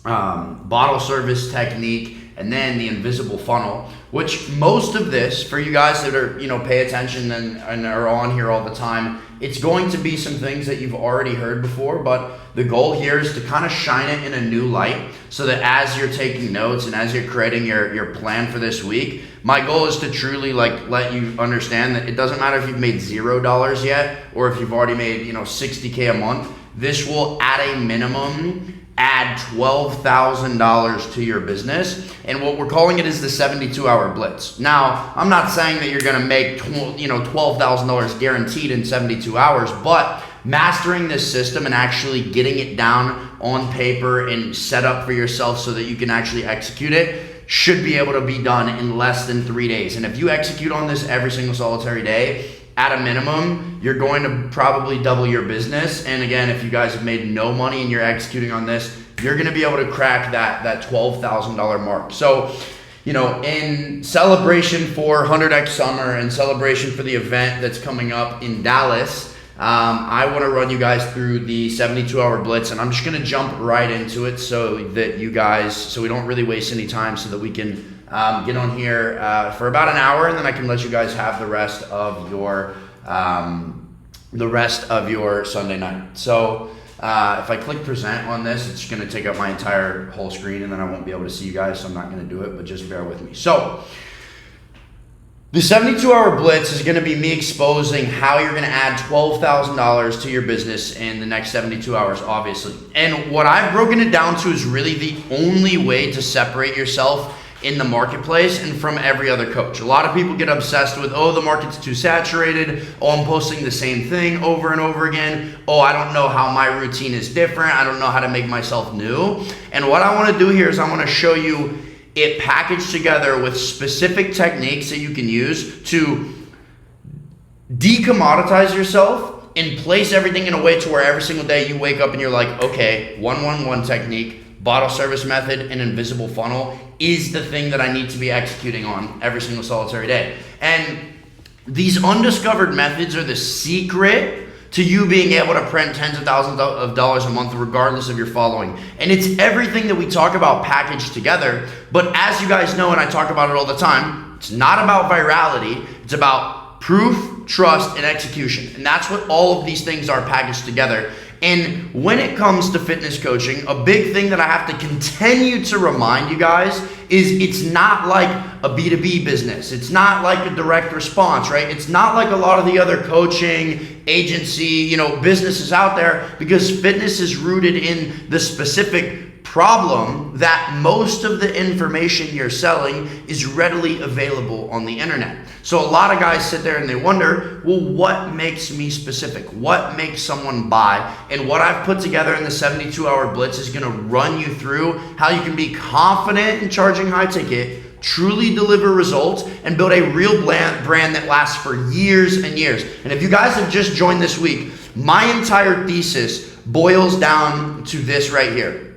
bottle service technique, and then the invisible funnel, which most of this, for you guys that are, pay attention and are on here all the time, it's going to be some things that you've already heard before, but the goal here is to kind of shine it in a new light so that as you're taking notes and as you're creating your plan for this week, my goal is to truly let you understand that it doesn't matter if you've made $0 yet or if you've already made, $60K a month. This will, at a minimum, add $12,000 to your business, and what we're calling it is the 72-hour blitz. Now, I'm not saying that you're going to make $12,000 guaranteed in 72 hours, but mastering this system and actually getting it down on paper and set up for yourself so that you can actually execute it should be able to be done in less than 3 days. And if you execute on this every single solitary day, at a minimum, you're going to probably double your business. And again, if you guys have made no money and you're executing on this, you're going to be able to crack that $12,000 mark. So, in celebration for 100X Summer and celebration for the event that's coming up in Dallas, I want to run you guys through the 72-hour blitz, and I'm just going to jump right into it so we don't really waste any time, so that we can get on here for about an hour, and then I can let you guys have the rest of your Sunday night. So if I click present on this, it's going to take up my entire whole screen, and then I won't be able to see you guys, so I'm not going to do it, but just bear with me. So the 72-hour blitz is going to be me exposing how you're going to add $12,000 to your business in the next 72 hours, obviously. And what I've broken it down to is really the only way to separate yourself in the marketplace and from every other coach. A lot of people get obsessed with, the market's too saturated. I'm posting the same thing over and over again. I don't know how my routine is different. I don't know how to make myself new. And what I want to do here is I want to show you it packaged together with specific techniques that you can use to decommoditize yourself and place everything in a way to where every single day you wake up and you're like, okay, 1-1-1 technique, bottle service method, and invisible funnel is the thing that I need to be executing on every single solitary day. And these undiscovered methods are the secret to you being able to print tens of thousands of dollars a month regardless of your following. And it's everything that we talk about packaged together. But as you guys know, and I talk about it all the time, it's not about virality. It's about proof, trust, and execution. And that's what all of these things are packaged together. And when it comes to fitness coaching, a big thing that I have to continue to remind you guys is it's not like a B2B business. It's not like a direct response, right? It's not like a lot of the other coaching agency, businesses out there, because fitness is rooted in the specific problem that most of the information you're selling is readily available on the internet. So a lot of guys sit there and they wonder, well, what makes me specific? What makes someone buy? And what I've put together in the 72-hour blitz is going to run you through how you can be confident in charging high ticket, truly deliver results, and build a real brand that lasts for years and years. And if you guys have just joined this week, my entire thesis boils down to this right here.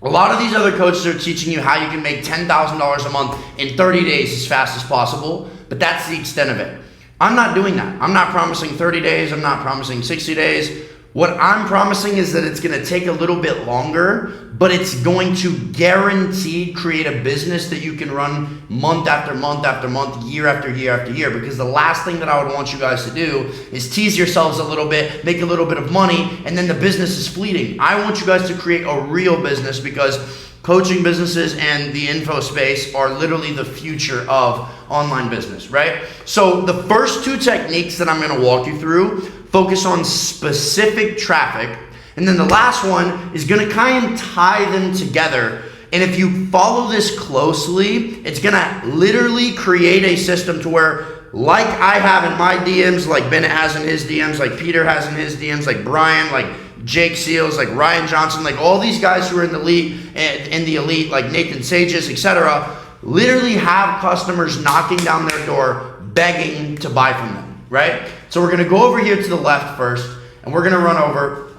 A lot of these other coaches are teaching you how you can make $10,000 a month in 30 days as fast as possible, but that's the extent of it. I'm not doing that. I'm not promising 30 days. I'm not promising 60 days. What I'm promising is that it's going to take a little bit longer, but it's going to guaranteed create a business that you can run month after month after month, year after year after year. Because the last thing that I would want you guys to do is tease yourselves a little bit, make a little bit of money, and then the business is fleeting. I want you guys to create a real business, because coaching businesses and the info space are literally the future of online business, right? So the first two techniques that I'm going to walk you through focus on specific traffic, and then the last one is going to kind of tie them together. And if you follow this closely, it's going to literally create a system to where, like I have in my DMs, like Bennett has in his DMs, like Peter has in his DMs, like Brian, like Jake Seals, like Ryan Johnson, like all these guys who are in the elite, like Nathan Sages, etc., literally have customers knocking down their door begging to buy from them, right? So we're gonna go over here to the left first, and we're gonna run over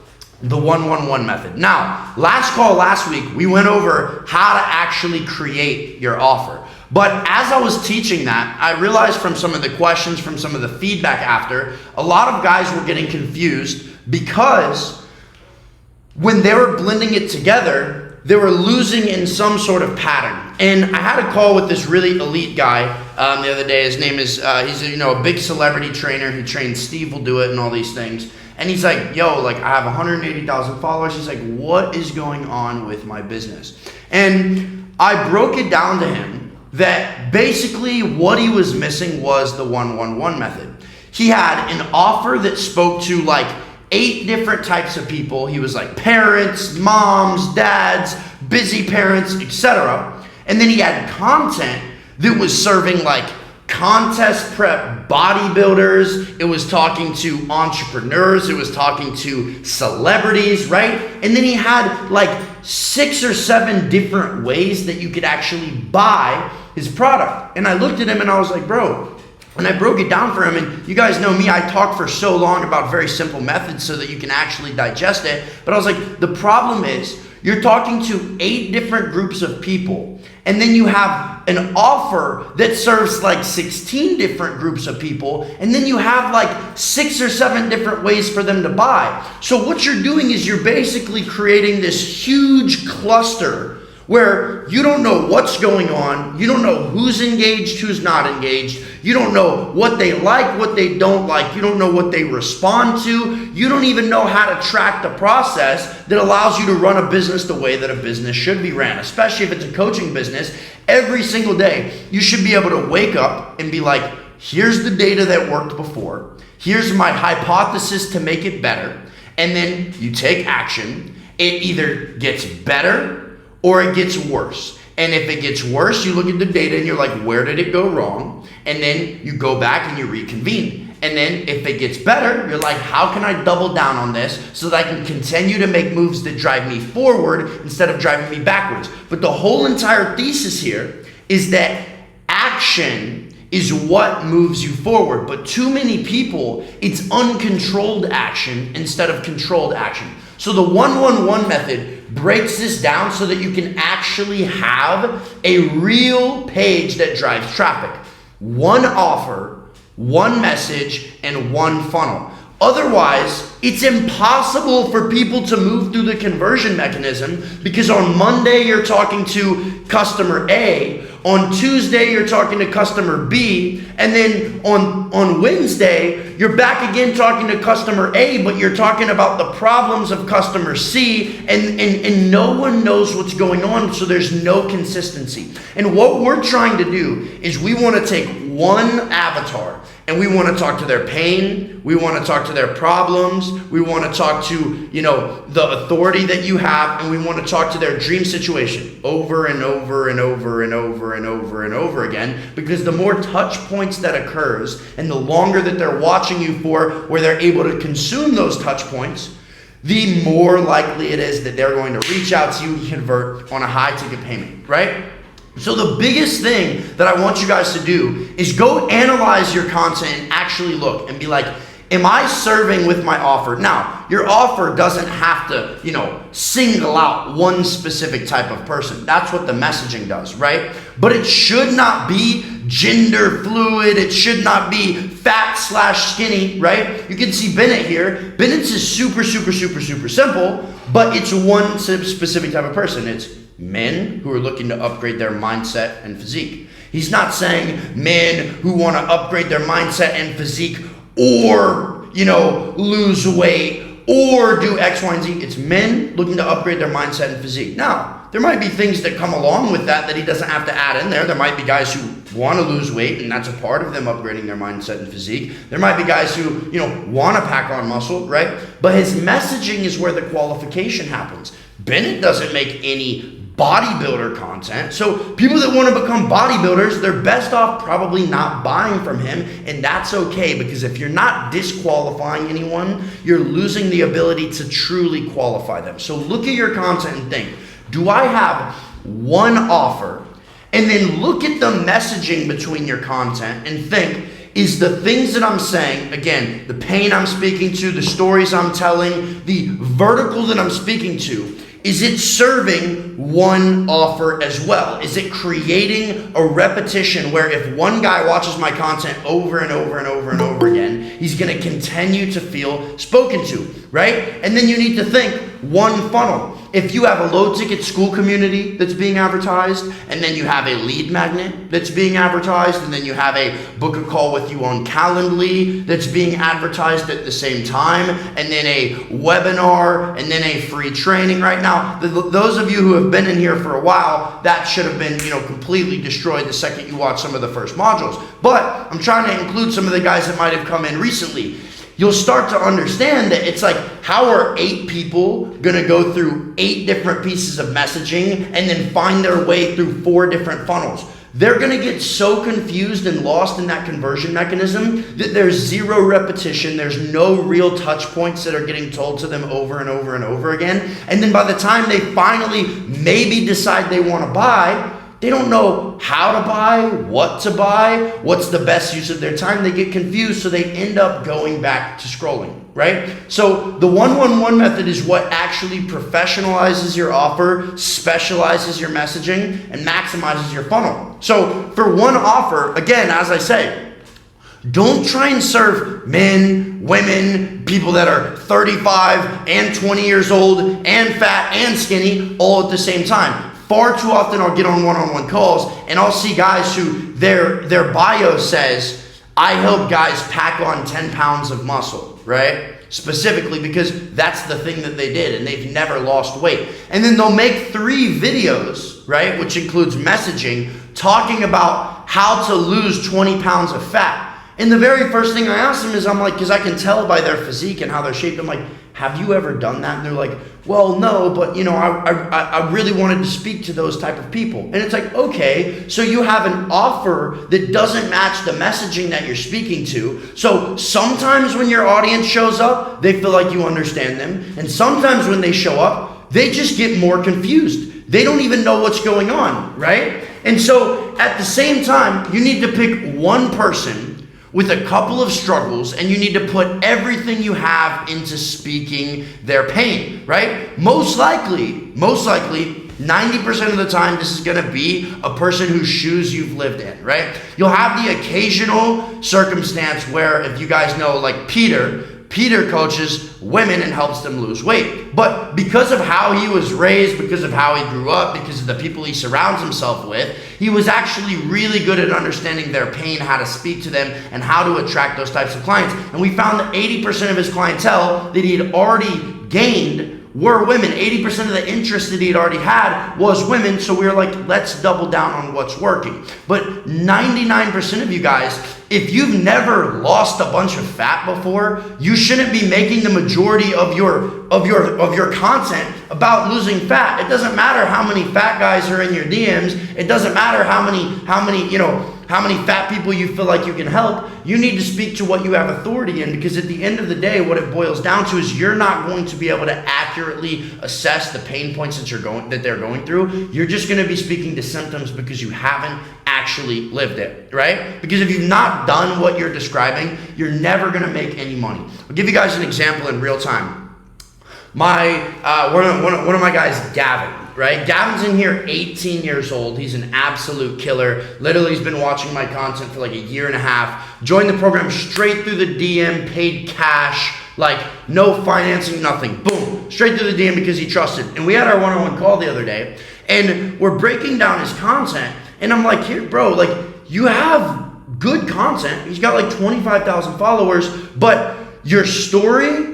the 1-1-1 method. Now, last week, we went over how to actually create your offer. But as I was teaching that, I realized from some of the questions, from some of the feedback after, a lot of guys were getting confused because when they were blending it together, they were losing in some sort of pattern. And I had a call with this really elite guy the other day. His name is, he's a big celebrity trainer. He trains Steve Will Do It and all these things. And he's like, yo, like I have 180,000 followers. He's like, what is going on with my business? And I broke it down to him that basically what he was missing was the 1-1-1 method. He had an offer that spoke to like 8 different types of people. He was like parents, moms, dads, busy parents, etc. And then he had content that was serving like contest prep bodybuilders. It was talking to entrepreneurs. It was talking to celebrities, right? And then he had like 6 or 7 different ways that you could actually buy his product. And I looked at him and I was like, bro, and I broke it down for him. And you guys know me, I talk for so long about very simple methods so that you can actually digest it. But I was like, the problem is you're talking to 8 different groups of people. And then you have an offer that serves like 16 different groups of people. And then you have like 6 or 7 different ways for them to buy. So what you're doing is you're basically creating this huge cluster where you don't know what's going on. You don't know who's engaged, who's not engaged. You don't know what they like, what they don't like. You don't know what they respond to. You don't even know how to track the process that allows you to run a business the way that a business should be ran, especially if it's a coaching business. Every single day, you should be able to wake up and be like, here's the data that worked before. Here's my hypothesis to make it better. And then you take action. It either gets better or it gets worse. And if it gets worse, you look at the data and you're like, where did it go wrong? And then you go back and you reconvene. And then if it gets better, you're like, how can I double down on this so that I can continue to make moves that drive me forward instead of driving me backwards? But the whole entire thesis here is that action is what moves you forward. But too many people, it's uncontrolled action instead of controlled action. So the 1-1-1 method breaks this down so that you can actually have a real page that drives traffic. One offer, one message, and one funnel. Otherwise, it's impossible for people to move through the conversion mechanism because on Monday you're talking to customer A, on Tuesday you're talking to customer B, and then on Wednesday you're back again talking to customer A, but you're talking about the problems of customer C, and no one knows what's going on, so there's no consistency. And what we're trying to do is we want to take one avatar and we want to talk to their pain, we want to talk to their problems, we want to talk to, the authority that you have, and we want to talk to their dream situation over and over and over and over and over and over again, because the more touch points that occurs and the longer that they're watching you for where they're able to consume those touch points, the more likely it is that they're going to reach out to you and convert on a high ticket payment, right? So the biggest thing that I want you guys to do is go analyze your content and actually look and be like, am I serving with my offer? Now, your offer doesn't have to, single out one specific type of person. That's what the messaging does, right? But it should not be gender fluid. It should not be fat/skinny, right? You can see Bennett here. Bennett's is super, super, super, super simple, but it's one specific type of person. It's men who are looking to upgrade their mindset and physique. He's not saying men who want to upgrade their mindset and physique or, lose weight or do X, Y, and Z. It's men looking to upgrade their mindset and physique. Now, there might be things that come along with that he doesn't have to add in there. There might be guys who want to lose weight, and that's a part of them upgrading their mindset and physique. There might be guys who, want to pack on muscle, right? But his messaging is where the qualification happens. Bennett doesn't make any bodybuilder content. So people that want to become bodybuilders, they're best off probably not buying from him. And that's okay, because if you're not disqualifying anyone, you're losing the ability to truly qualify them. So look at your content and think, do I have one offer? And then look at the messaging between your content and think, is the things that I'm saying, again, the pain I'm speaking to, the stories I'm telling, the vertical that I'm speaking to, is it serving one offer as well? Is it creating a repetition where if one guy watches my content over and over and over and over again, he's going to continue to feel spoken to, right? And then you need to think one funnel. If you have a low ticket school community that's being advertised, and then you have a lead magnet that's being advertised, and then you have a book a call with you on Calendly that's being advertised at the same time, and then a webinar, and then a free training right now, those of you who have been in here for a while, that should have been, completely destroyed the second you watch some of the first modules. But I'm trying to include some of the guys that might have come in recently. You'll start to understand that it's like, how are 8 people going to go through 8 different pieces of messaging and then find their way through 4 different funnels? They're going to get so confused and lost in that conversion mechanism that there's zero repetition. There's no real touch points that are getting told to them over and over and over again. And then by the time they finally maybe decide they want to buy, they don't know how to buy, what to buy, what's the best use of their time. They get confused, so they end up going back to scrolling, right? So the 1-1-1 method is what actually professionalizes your offer, specializes your messaging, and maximizes your funnel. So for one offer, again, as I say, don't try and serve men, women, people that are 35 and 20 years old and fat and skinny all at the same time. Far too often I'll get on one-on-one calls and I'll see guys who their bio says, I help guys pack on 10 pounds of muscle, right? Specifically because that's the thing that they did and they've never lost weight. And then they'll make 3 videos, right? Which includes messaging, talking about how to lose 20 pounds of fat. And the very first thing I ask them is, I'm like, because I can tell by their physique and how they're shaped, I'm like, have you ever done that? And they're like, well, no, but I really wanted to speak to those type of people. And it's like, okay, so you have an offer that doesn't match the messaging that you're speaking to. So sometimes when your audience shows up, they feel like you understand them. And sometimes when they show up, they just get more confused. They don't even know what's going on, right? And so at the same time, you need to pick one person with a couple of struggles, and you need to put everything you have into speaking their pain, right? Most likely, 90% of the time, this is gonna be a person whose shoes you've lived in, right? You'll have the occasional circumstance where, if you guys know, like Peter coaches women and helps them lose weight. But because of how he was raised, because of how he grew up, because of the people he surrounds himself with, he was actually really good at understanding their pain, how to speak to them, and how to attract those types of clients. And we found that 80% of his clientele that he had already gained were women. 80% of the interest that he'd already had was women. So we were like, let's double down on what's working. But 99% of you guys, if you've never lost a bunch of fat before, you shouldn't be making the majority of your content about losing fat. It doesn't matter how many fat guys are in your DMs. It doesn't matter how many fat people you feel like you can help. You need to speak to what you have authority in, because at the end of the day, what it boils down to is you're not going to be able to accurately assess the pain points that they're going through. You're just going to be speaking to symptoms because you haven't actually lived it, right? Because if you've not done what you're describing, you're never going to make any money. I'll give you guys an example in real time. One of my guys, Gavin, right? Gavin's in here, 18 years old. He's an absolute killer. Literally, he's been watching my content for like a year and a half. Joined the program straight through the DM, paid cash, like no financing, nothing. Boom, straight through the DM because he trusted. And we had our one-on-one call the other day, and we're breaking down his content. And I'm like, here, bro, like you have good content. He's got like 25,000 followers, but your story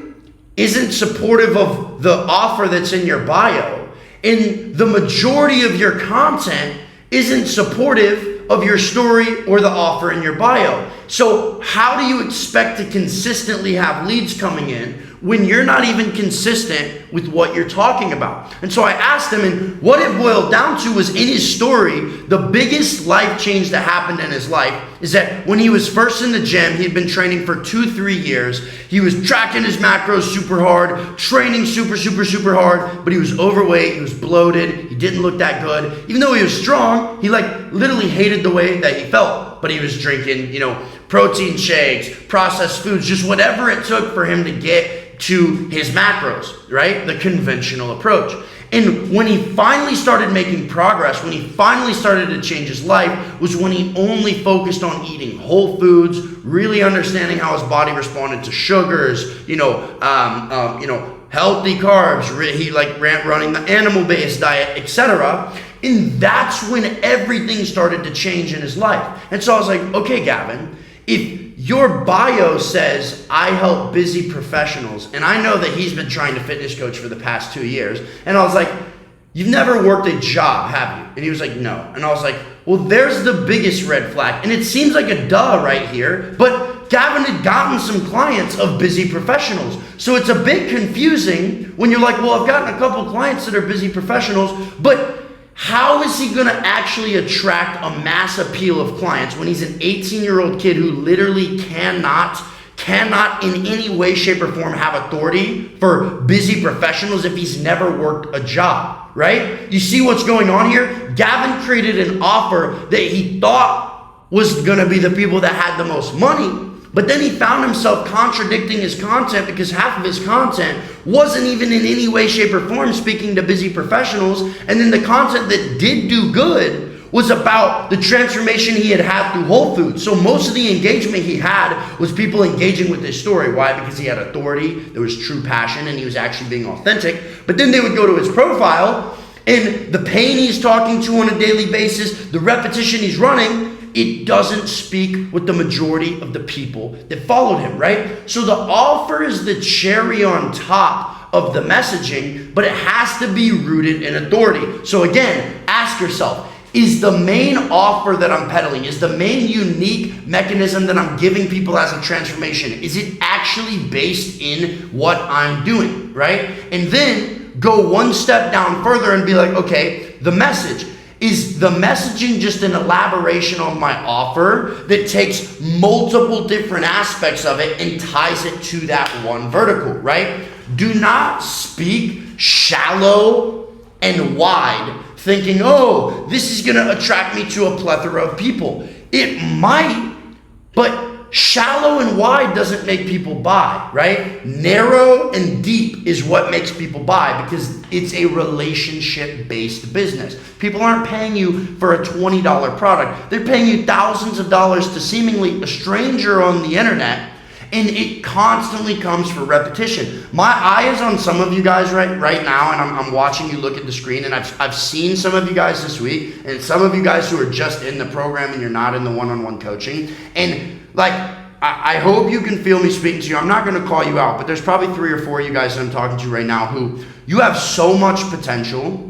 isn't supportive of the offer that's in your bio. And the majority of your content isn't supportive of your story or the offer in your bio. So how do you expect to consistently have leads coming in when you're not even consistent with what you're talking about? And so I asked him, and what it boiled down to was, in his story, the biggest life change that happened in his life is that when he was first in the gym, he'd been training for 2-3 years. He was tracking his macros super hard, training super hard, but he was overweight, he was bloated, he didn't look that good. Even though he was strong, he like literally hated the way that he felt. But he was drinking, protein shakes, processed foods, just whatever it took for him to get to his macros, right? The conventional approach. And when he finally started making progress, when he finally started to change his life, was when he only focused on eating whole foods, really understanding how his body responded to sugars, healthy carbs. He running the animal-based diet, etc. And that's when everything started to change in his life. And so I was like, okay, Gavin, if your bio says, I help busy professionals, and I know that he's been trying to fitness coach for the past 2 years, and I was like, you've never worked a job, have you? And he was like, no. And I was like, well, there's the biggest red flag. And it seems like a duh right here, but Gavin had gotten some clients of busy professionals. So it's a bit confusing when you're like, well, I've gotten a couple clients that are busy professionals, but how is he going to actually attract a mass appeal of clients when he's an 18-year-old kid who literally cannot in any way, shape, or form have authority for busy professionals if he's never worked a job, right? You see what's going on here? Gavin created an offer that he thought was going to be the people that had the most money, but then he found himself contradicting his content because half of his content wasn't even in any way, shape, or form speaking to busy professionals. And then the content that did do good was about the transformation he had through Whole Foods. So most of the engagement he had was people engaging with his story. Why? Because he had authority, there was true passion, and he was actually being authentic. But then they would go to his profile, and the pain he's talking to on a daily basis, the repetition he's running, it doesn't speak with the majority of the people that followed him, right? So the offer is the cherry on top of the messaging, but it has to be rooted in authority. So again, ask yourself, is the main offer that I'm peddling, is the main unique mechanism that I'm giving people as a transformation, is it actually based in what I'm doing, right? And then go one step down further and be like, okay, the message. Is the messaging just an elaboration on my offer that takes multiple different aspects of it and ties it to that one vertical, right? Do not speak shallow and wide thinking, oh, this is going to attract me to a plethora of people. It might, but shallow and wide doesn't make people buy, right? Narrow and deep is what makes people buy because it's a relationship-based business. People aren't paying you for a $20 product. They're paying you thousands of dollars to seemingly a stranger on the internet, and it constantly comes for repetition. My eye is on some of you guys right now, and I'm watching you look at the screen, and I've seen some of you guys this week, and some of you guys who are just in the program and you're not in the one-on-one coaching, and I hope you can feel me speaking to you. I'm not going to call you out, but there's probably 3 or 4 of you guys that I'm talking to right now who you have so much potential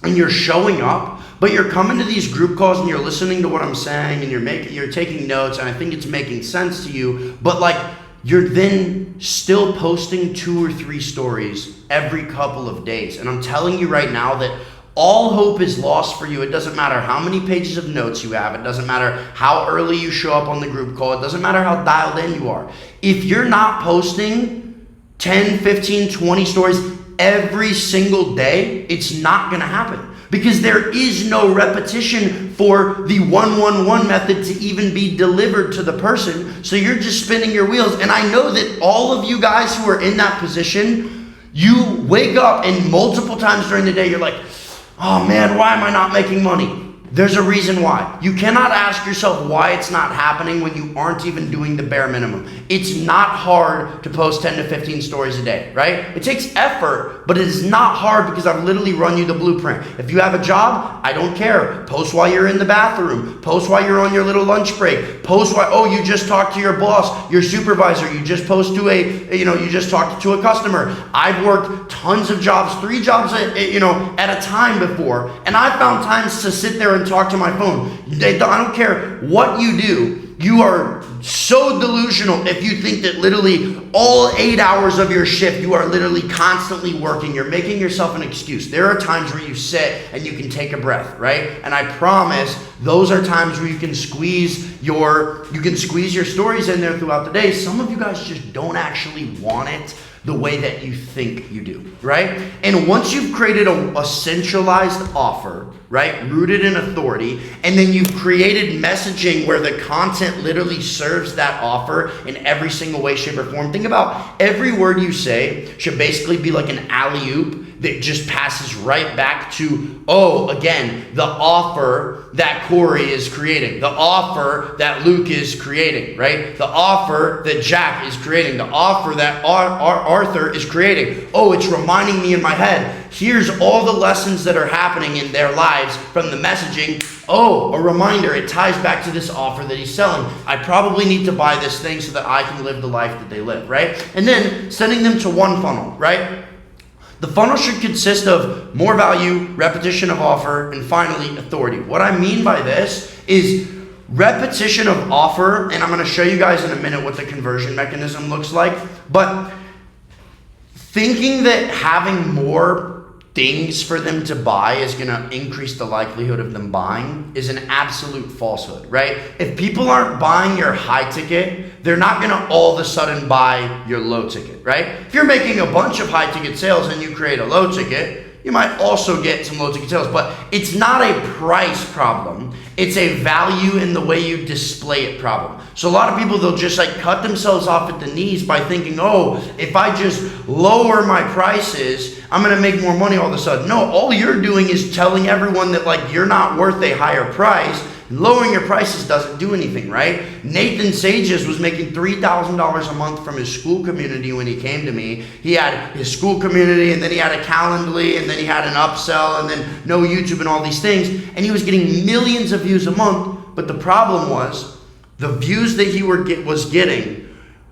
and you're showing up, but you're coming to these group calls and you're listening to what I'm saying and you're taking notes, and I think it's making sense to you, but you're then still posting 2 or 3 stories every couple of days. And I'm telling you right now that all hope is lost for you. It doesn't matter how many pages of notes you have. It doesn't matter how early you show up on the group call. It doesn't matter how dialed in you are. If you're not posting 10, 15, 20 stories every single day, it's not going to happen because there is no repetition for the 1-1-1 method to even be delivered to the person. So you're just spinning your wheels. And I know that all of you guys who are in that position, you wake up and multiple times during the day, you're like, oh man, why am I not making money? There's a reason why. You cannot ask yourself why it's not happening when you aren't even doing the bare minimum. It's not hard to post 10 to 15 stories a day, right? It takes effort, but it is not hard because I've literally run you the blueprint. If you have a job, I don't care. Post while you're in the bathroom. Post while you're on your little lunch break. Post while, you just talked to your boss, your supervisor. You just post to you just talked to a customer. I've worked tons of jobs, 3 jobs at a time before, and I found times to sit there and talk to my phone. I don't care what you do. You are so delusional if you think that literally all 8 hours of your shift, you are literally constantly working. You're making yourself an excuse. There are times where you sit and you can take a breath, right? And I promise those are times where you can squeeze your stories in there throughout the day. Some of you guys just don't actually want it the way that you think you do, right? And once you've created a centralized offer, right, rooted in authority, and then you've created messaging where the content literally serves serves that offer in every single way, shape, or form. Think about every word you say should basically be like an alley-oop that just passes right back to, oh, again, the offer that Corey is creating, the offer that Luke is creating, right? The offer that Jack is creating, the offer that Arthur is creating. Oh, it's reminding me in my head, here's all the lessons that are happening in their lives from the messaging. Oh, a reminder, it ties back to this offer that he's selling. I probably need to buy this thing so that I can live the life that they live, right? And then sending them to one funnel, right? The funnel should consist of more value, repetition of offer, and finally, authority. What I mean by this is repetition of offer, and I'm going to show you guys in a minute what the conversion mechanism looks like, but thinking that having more things for them to buy is going to increase the likelihood of them buying is an absolute falsehood, right? If people aren't buying your high ticket, they're not going to all of a sudden buy your low ticket, right? If you're making a bunch of high ticket sales and you create a low ticket, you might also get some low ticket sales, but it's not a price problem. It's a value in the way you display it problem. So a lot of people, they'll just like cut themselves off at the knees by thinking, oh, if I just lower my prices, I'm going to make more money all of a sudden. No, all you're doing is telling everyone that like you're not worth a higher price. Lowering your prices doesn't do anything, right? Nathan Sages was making $3,000 a month from his school community when he came to me. He had his school community, and then he had a Calendly, and then he had an upsell, and then no YouTube and all these things. And he was getting millions of views a month. But the problem was the views that he was getting,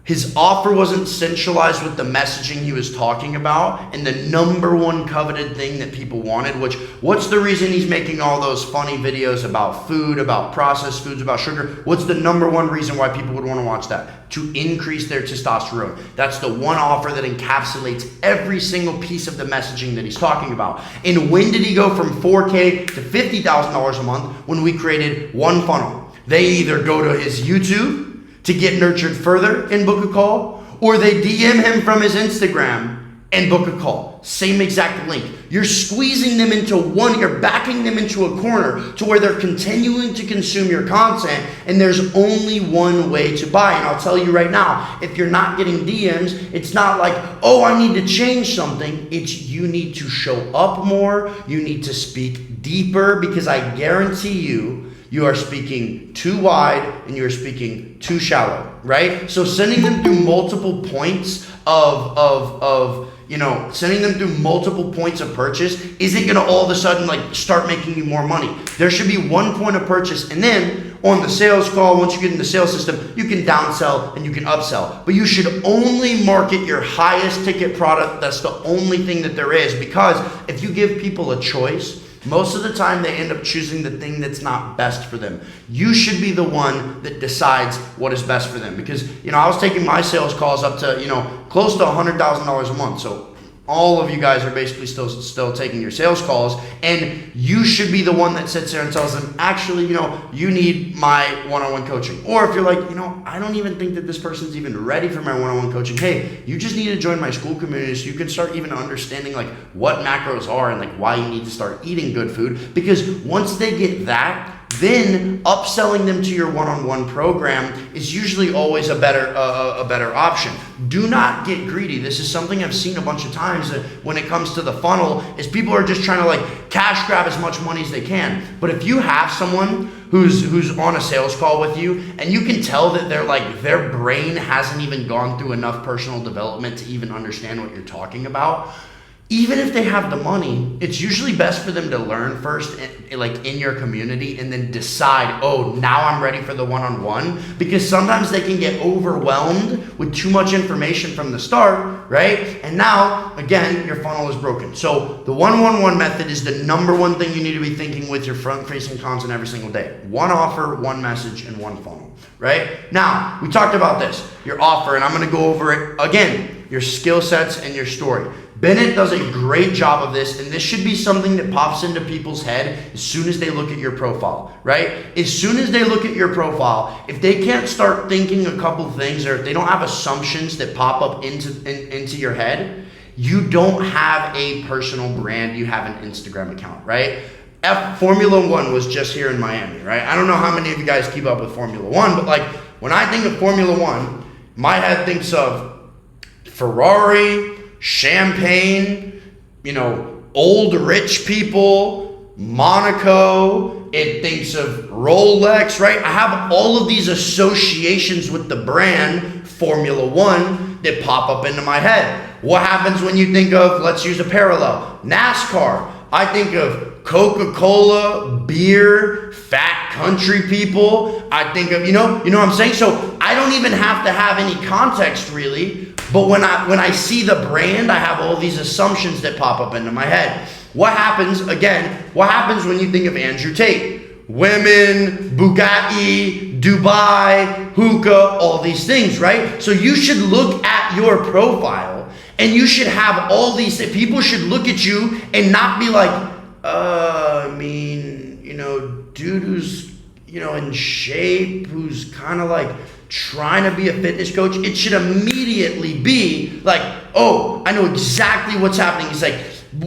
his offer wasn't centralized with the messaging he was talking about and the number one coveted thing that people wanted, which what's the reason he's making all those funny videos about food, about processed foods, about sugar? What's the number one reason why people would want to watch that? To increase their testosterone. That's the one offer that encapsulates every single piece of the messaging that he's talking about. And when did he go from $4K to $50,000 a month? When we created one funnel. They either go to his YouTube to get nurtured further and book a call, or they DM him from his Instagram and book a call. Same exact link. You're squeezing them into one, you're backing them into a corner to where they're continuing to consume your content, and there's only one way to buy. And I'll tell you right now, if you're not getting DMs, it's not like, oh, I need to change something. It's you need to show up more, you need to speak deeper, because I guarantee you are speaking too wide and you're speaking too shallow, right? So sending them through multiple points sending them through multiple points of purchase isn't going to all of a sudden like start making you more money. There should be one point of purchase, and then on the sales call, once you get in the sales system, you can downsell and you can upsell. But you should only market your highest ticket product. That's the only thing that there is, because if you give people a choice, most of the time they end up choosing the thing that's not best for them. You should be the one that decides what is best for them. Because, I was taking my sales calls up to, close to $100,000 a month. So all of you guys are basically still taking your sales calls, and you should be the one that sits there and tells them, actually, you need my one-on-one coaching. Or if you're like, I don't even think that this person's even ready for my one-on-one coaching. Hey, you just need to join my school community so you can start even understanding like what macros are and like why you need to start eating good food. Because once they get that, then upselling them to your one-on-one program is usually always a better option. Do not get greedy. This is something I've seen a bunch of times when it comes to the funnel, is people are just trying to like cash grab as much money as they can. But if you have someone who's on a sales call with you and you can tell that their brain hasn't even gone through enough personal development to even understand what you're talking about, even if they have the money, it's usually best for them to learn first, like in your community, and then decide, oh, now I'm ready for the one-on-one, because sometimes they can get overwhelmed with too much information from the start, right? And now, again, your funnel is broken. So the one-on-one method is the number one thing you need to be thinking with your front-facing content every single day. One offer, one message, and one funnel, right? Now, we talked about this, your offer, and I'm going to go over it again, your skill sets and your story. Bennett does a great job of this, and this should be something that pops into people's head as soon as they look at your profile, right? As soon as they look at your profile, if they can't start thinking a couple things, or if they don't have assumptions that pop up into your head, you don't have a personal brand, you have an Instagram account, right? Formula One was just here in Miami, right? I don't know how many of you guys keep up with Formula One, but like when I think of Formula One, my head thinks of Ferrari, champagne, old rich people, Monaco. It thinks of Rolex, right? I have all of these associations with the brand Formula One that pop up into my head. What happens when you think of, let's use a parallel, NASCAR? I think of Coca-Cola, beer, fat country people. I think of, you know what I'm saying? So I don't even have to have any context really, but when I see the brand, I have all these assumptions that pop up into my head. What happens when you think of Andrew Tate? Women, Bugatti, Dubai, hookah, all these things, right? So you should look at your profile and you should have all these, people should look at you and not be like, dude who's, in shape, who's kind of like trying to be a fitness coach. It should immediately be like, oh, I know exactly what's happening. It's like,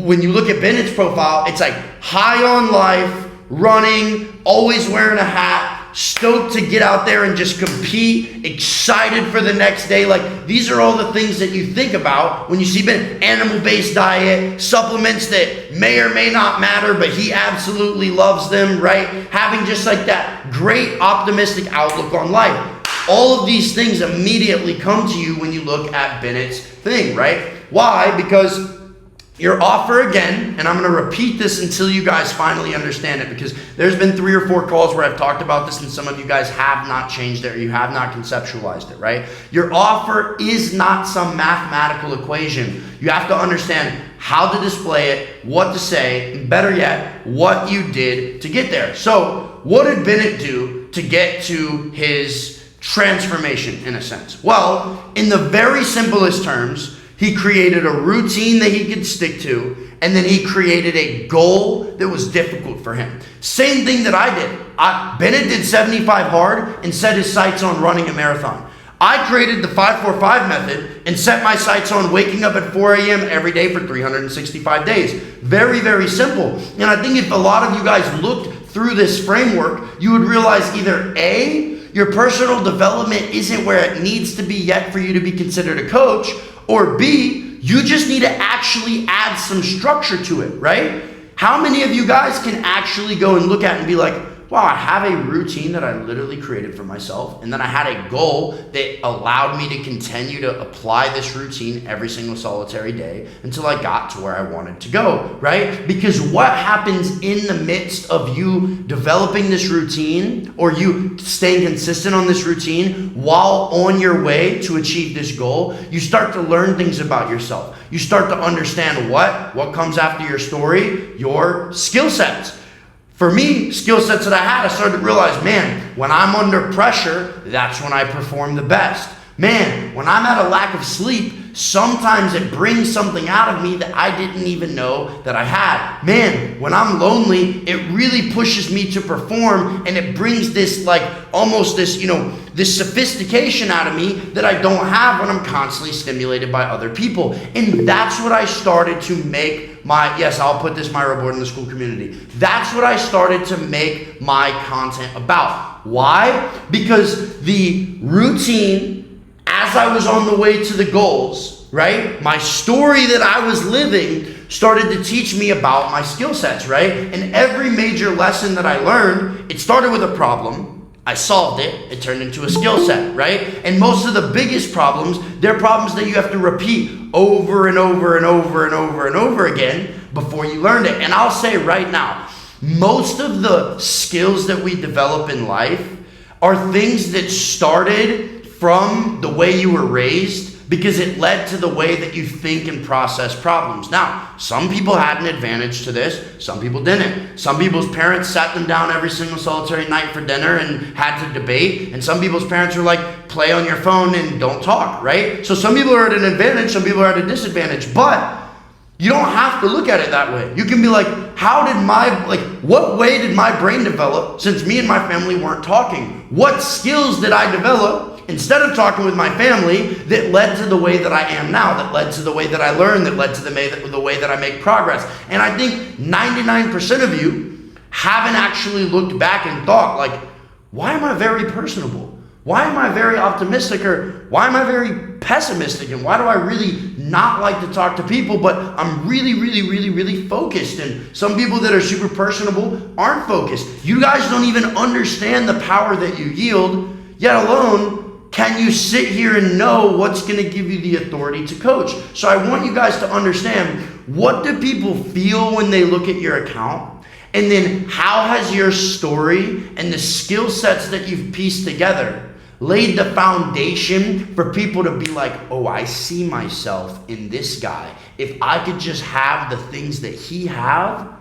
when you look at Bennett's profile, it's like high on life, running, always wearing a hat, stoked to get out there and just compete, excited for the next day. Like, these are all the things that you think about when you see Bennett. Animal-based diet, supplements that may or may not matter, but he absolutely loves them, right? Having just like that great optimistic outlook on life. All of these things immediately come to you when you look at Bennett's thing, right? Why? Because your offer again, and I'm going to repeat this until you guys finally understand it, because there's been 3 or 4 calls where I've talked about this and some of you guys have not changed it or you have not conceptualized it, right? Your offer is not some mathematical equation. You have to understand how to display it, what to say, and better yet, what you did to get there. So what did Bennett do to get to his transformation in a sense? Well, in the very simplest terms, he created a routine that he could stick to, and then he created a goal that was difficult for him. Same thing that I did. Bennett did 75 hard and set his sights on running a marathon. I created the 5-4-5 method and set my sights on waking up at 4 a.m. every day for 365 days. Very, very simple. And I think if a lot of you guys looked through this framework, you would realize either A, your personal development isn't where it needs to be yet for you to be considered a coach, or B, you just need to actually add some structure to it, right? How many of you guys can actually go and look at it and be like, wow, I have a routine that I literally created for myself, and then I had a goal that allowed me to continue to apply this routine every single solitary day until I got to where I wanted to go, right? Because what happens in the midst of you developing this routine or you staying consistent on this routine while on your way to achieve this goal, you start to learn things about yourself. You start to understand what comes after your story, your skill sets. For me, skill sets that I started to realize, man, when I'm under pressure, that's when I perform the best. Man, when I'm at a lack of sleep, sometimes it brings something out of me that I didn't even know that I had. Man, when I'm lonely, it really pushes me to perform, and it brings this almost this sophistication out of me that I don't have when I'm constantly stimulated by other people. And that's what I started to make I'll put this Myro board in the school community. That's what I started to make my content about. Why? Because the routine, as I was on the way to the goals, right? My story that I was living started to teach me about my skill sets, right? And every major lesson that I learned, it started with a problem. I solved it. It turned into a skill set, right? And most of the biggest problems, they're problems that you have to repeat over and over and over and over and over again before you learn it. And I'll say right now, most of the skills that we develop in life are things that started from the way you were raised, because it led to the way that you think and process problems. Now, some people had an advantage to this, some people didn't. Some people's parents sat them down every single solitary night for dinner and had to debate, and some people's parents were like, play on your phone and don't talk, right? So some people are at an advantage, some people are at a disadvantage, but you don't have to look at it that way. You can be like, what way did my brain develop since me and my family weren't talking? What skills did I develop instead of talking with my family that led to the way that I am now, that led to the way that I learned, that led to the way that I make progress? And I think 99% of you haven't actually looked back and thought, why am I very personable? Why am I very optimistic, or why am I very pessimistic, and why do I really not like to talk to people, but I'm really, really, really, really focused? And some people that are super personable aren't focused. You guys don't even understand the power that you yield, yet alone can you sit here and know what's going to give you the authority to coach. So I want you guys to understand, what do people feel when they look at your account? And then how has your story and the skill sets that you've pieced together laid the foundation for people to be like, oh, I see myself in this guy. If I could just have the things that he have,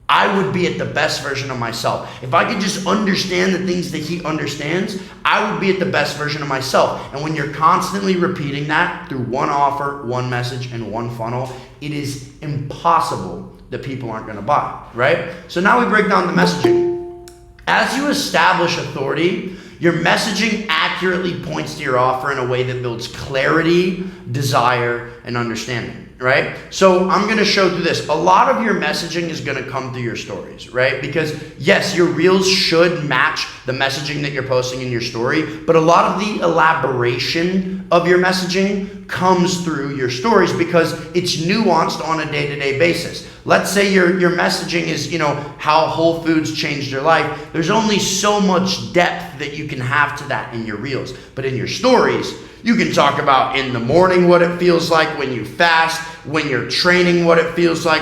I would be at the best version of myself. If I could just understand the things that he understands, I would be at the best version of myself. And when you're constantly repeating that through one offer, one message, and one funnel, it is impossible that people aren't going to buy, right? So now we break down the messaging. As you establish authority, your messaging accurately points to your offer in a way that builds clarity, desire, and understanding, right? So I'm going to show through this. A lot of your messaging is going to come through your stories, right? Because yes, your reels should match the messaging that you're posting in your story, but a lot of the elaboration of your messaging comes through your stories because it's nuanced on a day-to-day basis. Let's say your messaging is, how Whole Foods changed your life. There's only so much depth that you can have to that in your reels. But in your stories, you can talk about in the morning what it feels like when you fast, when you're training what it feels like,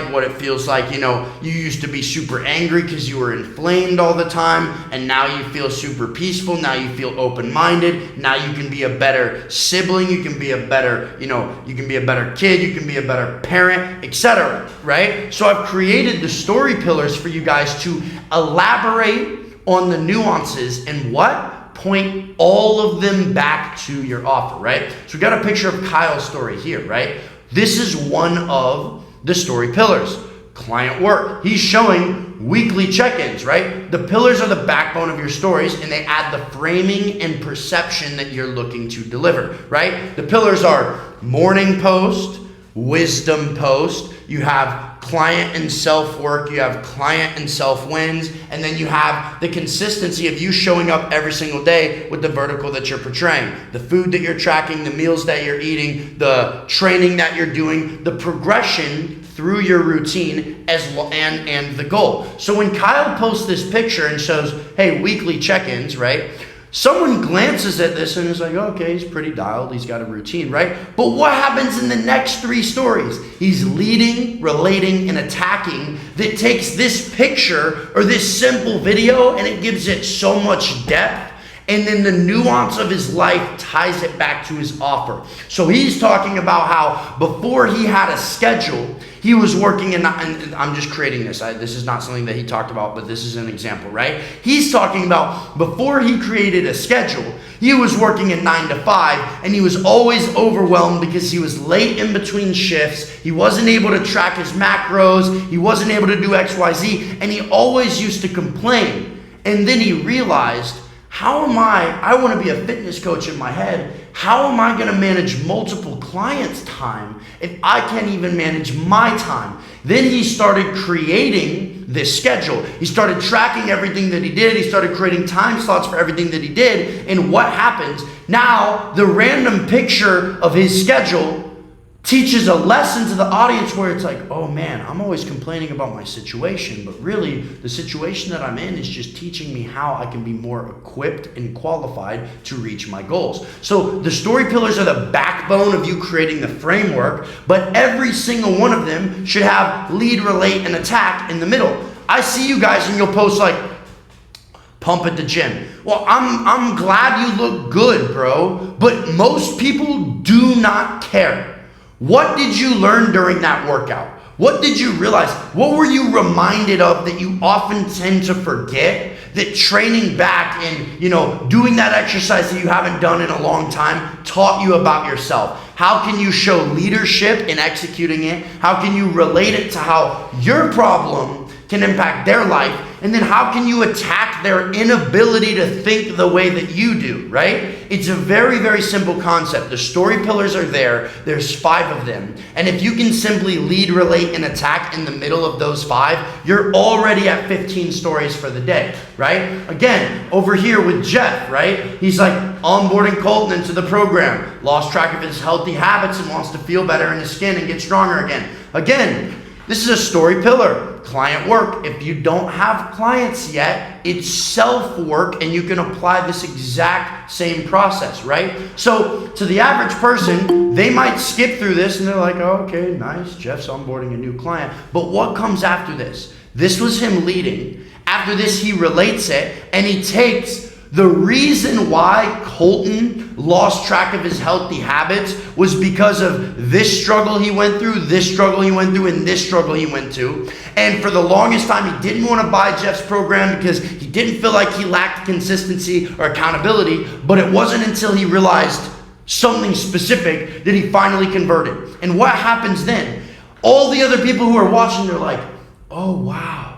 you used to be super angry because you were inflamed all the time, and now you feel super peaceful, now you feel open-minded, now you can be a better sibling, you can be a better, you can be a better kid, you can be a better parent, etc., right? So I've created the story pillars for you guys to elaborate on the nuances and point all of them back to your offer, right? So we got a picture of Kyle's story here, right? This is one of the story pillars. Client work. He's showing weekly check-ins, right? The pillars are the backbone of your stories, and they add the framing and perception that you're looking to deliver, right? The pillars are morning post, wisdom post, you have client and self-work, you have client and self-wins, and then you have the consistency of you showing up every single day with the vertical that you're portraying. The food that you're tracking, the meals that you're eating, the training that you're doing, the progression through your routine and the goal. So when Kyle posts this picture and shows, hey, weekly check-ins, right? Someone glances at this and is like, okay, he's pretty dialed, he's got a routine, right? But what happens in the next 3 stories? He's leading, relating, and attacking that takes this picture or this simple video and it gives it so much depth, and then the nuance of his life ties it back to his offer. So he's talking about how before he had a schedule, he was working and I'm just creating this. This is not something that he talked about, but this is an example, right? He's talking about before he created a schedule, he was working at 9 to 5 and he was always overwhelmed because he was late in between shifts. He wasn't able to track his macros. He wasn't able to do XYZ, and he always used to complain. And then he realized, I want to be a fitness coach in my head. How am I going to manage multiple clients' time if I can't even manage my time? Then he started creating this schedule. He started tracking everything that he did. He started creating time slots for everything that he did. And what happens? Now, the random picture of his schedule teaches a lesson to the audience where it's like, oh man, I'm always complaining about my situation, but really the situation that I'm in is just teaching me how I can be more equipped and qualified to reach my goals. So the story pillars are the backbone of you creating the framework, but every single one of them should have lead, relate, and attack in the middle. I see you guys and you'll post like, pump at the gym. Well, I'm glad you look good, bro, but most people do not care. What did you learn during that workout? What did you realize? What were you reminded of that you often tend to forget? That training back and, doing that exercise that you haven't done in a long time taught you about yourself? How can you show leadership in executing it? How can you relate it to how your problem can impact their life? And then how can you attack their inability to think the way that you do, right? It's a very, very simple concept. The story pillars are there. There's 5 of them. And if you can simply lead, relate, and attack in the middle of those 5, you're already at 15 stories for the day, right? Again, over here with Jeff, right? He's like onboarding Colton into the program, lost track of his healthy habits and wants to feel better in his skin and get stronger again. Again, this is a story pillar. Client work. If you don't have clients yet, it's self-work, and you can apply this exact same process, right? So to the average person, they might skip through this and they're like, oh, okay, nice, Jeff's onboarding a new client. But what comes after this? This was him leading. After this, he relates it, and he takes the reason why Colton lost track of his healthy habits was because of this struggle he went through, this struggle he went through, and this struggle he went to. And for the longest time, he didn't want to buy Jeff's program because he didn't feel like he lacked consistency or accountability. But it wasn't until he realized something specific that he finally converted. And what happens then? All the other people who are watching, they're like, oh, wow.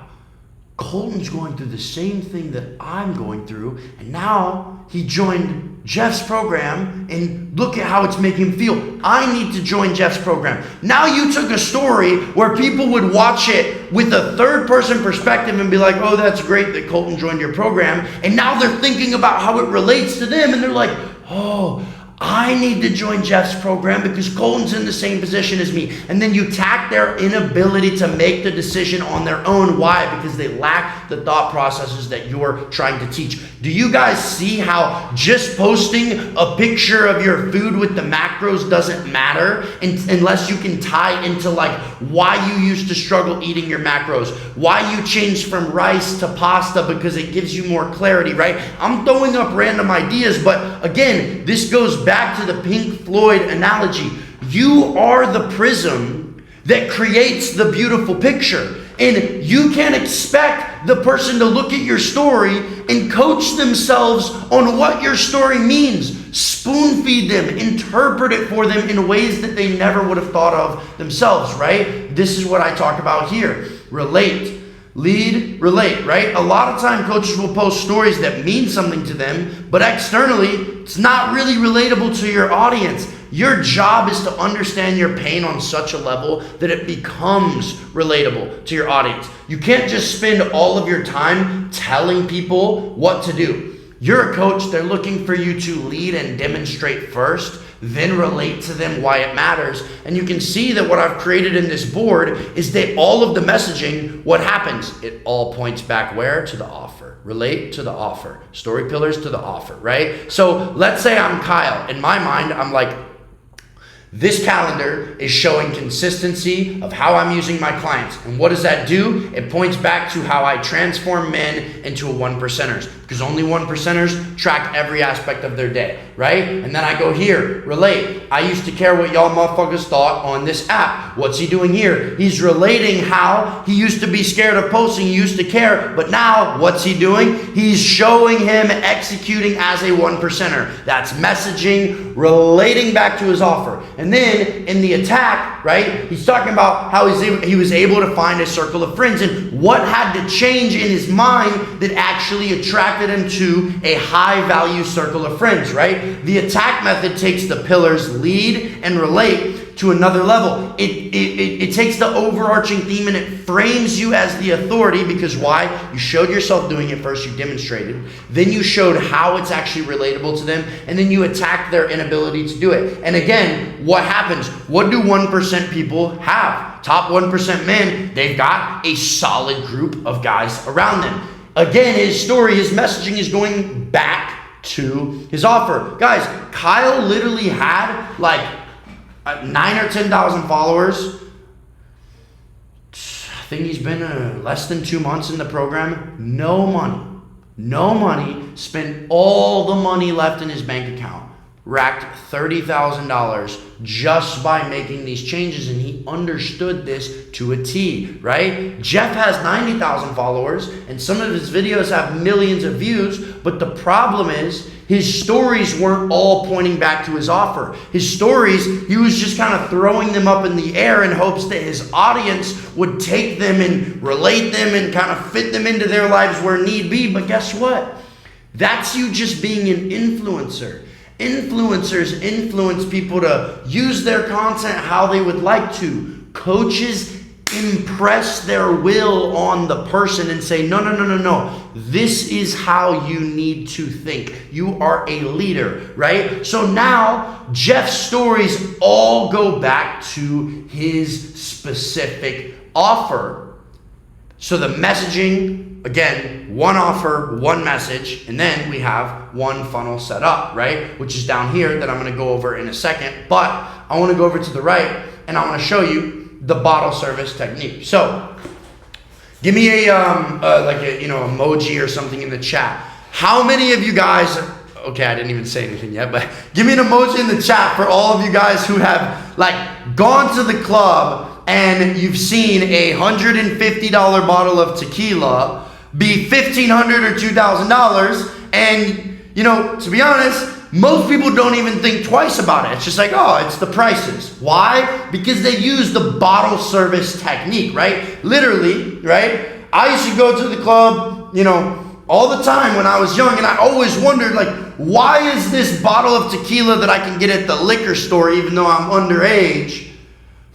Colton's going through the same thing that I'm going through, and now he joined Jeff's program, and look at how it's making him feel. I need to join Jeff's program. Now you took a story where people would watch it with a third-person perspective and be like, oh, that's great that Colton joined your program, and now they're thinking about how it relates to them, and they're like, oh, I need to join Jeff's program because Colton's in the same position as me. And then you attack their inability to make the decision on their own. Why? Because they lack the thought processes that you're trying to teach. Do you guys see how just posting a picture of your food with the macros doesn't matter unless you can tie into like why you used to struggle eating your macros, why you changed from rice to pasta because it gives you more clarity, right? I'm throwing up random ideas, but again, this goes back to the Pink Floyd analogy. You are the prism that creates the beautiful picture. And you can't expect the person to look at your story and coach themselves on what your story means. Spoon feed them, interpret it for them in ways that they never would have thought of themselves, right? This is what I talk about here. Relate. Lead, relate, right? A lot of time coaches will post stories that mean something to them, but externally, it's not really relatable to your audience. Your job is to understand your pain on such a level that it becomes relatable to your audience. You can't just spend all of your time telling people what to do. You're a coach, they're looking for you to lead and demonstrate first, then relate to them why it matters. And you can see that what I've created in this board is that all of the messaging, what happens? It all points back where? To the offer. Relate to the offer. Story pillars to the offer, right? So let's say I'm Kyle. In my mind, I'm like, this calendar is showing consistency of how I'm using my clients. And what does that do? It points back to how I transform men into a 1%ers. Because only 1%ers track every aspect of their day, right? And then I go here, relate. I used to care what y'all motherfuckers thought on this app. What's he doing here? He's relating how he used to be scared of posting, he used to care, but now what's he doing? He's showing him executing as a 1%er. That's messaging, relating back to his offer. And then in the attack, right, he's talking about how he was able to find a circle of friends and what had to change in his mind that actually attracted him to a high value circle of friends, right? The attack method takes the pillars lead and relate to another level. It takes the overarching theme and it frames you as the authority because why? You showed yourself doing it first, you demonstrated. Then you showed how it's actually relatable to them, and then you attack their inability to do it. And again, what happens? What do 1% people have? Top 1% men, they've got a solid group of guys around them. Again, his story, his messaging is going back to his offer. Guys, Kyle literally had like 9 or 10,000 followers. I think he's been less than 2 months in the program. No money. Spent all the money left in his bank account. Racked $30,000 just by making these changes, and he understood this to a T, right? Jeff has 90,000 followers, and some of his videos have millions of views, but the problem is his stories weren't all pointing back to his offer. His stories, he was just kind of throwing them up in the air in hopes that his audience would take them and relate them and kind of fit them into their lives where need be. But guess what? That's you just being an influencer. Influencers influence people to use their content how they would like to. Coaches impress their will on the person and say, no. This is how you need to think. You are a leader, right? So now Jeff's stories all go back to his specific offer. So the messaging, again, one offer, one message, and then we have one funnel set up, right? Which is down here that I'm going to go over in a second. But I want to go over to the right and I want to show you the bottle service technique. So give me a emoji or something in the chat. How many of you guys, okay, I didn't even say anything yet, but give me an emoji in the chat for all of you guys who have like gone to the club and you've seen a $150 bottle of tequila be $1,500 or $2,000, and you know, to be honest, most people don't even think twice about it. It's just like, oh, it's the prices. Why? Because they use the bottle service technique, right? Literally, right? I used to go to the club, you know, all the time when I was young, and I always wondered, like, why is this bottle of tequila that I can get at the liquor store, even though I'm underage,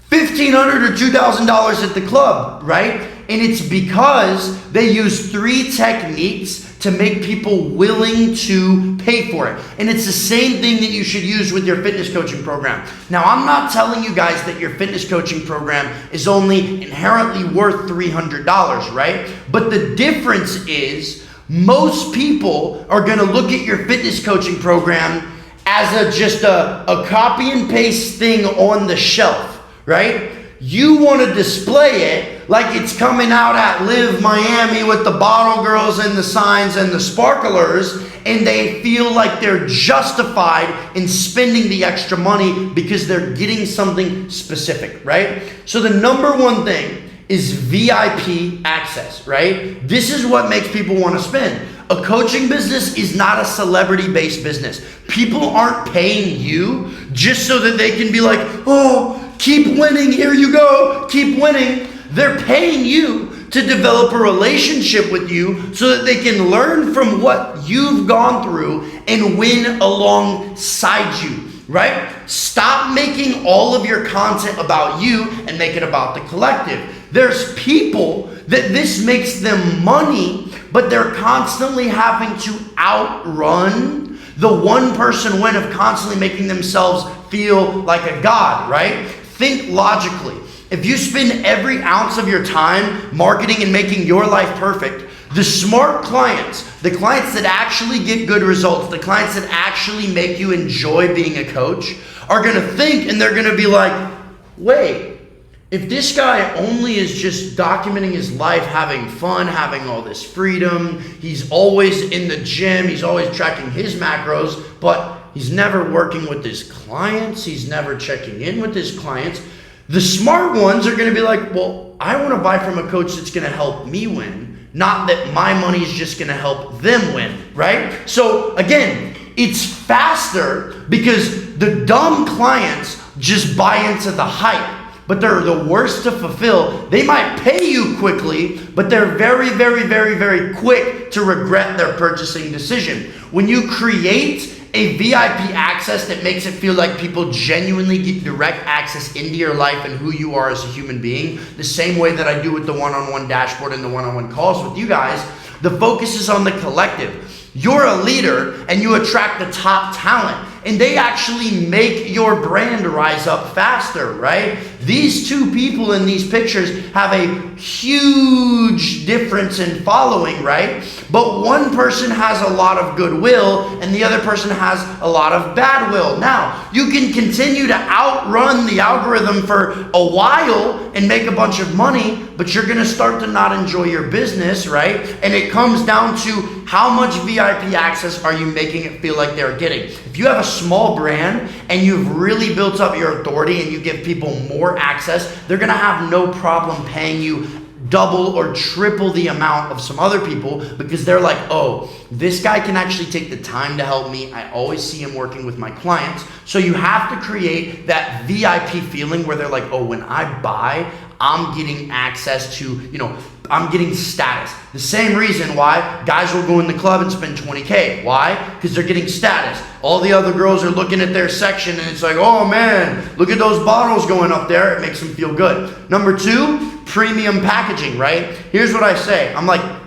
$1,500 or $2,000 at the club, right? And it's because they use 3 techniques to make people willing to pay for it. And it's the same thing that you should use with your fitness coaching program. Now, I'm not telling you guys that your fitness coaching program is only inherently worth $300, right? But the difference is most people are going to look at your fitness coaching program as just a copy and paste thing on the shelf, right? You want to display it like it's coming out at Live Miami with the bottle girls and the signs and the sparklers, and they feel like they're justified in spending the extra money because they're getting something specific, right? So the number one thing is VIP access, right? This is what makes people want to spend. A coaching business is not a celebrity-based business. People aren't paying you just so that they can be like, oh, keep winning, here you go, keep winning. They're paying you to develop a relationship with you so that they can learn from what you've gone through and win alongside you, right? Stop making all of your content about you and make it about the collective. There's people that this makes them money, but they're constantly having to outrun the one-person win of constantly making themselves feel like a god, right? Think logically. If you spend every ounce of your time marketing and making your life perfect, the smart clients, the clients that actually get good results, the clients that actually make you enjoy being a coach, are going to think, and they're going to be like, wait, if this guy only is just documenting his life, having fun, having all this freedom, he's always in the gym, he's always tracking his macros, but he's never working with his clients, he's never checking in with his clients. The smart ones are going to be like, well, I want to buy from a coach that's going to help me win, not that my money is just going to help them win, right? So again, it's faster because the dumb clients just buy into the hype, but they're the worst to fulfill. They might pay you quickly, but they're very, very, very, very quick to regret their purchasing decision. When you create a VIP access that makes it feel like people genuinely get direct access into your life and who you are as a human being, the same way that I do with the one-on-one dashboard and the one-on-one calls with you guys, the focus is on the collective. You're a leader and you attract the top talent, and they actually make your brand rise up faster, right? These two people in these pictures have a huge difference in following, right? But one person has a lot of goodwill and the other person has a lot of bad will. Now, you can continue to outrun the algorithm for a while and make a bunch of money, but you're going to start to not enjoy your business, right? And it comes down to how much VIP access are you making it feel like they're getting. If you have a small brand and you've really built up your authority and you give people more access, they're going to have no problem paying you double or triple the amount of some other people because they're like, oh, this guy can actually take the time to help me. I always see him working with my clients. So you have to create that VIP feeling where they're like, oh, when I buy, I'm getting access to, I'm getting status. The same reason why guys will go in the club and spend 20K. Why? Because they're getting status. All the other girls are looking at their section and it's like, oh man, look at those bottles going up there. It makes them feel good. Number 2, premium packaging, right? Here's what I say. I'm like,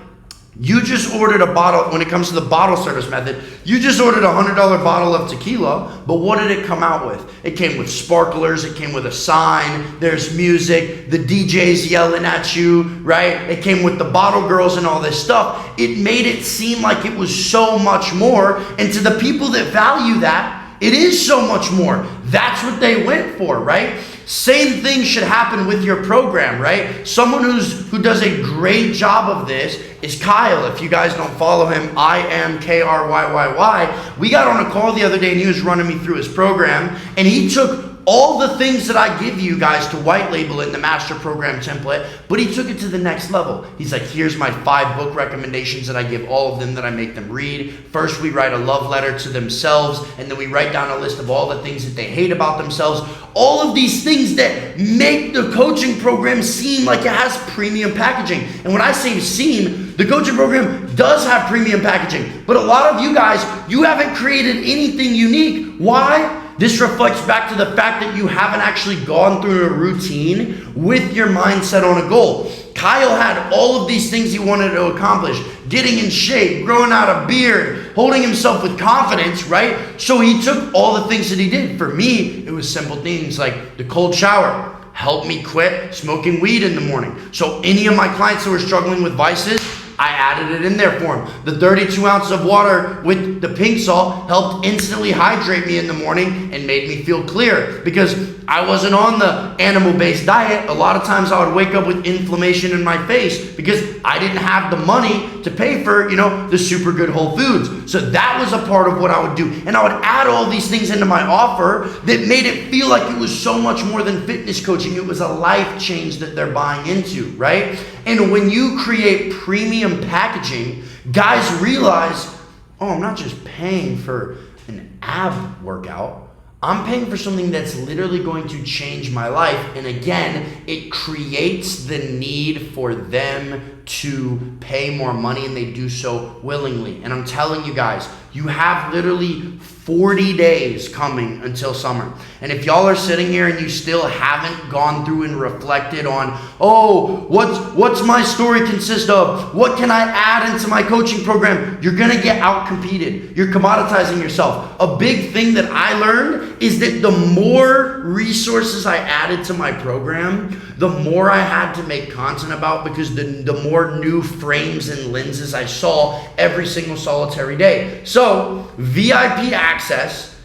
you just ordered a bottle, when it comes to the bottle service method, you just ordered a $100 bottle of tequila, but what did it come out with? It came with sparklers, it came with a sign, there's music, the DJ's yelling at you, right? It came with the bottle girls and all this stuff. It made it seem like it was so much more, and to the people that value that, it is so much more. That's what they went for, right? Same thing should happen with your program, right? Someone who does a great job of this is Kyle. If you guys don't follow him, I am KRYYY. We got on a call the other day and he was running me through his program, and he took all the things that I give you guys to white label in the master program template, but he took it to the next level. He's like, here's my 5 book recommendations that I give all of them, that I make them read. First, we write a love letter to themselves, and then we write down a list of all the things that they hate about themselves. All of these things that make the coaching program seem like it has premium packaging. And when I say seem, the coaching program does have premium packaging, but a lot of you guys, you haven't created anything unique. Why? This reflects back to the fact that you haven't actually gone through a routine with your mindset on a goal. Kyle had all of these things he wanted to accomplish: getting in shape, growing out a beard, holding himself with confidence, right? So he took all the things that he did. For me, it was simple things like the cold shower helped me quit smoking weed in the morning. So any of my clients that were struggling with vices, I added it in there for them. The 32 ounces of water with the pink salt helped instantly hydrate me in the morning and made me feel clear, because I wasn't on the animal-based diet. A lot of times I would wake up with inflammation in my face because I didn't have the money to pay for, the super good whole foods. So that was a part of what I would do. And I would add all these things into my offer that made it feel like it was so much more than fitness coaching. It was a life change that they're buying into, right? And when you create premium packaging, guys realize, oh, I'm not just paying for an ab workout. I'm paying for something that's literally going to change my life. And again, it creates the need for them to pay more money, and they do so willingly. And I'm telling you guys, you have literally 40 days coming until summer. And if y'all are sitting here and you still haven't gone through and reflected on, oh, what's my story consist of? What can I add into my coaching program? You're gonna get out-competed. You're commoditizing yourself. A big thing that I learned is that the more resources I added to my program, the more I had to make content about, because the more new frames and lenses I saw every single solitary day. So VIP access,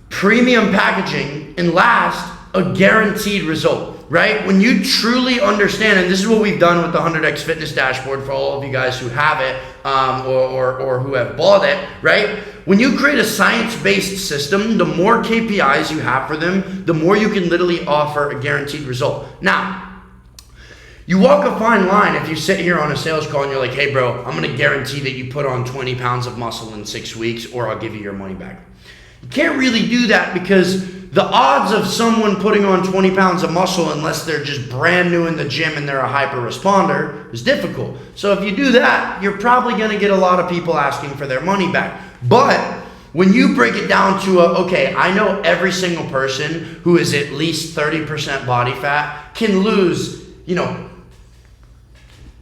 premium packaging, and last, a guaranteed result, right? When you truly understand, and this is what we've done with the 100X Fitness Dashboard for all of you guys who have it or who have bought it, right? When you create a science-based system, the more KPIs you have for them, the more you can literally offer a guaranteed result. Now, you walk a fine line if you sit here on a sales call and you're like, hey bro, I'm gonna guarantee that you put on 20 pounds of muscle in 6 weeks, or I'll give you your money back. You can't really do that, because the odds of someone putting on 20 pounds of muscle, unless they're just brand new in the gym and they're a hyper responder, is difficult. So if you do that, you're probably gonna get a lot of people asking for their money back. But when you break it down to okay, I know every single person who is at least 30% body fat can lose,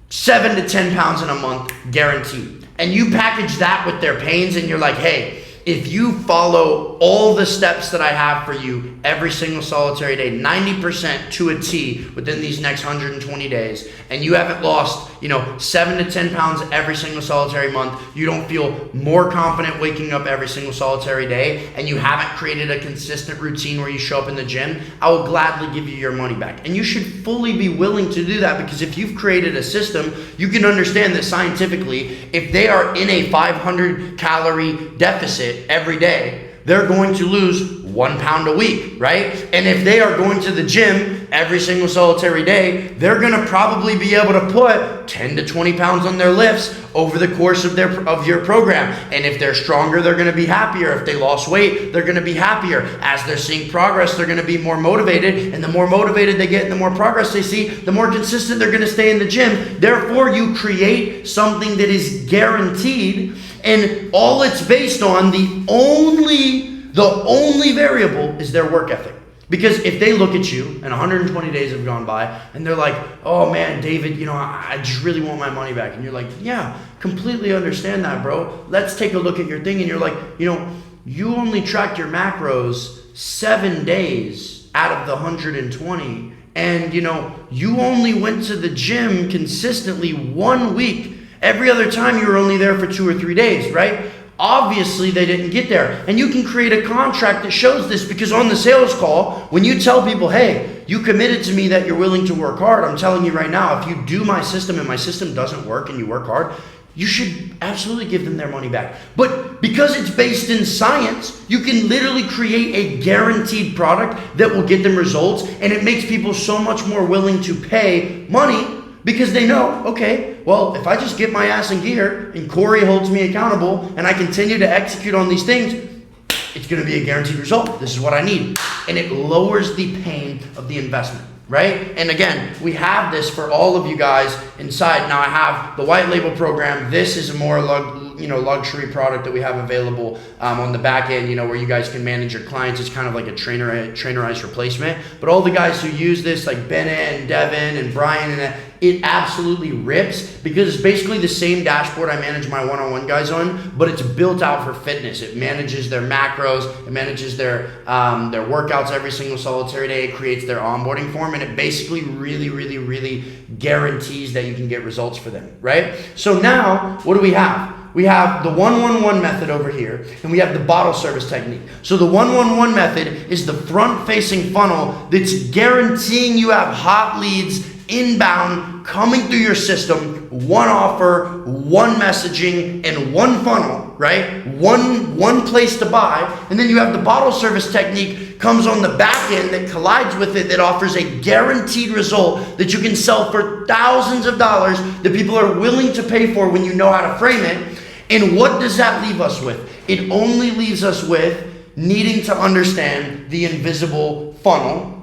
7 to 10 pounds in a month guaranteed. And you package that with their pains and you're like, hey, if you follow all the steps that I have for you every single solitary day, 90% to a T within these next 120 days, and you haven't lost, 7 to 10 pounds every single solitary month, you don't feel more confident waking up every single solitary day, and you haven't created a consistent routine where you show up in the gym, I will gladly give you your money back. And you should fully be willing to do that, because if you've created a system, you can understand that scientifically, if they are in a 500 calorie deficit every day, they're going to lose 1 pound a week, right? And if they are going to the gym every single solitary day, they're going to probably be able to put 10 to 20 pounds on their lifts over the course of your program. And if they're stronger, they're going to be happier. If they lost weight, they're going to be happier. As they're seeing progress, they're going to be more motivated. And the more motivated they get and the more progress they see, the more consistent they're going to stay in the gym. Therefore, you create something that is guaranteed, and all it's based on, the only variable is their work ethic. Because if they look at you and 120 days have gone by and they're like, oh man, David, I just really want my money back. And you're like, yeah, completely understand that, bro. Let's take a look at your thing. And you're like, you only tracked your macros 7 days out of the 120. And you only went to the gym consistently 1 week. Every other time you were only there for 2 or 3 days, right? Obviously, they didn't get there. And you can create a contract that shows this, because on the sales call, when you tell people, hey, you committed to me that you're willing to work hard, I'm telling you right now, if you do my system and my system doesn't work and you work hard, you should absolutely give them their money back. But because it's based in science, you can literally create a guaranteed product that will get them results, and it makes people so much more willing to pay money. Because they know, okay, well, if I just get my ass in gear and Corey holds me accountable and I continue to execute on these things, it's going to be a guaranteed result. This is what I need. And it lowers the pain of the investment, right? And again, we have this for all of you guys inside. Now I have the white label program. This is a more luxury product that we have available on the back end, where you guys can manage your clients. It's kind of like a trainerized replacement. But all the guys who use this, like Bennett and Devin and Brian, it absolutely rips, because it's basically the same dashboard I manage my one-on-one guys on, but it's built out for fitness. It manages their macros, it manages their workouts every single solitary day, it creates their onboarding form, and it basically really, really, really guarantees that you can get results for them, right? So now, what do we have? We have the 1-1-1 method over here, and we have the bottle service technique. So the 1-1-1 method is the front-facing funnel that's guaranteeing you have hot leads inbound coming through your system, one offer, one messaging, and one funnel, right? One place to buy. And then you have the bottle service technique comes on the back end that collides with it, that offers a guaranteed result that you can sell for thousands of dollars that people are willing to pay for when you know how to frame it. And what does that leave us with? It only leaves us with needing to understand the invisible funnel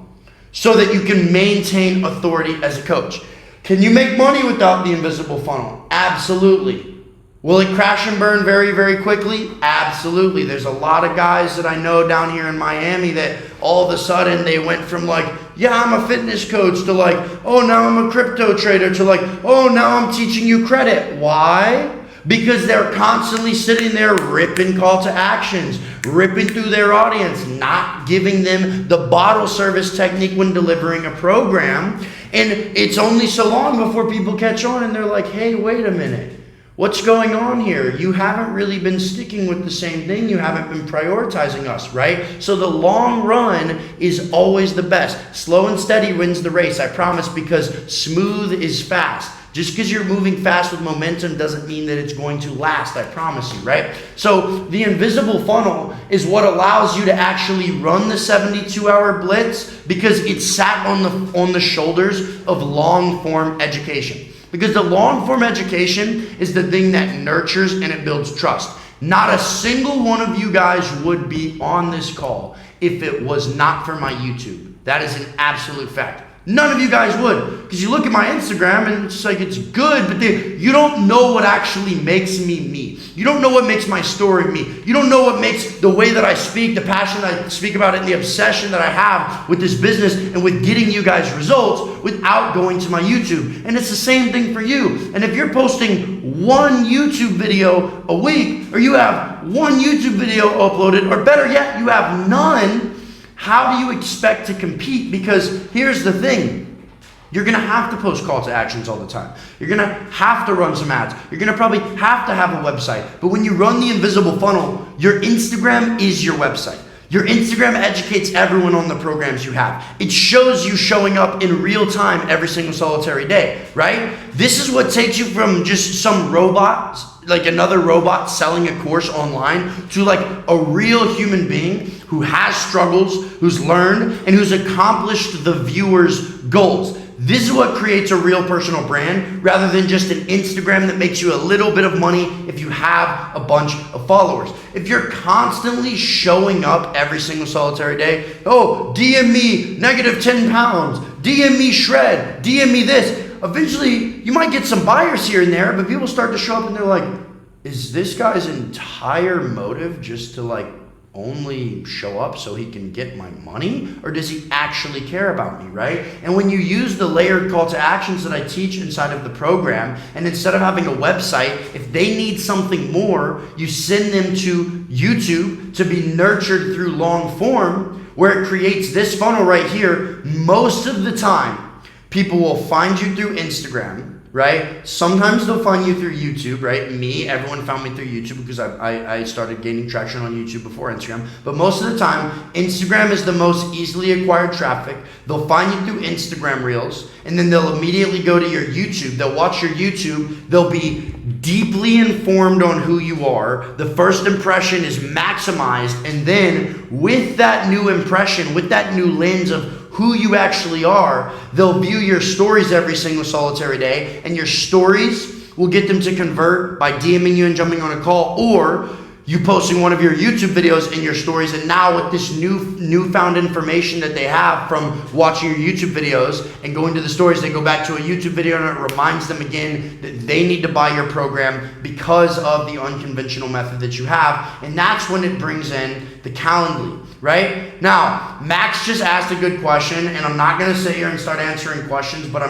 so that you can maintain authority as a coach. Can you make money without the invisible funnel? Absolutely. Will it crash and burn very, very quickly? Absolutely. There's a lot of guys that I know down here in Miami that all of a sudden they went from like, yeah, I'm a fitness coach, to like, oh, now I'm a crypto trader, to like, oh, now I'm teaching you credit. Why? Because they're constantly sitting there ripping call to actions, ripping through their audience, not giving them the bottle service technique when delivering a program. And it's only so long before people catch on and they're like, hey, wait a minute. What's going on here? You haven't really been sticking with the same thing. You haven't been prioritizing us, right? So the long run is always the best. Slow and steady wins the race, I promise, because smooth is fast. Just because you're moving fast with momentum doesn't mean that it's going to last, I promise you, right? So the invisible funnel is what allows you to actually run the 72-hour blitz, because it's sat on the shoulders of long-form education. Because the long-form education is the thing that nurtures and it builds trust. Not a single one of you guys would be on this call if it was not for my YouTube. That is an absolute fact. None of you guys would, because you look at my Instagram and it's like, it's good, but you don't know what actually makes me me. You don't know what makes my story me. You don't know what makes the way that I speak, the passion that I speak about it, and the obsession that I have with this business and with getting you guys results without going to my YouTube. And it's the same thing for you. And if you're posting one YouTube video a week, or you have one YouTube video uploaded, or better yet, you have none, how do you expect to compete? Because here's the thing. You're going to have to post call to actions all the time. You're going to have to run some ads. You're going to probably have to have a website. But when you run the invisible funnel, your Instagram is your website. Your Instagram educates everyone on the programs you have. It shows you showing up in real time every single solitary day, right? This is what takes you from just some robot, like another robot selling a course online, to like a real human being who has struggles, who's learned, and who's accomplished the viewer's goals. This is what creates a real personal brand rather than just an Instagram that makes you a little bit of money if you have a bunch of followers. If you're constantly showing up every single solitary day, oh, DM me negative 10 pounds, DM me shred, DM me this. Eventually, you might get some buyers here and there, but people start to show up and they're like, is this guy's entire motive just to like only show up so he can get my money, or does he actually care about me, right? And when you use the layered call to actions that I teach inside of the program, and instead of having a website, if they need something more, you send them to YouTube to be nurtured through long form, where it creates this funnel right here. Most of the time, people will find you through Instagram, right? Sometimes they'll find you through YouTube, right? Everyone found me through YouTube because I started gaining traction on YouTube before Instagram. But most of the time, Instagram is the most easily acquired traffic. They'll find you through Instagram Reels, and then they'll immediately go to your YouTube. They'll watch your YouTube. They'll be deeply informed on who you are. The first impression is maximized, and then with that new impression, with that new lens of who you actually are, they'll view your stories every single solitary day, and your stories will get them to convert by DMing you and jumping on a call, or you posting one of your YouTube videos in your stories. And now with this newfound information that they have from watching your YouTube videos and going to the stories, they go back to a YouTube video and it reminds them again that they need to buy your program because of the unconventional method that you have. And that's when it brings in the Calendly, right? Now, Max just asked a good question, and I'm not going to sit here and start answering questions, but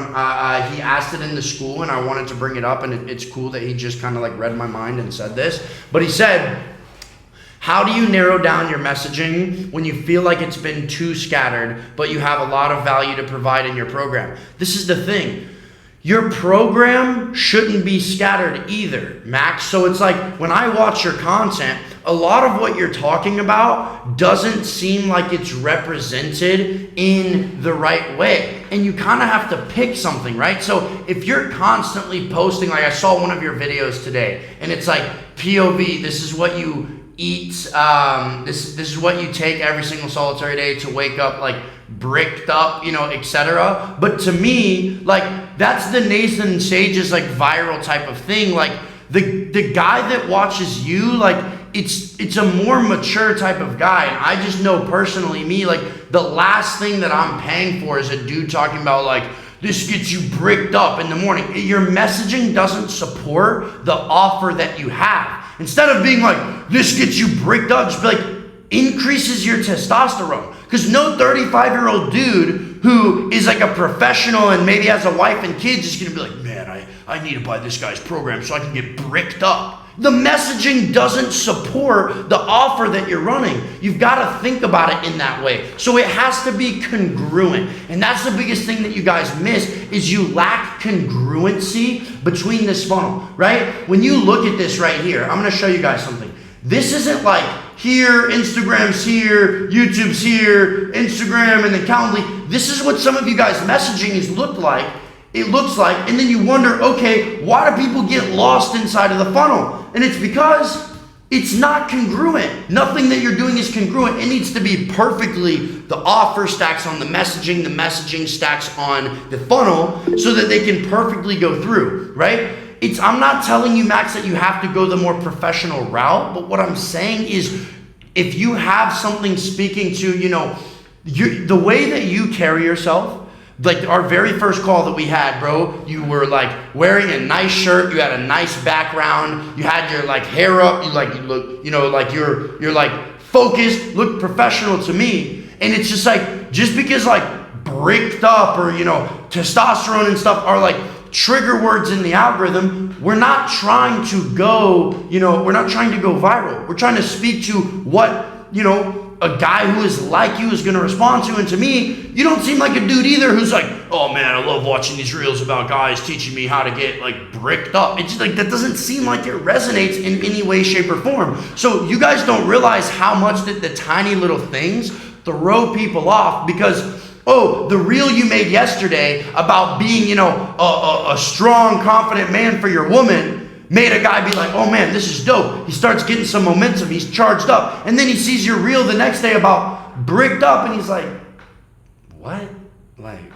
he asked it in the school, and I wanted to bring it up, and it's cool that he just kind of like read my mind and said this. But he said, how do you narrow down your messaging when you feel like it's been too scattered, but you have a lot of value to provide in your program? This is the thing. Your program shouldn't be scattered either, Max. So it's like when I watch your content, a lot of what you're talking about doesn't seem like it's represented in the right way. And you kind of have to pick something, right? So if you're constantly posting, like I saw one of your videos today, and it's like POV, this is what you eat, this is what you take every single solitary day to wake up like bricked up, etc. But to me, like that's the Nathan Sage's like viral type of thing. Like the guy that watches you, like it's a more mature type of guy. And I just know personally, me, like the last thing that I'm paying for is a dude talking about like, this gets you bricked up in the morning. Your messaging doesn't support the offer that you have. Instead of being like, this gets you bricked up, just be like, increases your testosterone. Because no 35-year-old dude who is like a professional and maybe has a wife and kids is going to be like, man, I need to buy this guy's program so I can get bricked up. The messaging doesn't support the offer that you're running. You've got to think about it in that way. So it has to be congruent. And that's the biggest thing that you guys miss is you lack congruency between this funnel, right? When you look at this right here, I'm going to show you guys something. This isn't like here, Instagram's here, YouTube's here, Instagram, and then Calendly. This is what some of you guys' messaging is looked like. It looks like, and then you wonder, okay, why do people get lost inside of the funnel? And it's because it's not congruent. Nothing that you're doing is congruent. It needs to be perfectly, the offer stacks on the messaging stacks on the funnel so that they can perfectly go through, right? I'm not telling you, Max, that you have to go the more professional route, but what I'm saying is if you have something speaking to, the way that you carry yourself, like our very first call that we had, bro, you were like wearing a nice shirt, you had a nice background, you had your like hair up, you look, like you're like focused, look professional to me. And it's just like, just because like bricked up or, testosterone and stuff are like trigger words in the algorithm, we're not trying to go, we're not trying to go viral. We're trying to speak to what, a guy who is like you is going to respond to. And to me, you don't seem like a dude either who's like, oh man, I love watching these reels about guys teaching me how to get like bricked up. It's just like, that doesn't seem like it resonates in any way, shape, or form. So you guys don't realize how much that the tiny little things throw people off because, oh, the reel you made yesterday about being, a strong, confident man for your woman, made a guy be like, oh man, this is dope. He starts getting some momentum. He's charged up. And then he sees your reel the next day about bricked up and he's like, what? Like,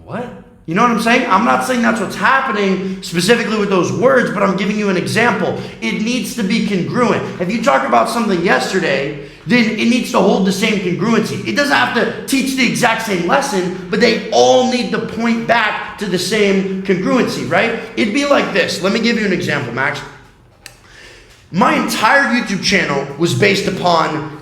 what? You know what I'm saying? I'm not saying that's what's happening specifically with those words, but I'm giving you an example. It needs to be congruent. If you talk about something yesterday, then it needs to hold the same congruency. It doesn't have to teach the exact same lesson, but they all need to point back to the same congruency, right? It'd be like this. Let me give you an example, Max. My entire YouTube channel was based upon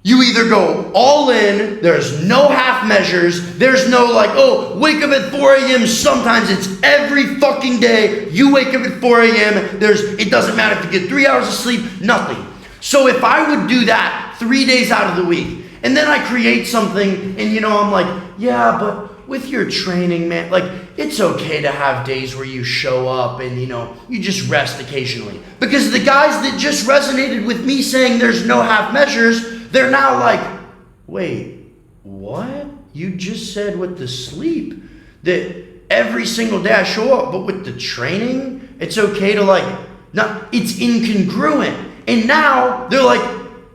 you either go all in, there's no half measures, there's no like, oh, wake up at 4 a.m. Sometimes it's every fucking day. You wake up at 4 a.m. It doesn't matter if you get 3 hours of sleep, nothing. So if I would do that 3 days out of the week, and then I create something, and I'm like, yeah, but with your training, man, like it's okay to have days where you show up and you just rest occasionally. Because the guys that just resonated with me saying there's no half measures, they're now like, wait, what? You just said with the sleep that every single day I show up, but with the training, it's okay to it's incongruent. And now they're like,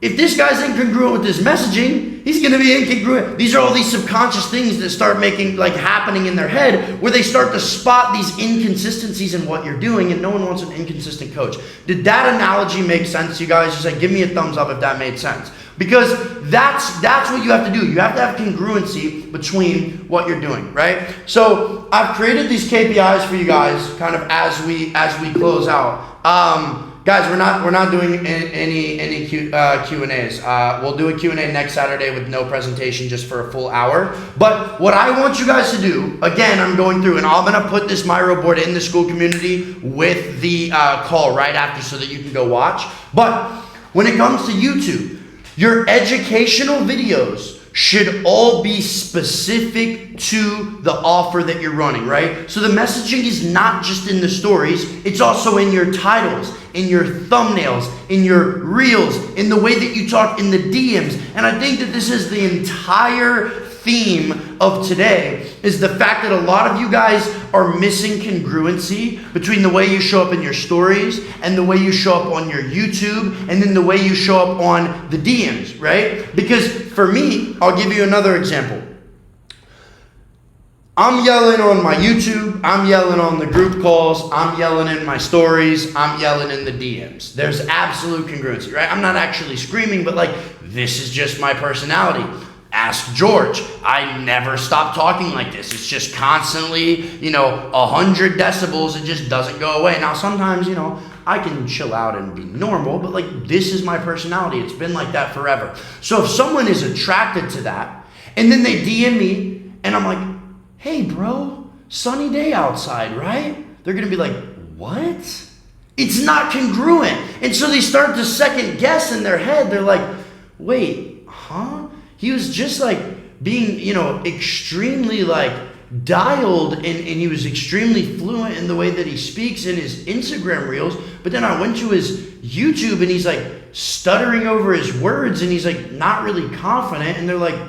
if this guy's incongruent with his messaging, he's going to be incongruent. These are all these subconscious things that start happening in their head where they start to spot these inconsistencies in what you're doing, and no one wants an inconsistent coach. Did that analogy make sense to you guys? Just give me a thumbs up if that made sense. Because that's what you have to do. You have to have congruency between what you're doing, right? So I've created these KPIs for you guys kind of as we close out. Guys, we're not doing any Q&As. We'll do a Q&A next Saturday with no presentation, just for a full hour. But what I want you guys to do, again, I'm going through, and I'm going to put this Miro board in the school community with the call right after so that you can go watch. But when it comes to YouTube, your educational videos should all be specific to the offer that you're running, right? So the messaging is not just in the stories, it's also in your titles, in your thumbnails, in your reels, in the way that you talk in the DMs. And I think that this is the entire theme of today, is the fact that a lot of you guys are missing congruency between the way you show up in your stories and the way you show up on your YouTube and then the way you show up on the DMs, right? Because for me, I'll give you another example. I'm yelling on my YouTube, I'm yelling on the group calls, I'm yelling in my stories, I'm yelling in the DMs. There's absolute congruency, right? I'm not actually screaming, but this is just my personality. Ask George. I never stop talking like this. It's just constantly, 100 decibels. It just doesn't go away. Now, sometimes, I can chill out and be normal, but this is my personality. It's been like that forever. So if someone is attracted to that, and then they DM me, and I'm like, hey, bro, sunny day outside, right? They're going to be like, what? It's not congruent. And so they start to second guess in their head. They're like, wait, huh? He was just being, extremely dialed and he was extremely fluent in the way that he speaks in his Instagram reels. But then I went to his YouTube and he's stuttering over his words and he's not really confident. And they're like,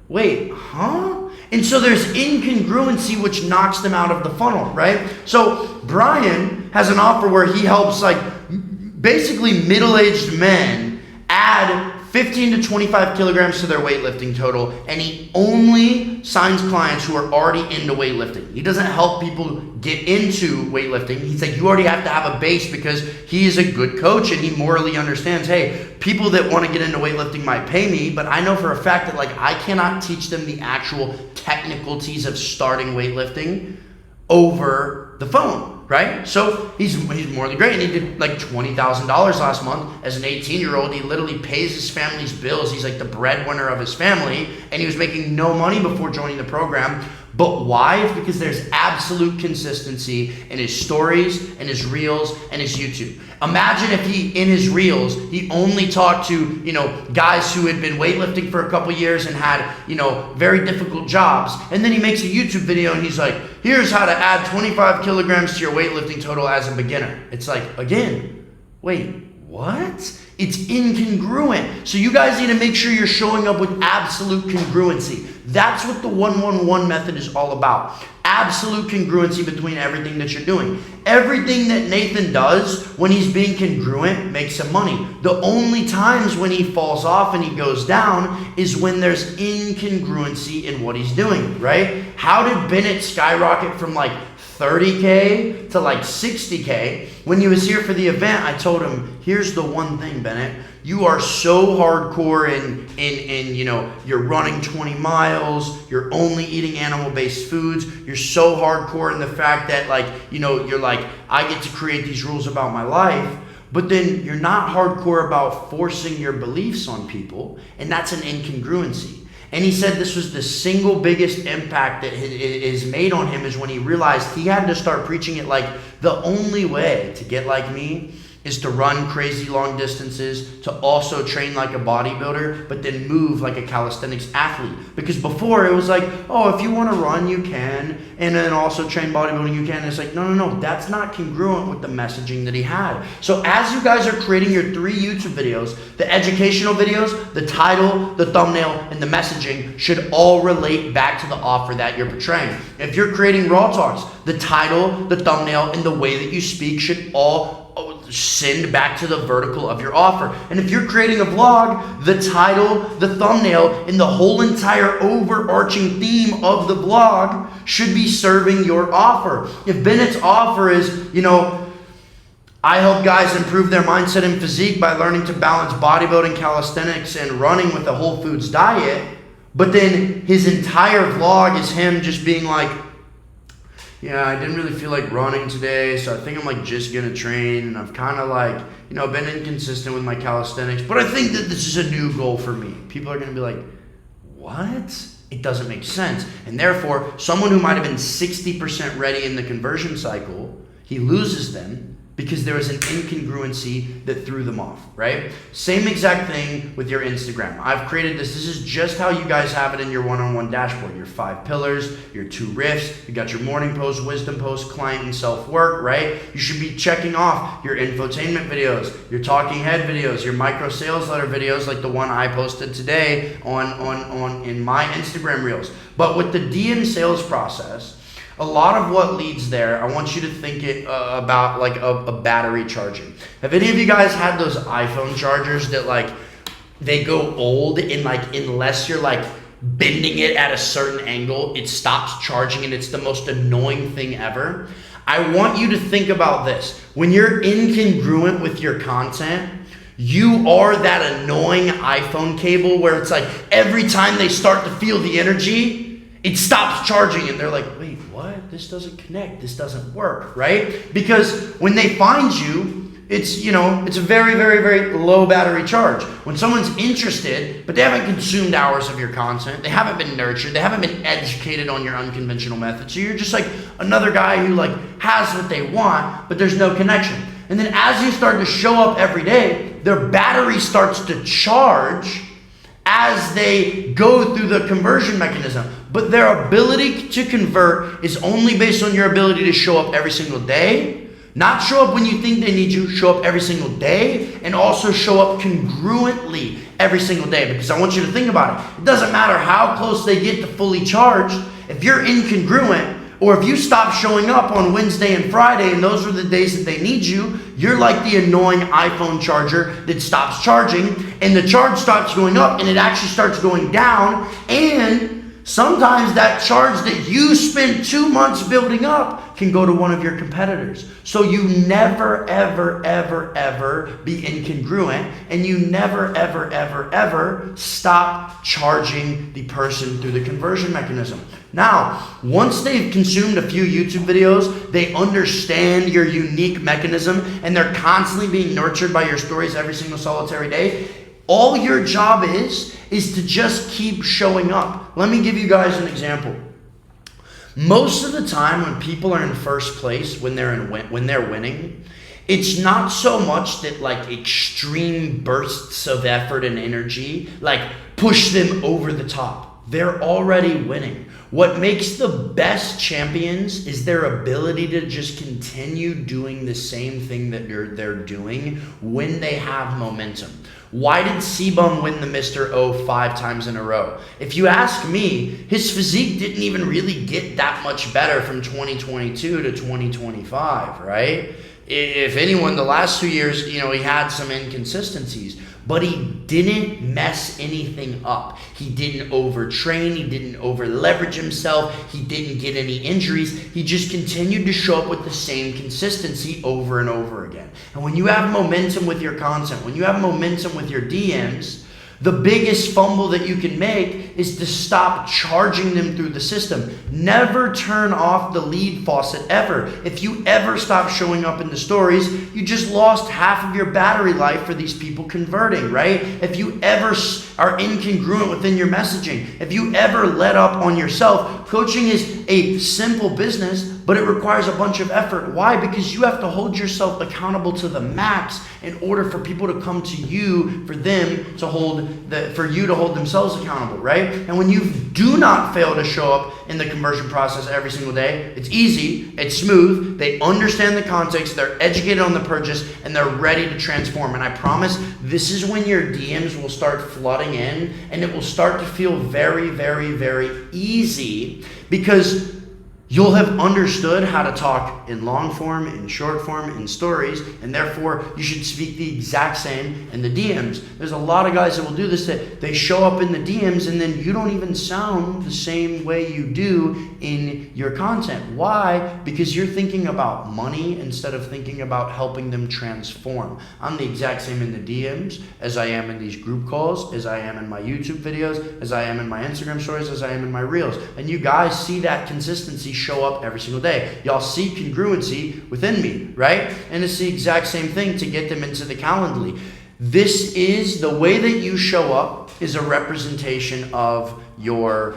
wait, huh? And so there's incongruency which knocks them out of the funnel, right? So Brian has an offer where he helps basically middle-aged men add 15 to 25 kilograms to their weightlifting total, and he only signs clients who are already into weightlifting. He doesn't help people get into weightlifting. He's you already have to have a base because he is a good coach and he morally understands, hey, people that want to get into weightlifting might pay me, but I know for a fact that I cannot teach them the actual technicalities of starting weightlifting over the phone, right? So he's more than great, and he did $20,000 last month as an 18-year-old. He literally pays his family's bills. He's the breadwinner of his family, and he was making no money before joining the program. But why? It's because there's absolute consistency in his stories and his reels and his YouTube. Imagine if in his reels, he only talked to, guys who had been weightlifting for a couple years and had, very difficult jobs. And then he makes a YouTube video and he's here's how to add 25 kilograms to your weightlifting total as a beginner. It's again, wait, what? It's incongruent. So you guys need to make sure you're showing up with absolute congruency. That's what the 111 method is all about. Absolute congruency between everything that you're doing. Everything that Nathan does when he's being congruent makes him money. The only times when he falls off and he goes down is when there's incongruency in what he's doing, right? How did Bennett skyrocket from like 30K to like 60K? When he was here for the event, I told him, here's the one thing, Bennett. You are so hardcore in you know, you're running 20 miles, you're only eating animal-based foods, you're so hardcore in the fact that like, you know, you're like, I get to create these rules about my life, but then you're not hardcore about forcing your beliefs on people, and that's an incongruency. And he said this was the single biggest impact that is made on him is when he realized he had to start preaching it like the only way to get like me is to run crazy long distances, to also train like a bodybuilder, but then move like a calisthenics athlete. Because before it was like, oh, if you want to run, you can, and then also train bodybuilding, you can. And it's like, no, that's not congruent with the messaging that he had. So as you guys are creating your 3 YouTube videos, the educational videos, the title, the thumbnail, and the messaging should all relate back to the offer that you're portraying. If you're creating Raw Talks, the title, the thumbnail, and the way that you speak should all send back to the vertical of your offer. And if you're creating a vlog, the title, the thumbnail, and the whole entire overarching theme of the vlog should be serving your offer. If Bennett's offer is, you know, I help guys improve their mindset and physique by learning to balance bodybuilding, calisthenics, and running with a whole foods diet, but then his entire vlog is him just being like, yeah, I didn't really feel like running today, so I think I'm like just gonna train, and I've kind of like, you know, been inconsistent with my calisthenics, but I think that this is a new goal for me. People are gonna be like, what? It doesn't make sense. And therefore, someone who might have been 60% ready in the conversion cycle, he loses them because there was an incongruency that threw them off, right? Same exact thing with your Instagram. I've created this. This is just how you guys have it in your one-on-one dashboard. Your 5 pillars, your 2 riffs, you got your morning post, wisdom post, client, and self-work, right? You should be checking off your infotainment videos, your talking head videos, your micro sales letter videos like the one I posted today on in my Instagram reels. But with the DM sales process, a lot of what leads there, I want you to think about like a battery charging. Have any of you guys had those iPhone chargers that like they go old and like unless you're like bending it at a certain angle, it stops charging and it's the most annoying thing ever? I want you to think about this. When you're incongruent with your content, you are that annoying iPhone cable where it's like every time they start to feel the energy, it stops charging and they're like, wait, what? This doesn't connect. This doesn't work, right? Because when they find you, it's, you know, it's a very, very, very low battery charge. When someone's interested, but they haven't consumed hours of your content, they haven't been nurtured, they haven't been educated on your unconventional methods. So you're just like another guy who like has what they want, but there's no connection. And then as you start to show up every day, their battery starts to charge as they go through the conversion mechanism. But their ability to convert is only based on your ability to show up every single day. Not show up when you think they need you, show up every single day, and also show up congruently every single day. Because I want you to think about it. It doesn't matter how close they get to fully charged. If you're incongruent, or if you stop showing up on Wednesday and Friday, and those are the days that they need you, you're like the annoying iPhone charger that stops charging, and the charge stops going up, and it actually starts going down, and sometimes that charge that you spent 2 months building up can go to one of your competitors. So you never, ever, ever, ever be incongruent, and you never, ever, ever, ever stop charging the person through the conversion mechanism. Now, once they've consumed a few YouTube videos, they understand your unique mechanism, and they're constantly being nurtured by your stories every single solitary day. All your job is to just keep showing up. Let me give you guys an example. Most of the time when people are in first place, when they're winning, it's not so much that like extreme bursts of effort and energy like push them over the top. they're already winning. What makes the best champions is their ability to just continue doing the same thing that they're doing when they have momentum. Why did CBum win the Mr. O 5 times in a row? If you ask me, his physique didn't even really get that much better from 2022 to 2025, right? If anyone, the last 2 years, he had some inconsistencies, but he didn't mess anything up. He didn't overtrain. He didn't over leverage himself. He didn't get any injuries. He just continued to show up with the same consistency over and over again. And when you have momentum with your content, when you have momentum with your DMs, the biggest fumble that you can make is to stop charging them through the system. Never turn off the lead faucet ever. If you ever stop showing up in the stories, you just lost half of your battery life for these people converting, right? If you ever are incongruent within your messaging, if you ever let up on yourself, coaching is a simple business, but it requires a bunch of effort. Why? Because you have to hold yourself accountable to the max in order for people to come to you, for you to hold themselves accountable, right? And when you do not fail to show up in the conversion process every single day, it's easy, it's smooth, they understand the context, they're educated on the purchase, and they're ready to transform. And I promise this is when your DMs will start flooding in, and it will start to feel very, very, very easy, because you'll have understood how to talk in long form, in short form, in stories, and therefore you should speak the exact same in the DMs. There's a lot of guys that will do this, that they show up in the DMs and then you don't even sound the same way you do in your content. Why? Because you're thinking about money instead of thinking about helping them transform. I'm the exact same in the DMs as I am in these group calls, as I am in my YouTube videos, as I am in my Instagram stories, as I am in my reels. And you guys see that consistency show up every single day. Y'all see congruency within me, right? And it's the exact same thing to get them into the Calendly. This is the way that you show up is a representation of your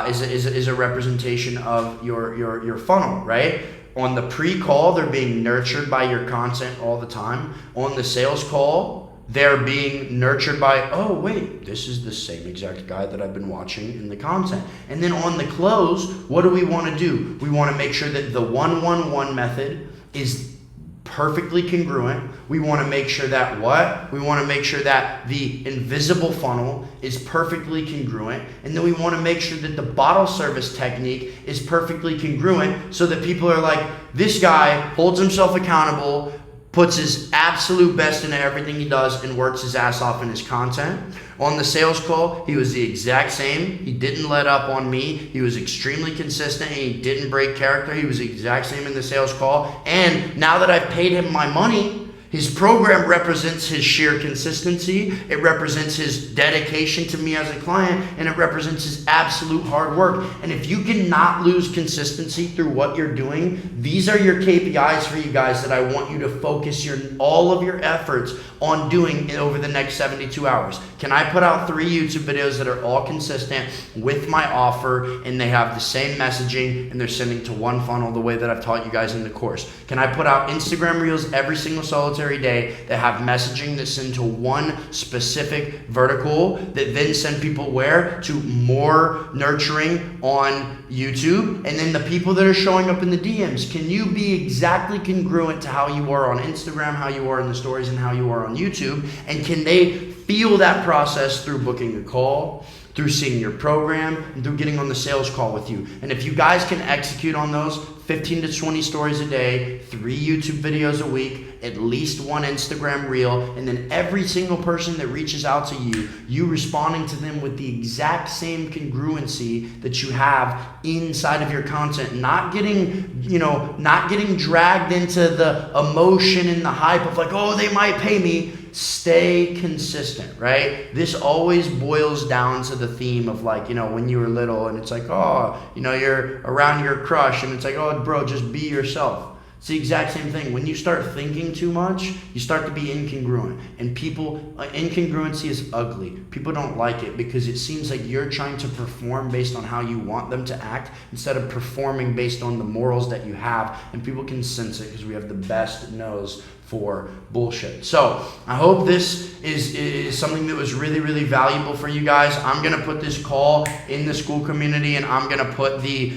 is a representation of your funnel, right? On the pre-call, they're being nurtured by your content all the time. On the sales call, they're being nurtured by, oh, wait, this is the same exact guy that I've been watching in the content. And then on the close, what do we want to do? We want to make sure that the 1-1-1 method is perfectly congruent. We want to make sure that what? We want to make sure that the invisible funnel is perfectly congruent. And then we want to make sure that the bottle service technique is perfectly congruent, so that people are like, this guy holds himself accountable, puts his absolute best into everything he does, and works his ass off in his content. On the sales call, he was the exact same. He didn't let up on me. He was extremely consistent, and he didn't break character. He was the exact same in the sales call. And now that I've paid him my money, his program represents his sheer consistency, it represents his dedication to me as a client, and it represents his absolute hard work. And if you cannot lose consistency through what you're doing, these are your KPIs for you guys that I want you to focus all of your efforts on doing over the next 72 hours. Can I put out 3 YouTube videos that are all consistent with my offer, and they have the same messaging, and they're sending to one funnel the way that I've taught you guys in the course? Can I put out Instagram Reels every single solitary day that have messaging that send to one specific vertical, that then send people where? To more nurturing on YouTube? And then the people that are showing up in the DMs, can you be exactly congruent to how you are on Instagram, how you are in the stories, and how you are on YouTube? And can they feel that process through booking a call, through seeing your program, and through getting on the sales call with you? And if you guys can execute on those 15 to 20 stories a day, 3 YouTube videos a week, at least 1 Instagram reel, and then every single person that reaches out to you, you responding to them with the exact same congruency that you have inside of your content, not getting dragged into the emotion and the hype of like, oh, they might pay me. Stay consistent, right? This always boils down to the theme of like, when you were little and it's like, oh, you're around your crush and it's like, oh, bro, just be yourself. It's the exact same thing. When you start thinking too much, you start to be incongruent. And incongruency is ugly. People don't like it because it seems like you're trying to perform based on how you want them to act instead of performing based on the morals that you have. And people can sense it because we have the best nose for bullshit. So I hope this is something that was really, really valuable for you guys. I'm going to put this call in the school community, and I'm going to put the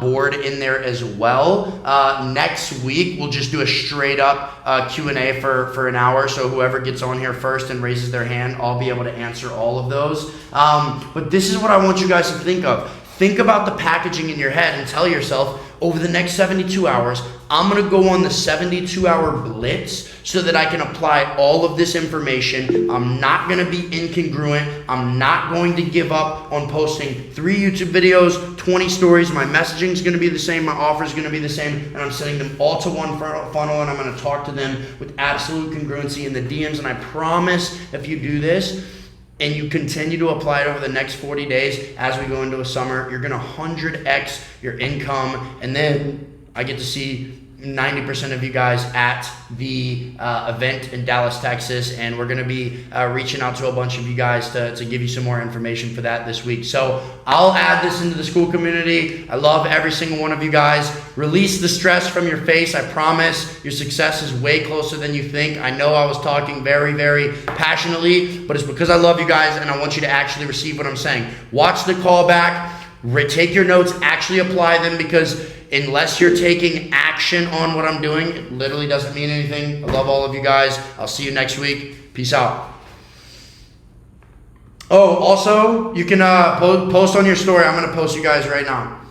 board in there as well. Next week, we'll just do a straight up Q&A for an hour. So whoever gets on here first and raises their hand, I'll be able to answer all of those. But this is what I want you guys to think of. Think about the packaging in your head and tell yourself, over the next 72 hours, I'm going to go on the 72-hour blitz so that I can apply all of this information. I'm not going to be incongruent. I'm not going to give up on posting 3 YouTube videos, 20 stories. My messaging is going to be the same. My offer is going to be the same. And I'm sending them all to one funnel, and I'm going to talk to them with absolute congruency in the DMs. And I promise if you do this, and you continue to apply it over the next 40 days as we go into a summer, you're going to 100x your income. And then I get to see 90% of you guys at the event in Dallas, Texas, and we're going to be reaching out to a bunch of you guys to give you some more information for that this week. So I'll add this into the school community. I love every single one of you guys. Release the stress from your face. I promise your success is way closer than you think. I know I was talking very, very passionately, but it's because I love you guys and I want you to actually receive what I'm saying. Watch the call back. Take your notes, actually apply them, because unless you're taking action on what I'm doing, it literally doesn't mean anything. I love all of you guys. I'll see you next week. Peace out. Oh, also, you can post on your story. I'm going to post you guys right now.